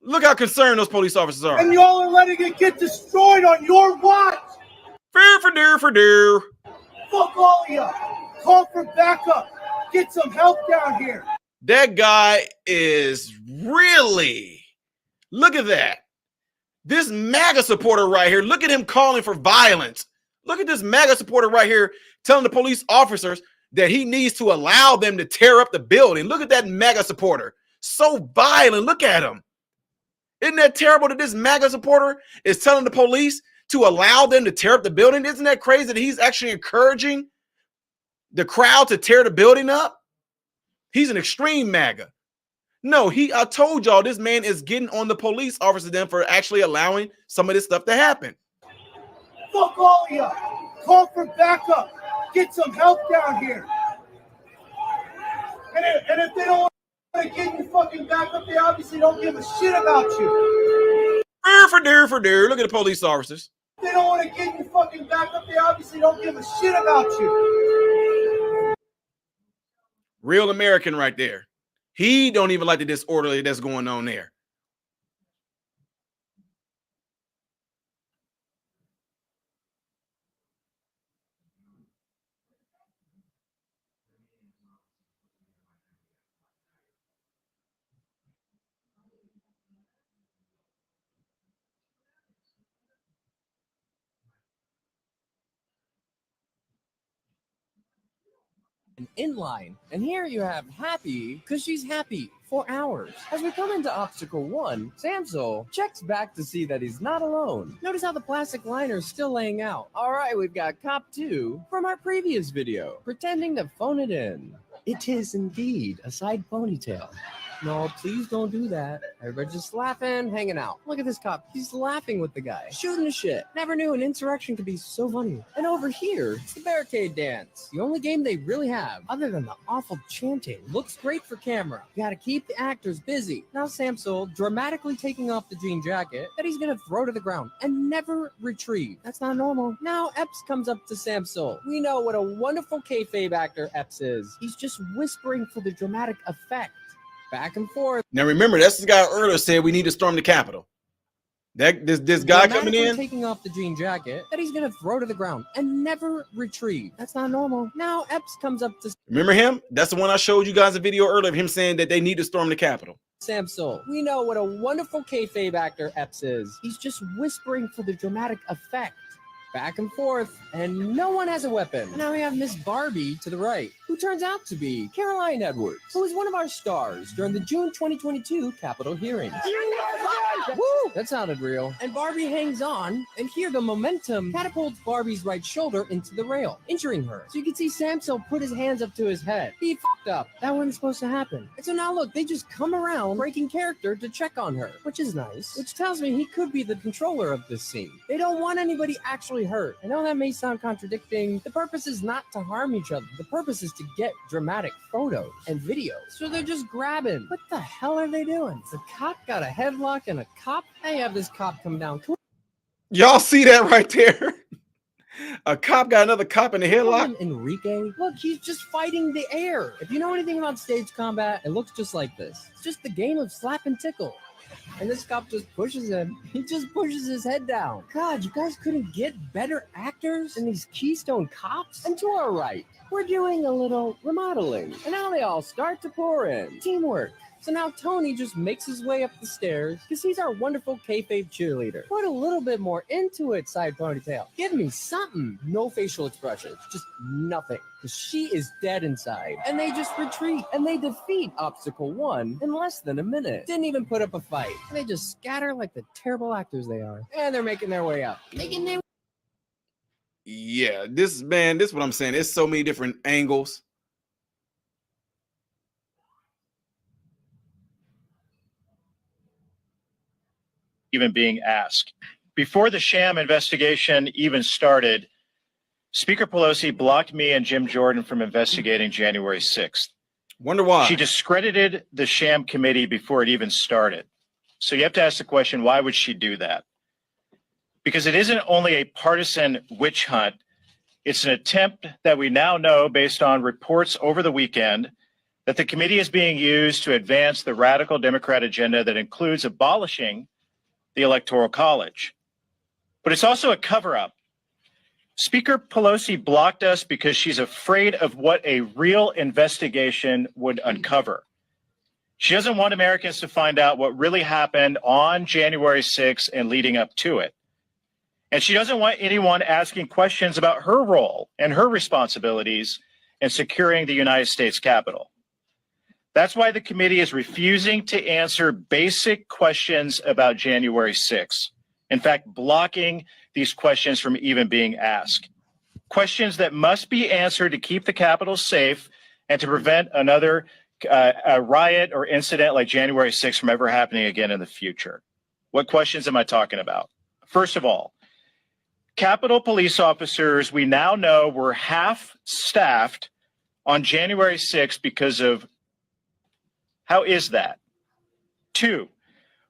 Look how concerned those police officers are. And y'all are letting it get destroyed on your watch. Fuck all of you. Call for backup. Get some help down here. That guy is really, look at that. This MAGA supporter right here, look at him calling for violence. Look at this MAGA supporter right here telling the police officers that he needs to allow them to tear up the building. Look at that MAGA supporter. So violent. Look at him. Isn't that terrible that this MAGA supporter is telling the police to allow them to tear up the building? Isn't that crazy that he's actually encouraging the crowd to tear the building up? He's an extreme MAGA. No, I told y'all this man is getting on the police officers then for actually allowing some of this stuff to happen. Fuck all of you. Call for backup. Get some help down here. And if they don't want to get you fucking backup, they obviously don't give a shit about you. Look at the police officers. If they don't want to get you fucking backup, they obviously don't give a shit about you. Real American right there. He don't even like the disorderly that's going on there. In line, and here you have happy because she's happy for hours. As we come into obstacle 1, Samsel checks back to see that he's not alone. Notice how the plastic liner is still laying out. All right, we've got cop 2 from our previous video, pretending to phone it in. It is indeed a side ponytail. No, please don't do that. Everybody just laughing, hanging out. Look at this cop. He's laughing with the guy, shooting the shit. Never knew an insurrection could be so funny. And over here, it's the barricade dance. The only game they really have, other than the awful chanting. Looks great for camera. You gotta keep the actors busy. Now Samsel dramatically taking off the jean jacket that he's gonna throw to the ground and never retrieve. That's not normal. Now Epps comes up to Samsel. We know what a wonderful kayfabe actor Epps is. He's just whispering for the dramatic effect. Back and forth. Now remember, that's the guy earlier said we need to storm the Capitol. This guy coming in, taking off the jean jacket that he's gonna throw to the ground and never retrieve. That's not normal. Now Epps comes up to remember him? That's the one I showed you guys a video earlier of him saying that they need to storm the Capitol. Samsel. We know what a wonderful kayfabe actor Epps is. He's just whispering for the dramatic effect. Back and forth, and no one has a weapon. Now we have Miss Barbie to the right, who turns out to be Caroline Edwards, who was one of our stars during the June 2022 Capitol hearings. Woo! That sounded real. And Barbie hangs on, and here the momentum catapults Barbie's right shoulder into the rail, injuring her. So you can see Samsel put his hands up to his head. He fucked up. That wasn't supposed to happen. And so now look, they just come around breaking character to check on her, which is nice, which tells me he could be the controller of this scene. They don't want anybody actually hurt. I know that may sound contradicting. The purpose is not to harm each other. The purpose is to get dramatic photos and videos. So they're just grabbing. What the hell are they doing? The cop got a headlock and a cop? Hey, have this cop come down. Y'all see that right there? A cop got another cop in the headlock. Enrique, look, he's just fighting the air. If you know anything about stage combat, it looks just like this. It's just the game of slap and tickle. And this cop just pushes him. He just pushes his head down. God, you guys couldn't get better actors than these Keystone cops? And to our right, we're doing a little remodeling. And now they all start to pour in. Teamwork. So now Tony just makes his way up the stairs because he's our wonderful kayfabe cheerleader. Put a little bit more into it, side ponytail. Give me something. No facial expressions, just nothing. Because she is dead inside. And they just retreat. And they defeat Obstacle 1 in less than a minute. Didn't even put up a fight. They just scatter like the terrible actors they are. And they're making their way up. Yeah, this is what I'm saying. There's so many different angles. Even being asked. Before the sham investigation even started, Speaker Pelosi blocked me and Jim Jordan from investigating January 6th. Wonder why. She discredited the sham committee before it even started. So you have to ask the question, why would she do that? Because it isn't only a partisan witch hunt. It's an attempt that we now know, based on reports over the weekend, that the committee is being used to advance the radical Democrat agenda that includes abolishing the Electoral College. But it's also a cover-up. Speaker Pelosi blocked us because she's afraid of what a real investigation would uncover. She doesn't want Americans to find out what really happened on January 6th and leading up to it. And she doesn't want anyone asking questions about her role and her responsibilities in securing the United States Capitol. That's why the committee is refusing to answer basic questions about January 6th. In fact, blocking these questions from even being asked. Questions that must be answered to keep the Capitol safe and to prevent another a riot or incident like January 6th from ever happening again in the future. What questions am I talking about? First of all, Capitol police officers, we now know, were half-staffed on January 6th because of, how is that? 2,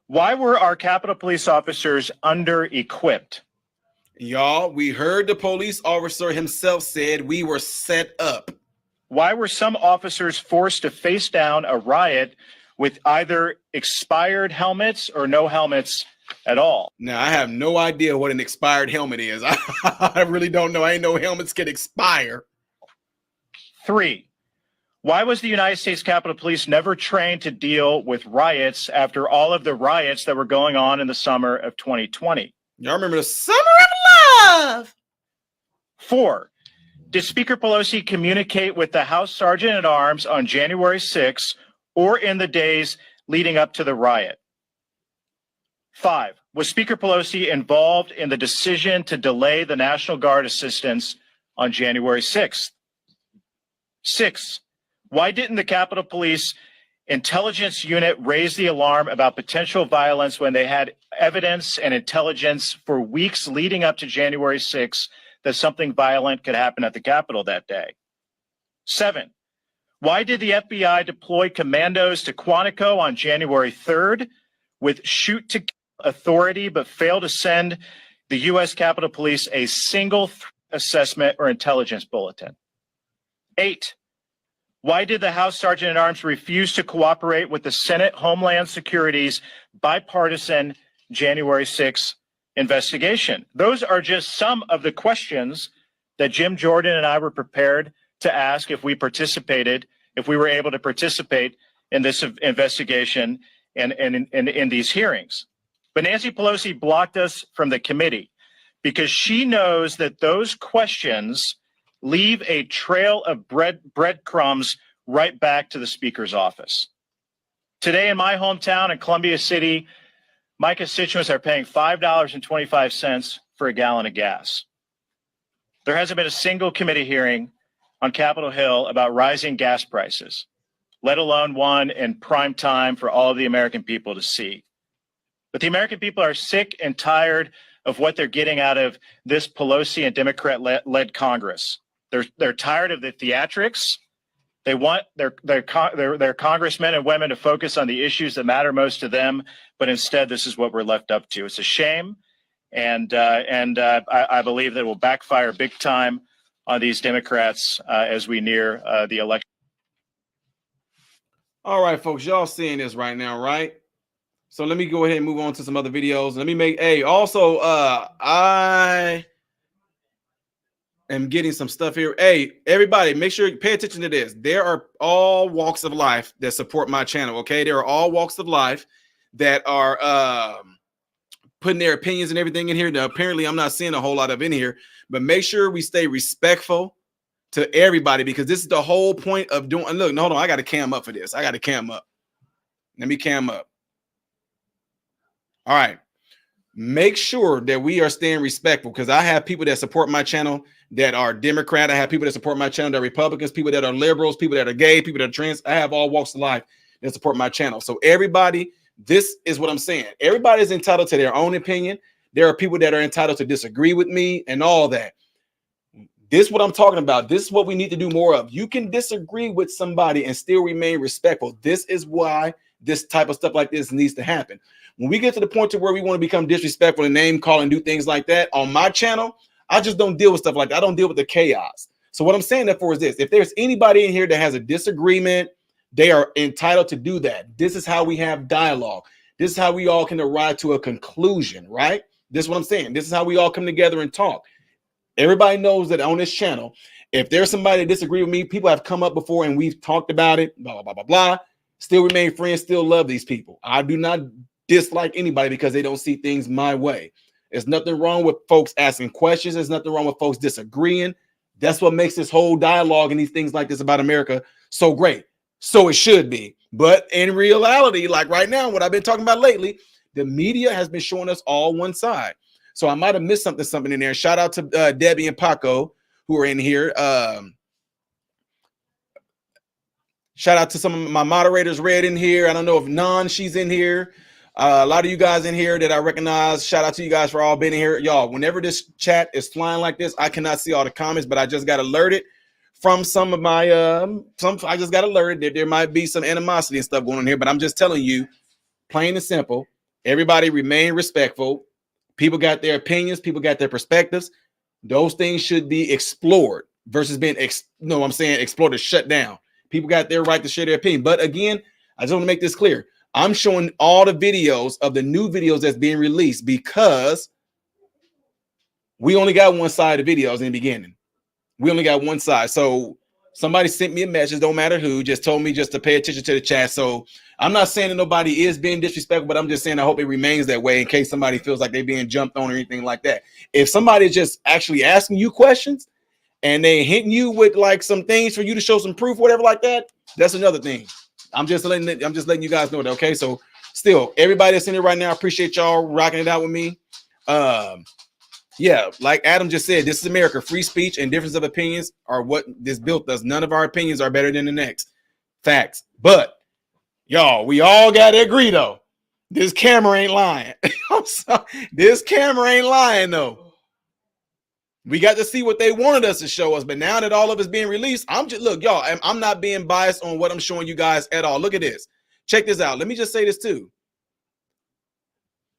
why were our Capitol police officers under-equipped? Y'all, we heard the police officer himself said we were set up. Why were some officers forced to face down a riot with either expired helmets or no helmets at all? Now, I have no idea what an expired helmet is. I really don't know. I ain't know helmets can expire. 3, why was the United States Capitol Police never trained to deal with riots after all of the riots that were going on in the summer of 2020? Y'all remember the Summer of Love? 4, did Speaker Pelosi communicate with the House Sergeant at Arms on January 6th or in the days leading up to the riot? 5, was Speaker Pelosi involved in the decision to delay the National Guard assistance on January 6th? 6, why didn't the Capitol Police intelligence unit raise the alarm about potential violence when they had evidence and intelligence for weeks leading up to January 6th that something violent could happen at the Capitol that day? 7, why did the FBI deploy commandos to Quantico on January 3rd with shoot-to authority but fail to send the U.S. Capitol Police a single assessment or intelligence bulletin? 8, why did the House Sergeant at Arms refuse to cooperate with the Senate Homeland Security's bipartisan January 6th investigation? Those are just some of the questions that Jim Jordan and I were prepared to ask if we were able to participate in this investigation and in these hearings. But Nancy Pelosi blocked us from the committee because she knows that those questions leave a trail of breadcrumbs right back to the Speaker's office. Today in my hometown in Columbia City, my constituents are paying $5.25 for a gallon of gas. There hasn't been a single committee hearing on Capitol Hill about rising gas prices, let alone one in prime time for all of the American people to see. But the American people are sick and tired of what they're getting out of this Pelosi and Democrat-led Congress. They're tired of the theatrics. They want their congressmen and women to focus on the issues that matter most to them, but instead, this is what we're left up to. It's a shame, and I believe that it will backfire big time on these Democrats as we near the election. All right, folks, y'all seeing this right now, right? So let me go ahead and move on to some other videos. Let me make, also, I am getting some stuff here. Hey, everybody, make sure you pay attention to this. There are all walks of life that support my channel, okay? There are all walks of life that are putting their opinions and everything in here. Now, apparently, I'm not seeing a whole lot of in here, but make sure we stay respectful to everybody because this is the whole point of doing. Look, hold on, I got to cam up for this. I got to cam up. Let me cam up. All right. Make sure that we are staying respectful because I have people that support my channel that are Democrat. I have people that support my channel that are Republicans, people that are liberals, people that are gay, people that are trans. I have all walks of life that support my channel. So everybody, this is what I'm saying. Everybody is entitled to their own opinion. There are people that are entitled to disagree with me and all that. This is what I'm talking about. This is what we need to do more of. You can disagree with somebody and still remain respectful. This is why this type of stuff like this needs to happen. When we get to the point to where we want to become disrespectful and name call and do things like that on my channel, I just don't deal with stuff like that. I don't deal with the chaos. So what I'm saying that for is this: if there's anybody in here that has a disagreement, they are entitled to do that. This is how we have dialogue. This is how we all can arrive to a conclusion, right? This is what I'm saying. This is how we all come together and talk. Everybody knows that on this channel, if there's somebody that disagree with me, people have come up before and we've talked about it, blah, blah, blah, blah, blah. Still remain friends, still love these people. I do not dislike anybody because they don't see things my way. There's nothing wrong with folks asking questions. There's nothing wrong with folks disagreeing. That's what makes this whole dialogue and these things like this about America so great. So it should be. But in reality, like right now, what I've been talking about lately, the media has been showing us all one side. So I might have missed something in there. Shout out to Debbie and Paco who are in here. Shout out to some of my moderators, Red, in here. I don't know if Nan, she's in here. A lot of you guys in here that I recognize. Shout out to you guys for all being in here. Y'all, whenever this chat is flying like this, I cannot see all the comments, but I just got alerted from some of my, I just got alerted that there might be some animosity and stuff going on here, but I'm just telling you, plain and simple, everybody remain respectful. People got their opinions. People got their perspectives. Those things should be explored versus being, explored or shut down. People got their right to share their opinion. But again, I just want to make this clear. I'm showing all the videos of the new videos that's being released because we only got one side of the videos in the beginning. We only got one side. So somebody sent me a message, don't matter who, just told me just to pay attention to the chat. So I'm not saying that nobody is being disrespectful, but I'm just saying I hope it remains that way in case somebody feels like they're being jumped on or anything like that. If somebody's just actually asking you questions and they hitting you with like some things for you to show some proof, whatever like that, that's another thing. I'm just letting you guys know that. Okay. So still, everybody that's in here right now, I appreciate y'all rocking it out with me. Yeah, like Adam just said, this is America. Free speech and difference of opinions are what this built does. None of our opinions are better than the next. Facts. But y'all, we all got to agree though. This camera ain't lying. I'm sorry. This camera ain't lying though. We got to see what they wanted us to show us, but now that all of it's being released, look, y'all, I'm not being biased on what I'm showing you guys at all. Look at this. Check this out. Let me just say this too.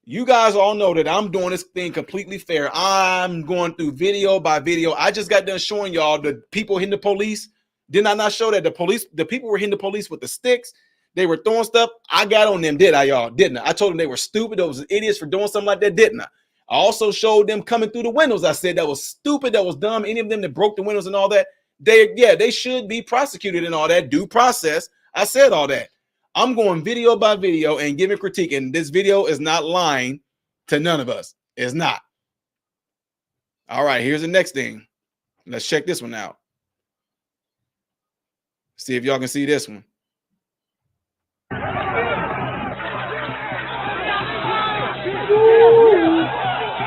You guys all know that I'm doing this thing completely fair. I'm going through video by video. I just got done showing y'all the people hitting the police. Did I not show that the people were hitting the police with the sticks? They were throwing stuff. I got on them, did I, y'all? Didn't I? I told them they were stupid. Those idiots for doing something like that, didn't I? I also showed them coming through the windows. I said that was stupid. That was dumb. Any of them that broke the windows and all that, they should be prosecuted and all that. Due process. I said all that. I'm going video by video and giving critique. And this video is not lying to none of us. It's not. All right, here's the next thing. Let's check this one out. See if y'all can see this one.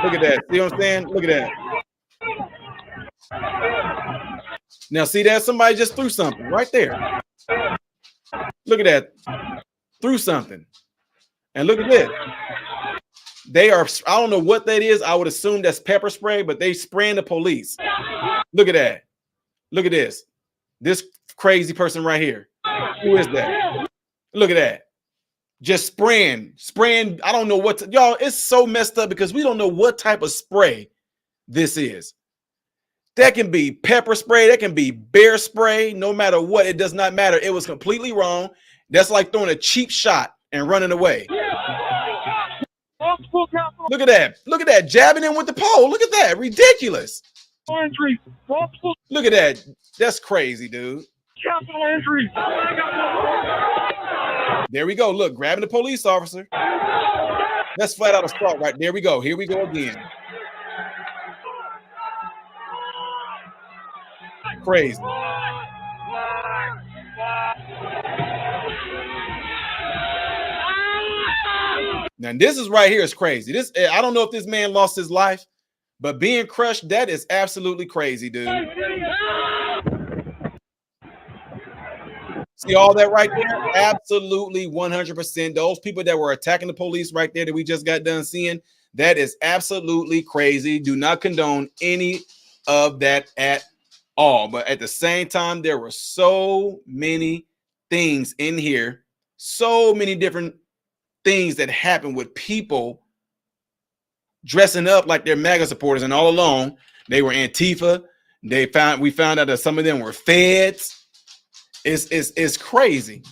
Look at that. See what I'm saying? Look at that. Now, see that? Somebody just threw something right there. Look at that. Threw something. And look at this. They are, I don't know what that is. I would assume that's pepper spray, but they spraying the police. Look at that. Look at this. This crazy person right here. Who is that? Look at that. Just spraying. I don't know what y'all, it's so messed up because we don't know what type of spray this is. That can be pepper spray, that can be bear spray, no matter what, it does not matter. It was completely wrong. That's like throwing a cheap shot and running away. Look at that. Look at that. Jabbing in with the pole. Look at that. Ridiculous. Look at that. That's crazy, dude. Capital injury. There we go. Look, grabbing the police officer. That's flat out assault right there. We go. Here we go again. Crazy. Now this is right here is crazy. This, I don't know if this man lost his life, but being crushed, that is absolutely crazy, dude. See all that right there? Absolutely 100%. Those people that were attacking the police right there that we just got done seeing, that is absolutely crazy. Do not condone any of that at all. But at the same time, there were so many things in here, So many different things that happen with people dressing up like they're MAGA supporters, and all along they were Antifa. We found out that some of them were feds. It's crazy.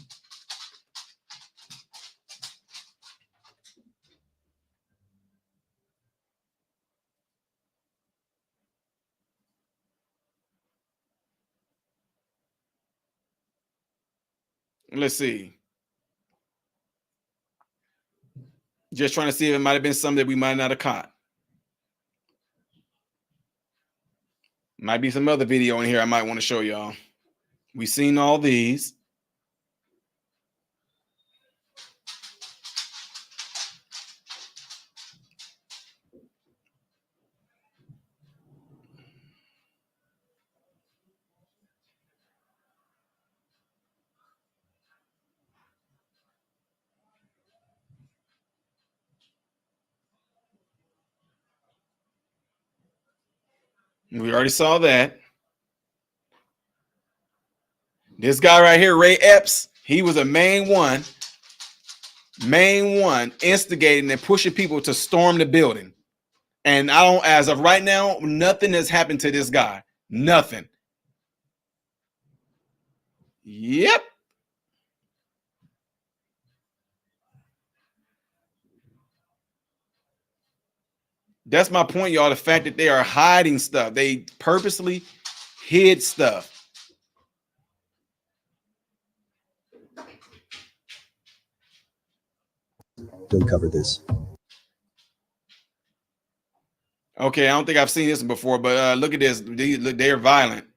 Let's see. Just trying to see if it might have been something that we might not have caught. Might be some other video in here I might want to show y'all. We've seen all these. We already saw that. This guy right here, Ray Epps, he was a main one instigating and pushing people to storm the building. And as of right now, nothing has happened to this guy. Nothing. Yep. That's my point, y'all. The fact that they are hiding stuff. They purposely hid stuff. Don't cover this. Okay, I don't think I've seen this before, but look at this. They're violent.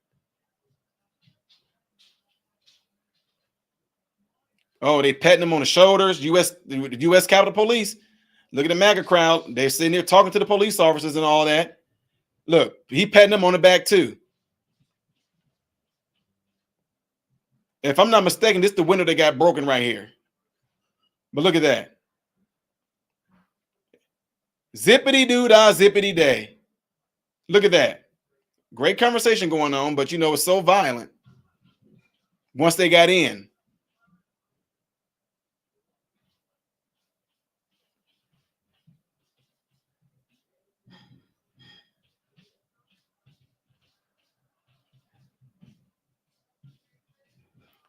Oh, they patting them on the shoulders. U.S. Capitol Police. Look at the MAGA crowd. They're sitting there talking to the police officers and all that. Look, he patting them on the back too. If I'm not mistaken, this is the window that got broken right here. But look at that. Zippity doo dah, zippity day. Look at that. Great conversation going on, but you know, it's so violent once they got in.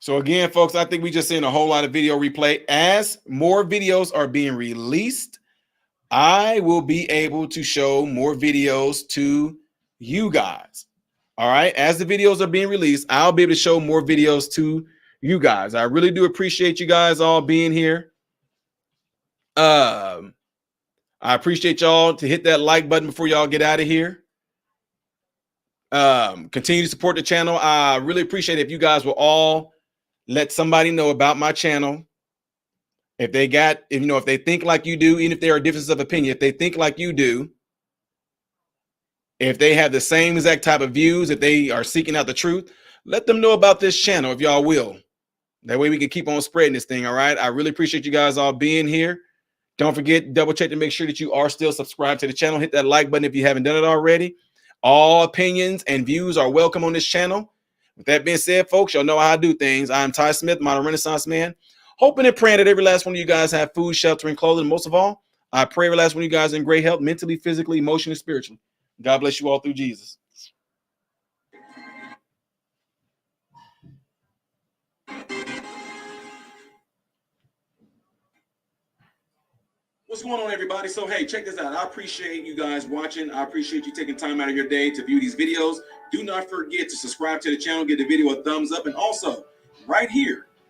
So again, folks, I think we just seen a whole lot of video replay. As more videos are being released, I will be able to show more videos to you guys. All right. As the videos are being released, I'll be able to show more videos to you guys. I really do appreciate you guys all being here. I appreciate y'all to hit that like button before y'all get out of here. Continue to support the channel. I really appreciate it if you guys will all let somebody know about my channel. If they think like you do, even if there are differences of opinion, if they think like you do, if they have the same exact type of views, if they are seeking out the truth, let them know about this channel if y'all will. That way we can keep on spreading this thing. All right. I really appreciate you guys all being here. Don't forget, double check to make sure that you are still subscribed to the channel. Hit that like button if you haven't done it already. All opinions and views are welcome on this channel. With that being said, folks, y'all know how I do things. I'm Ty Smith, modern Renaissance man. Hoping and praying that every last one of you guys have food, shelter, and clothing. Most of all, I pray every last one of you guys in great health, mentally, physically, emotionally, spiritually. God bless you all through Jesus. What's going on, everybody? So, hey, check this out. I appreciate you guys watching. I appreciate you taking time out of your day to view these videos. Do not forget to subscribe to the channel, give the video a thumbs up, and also right here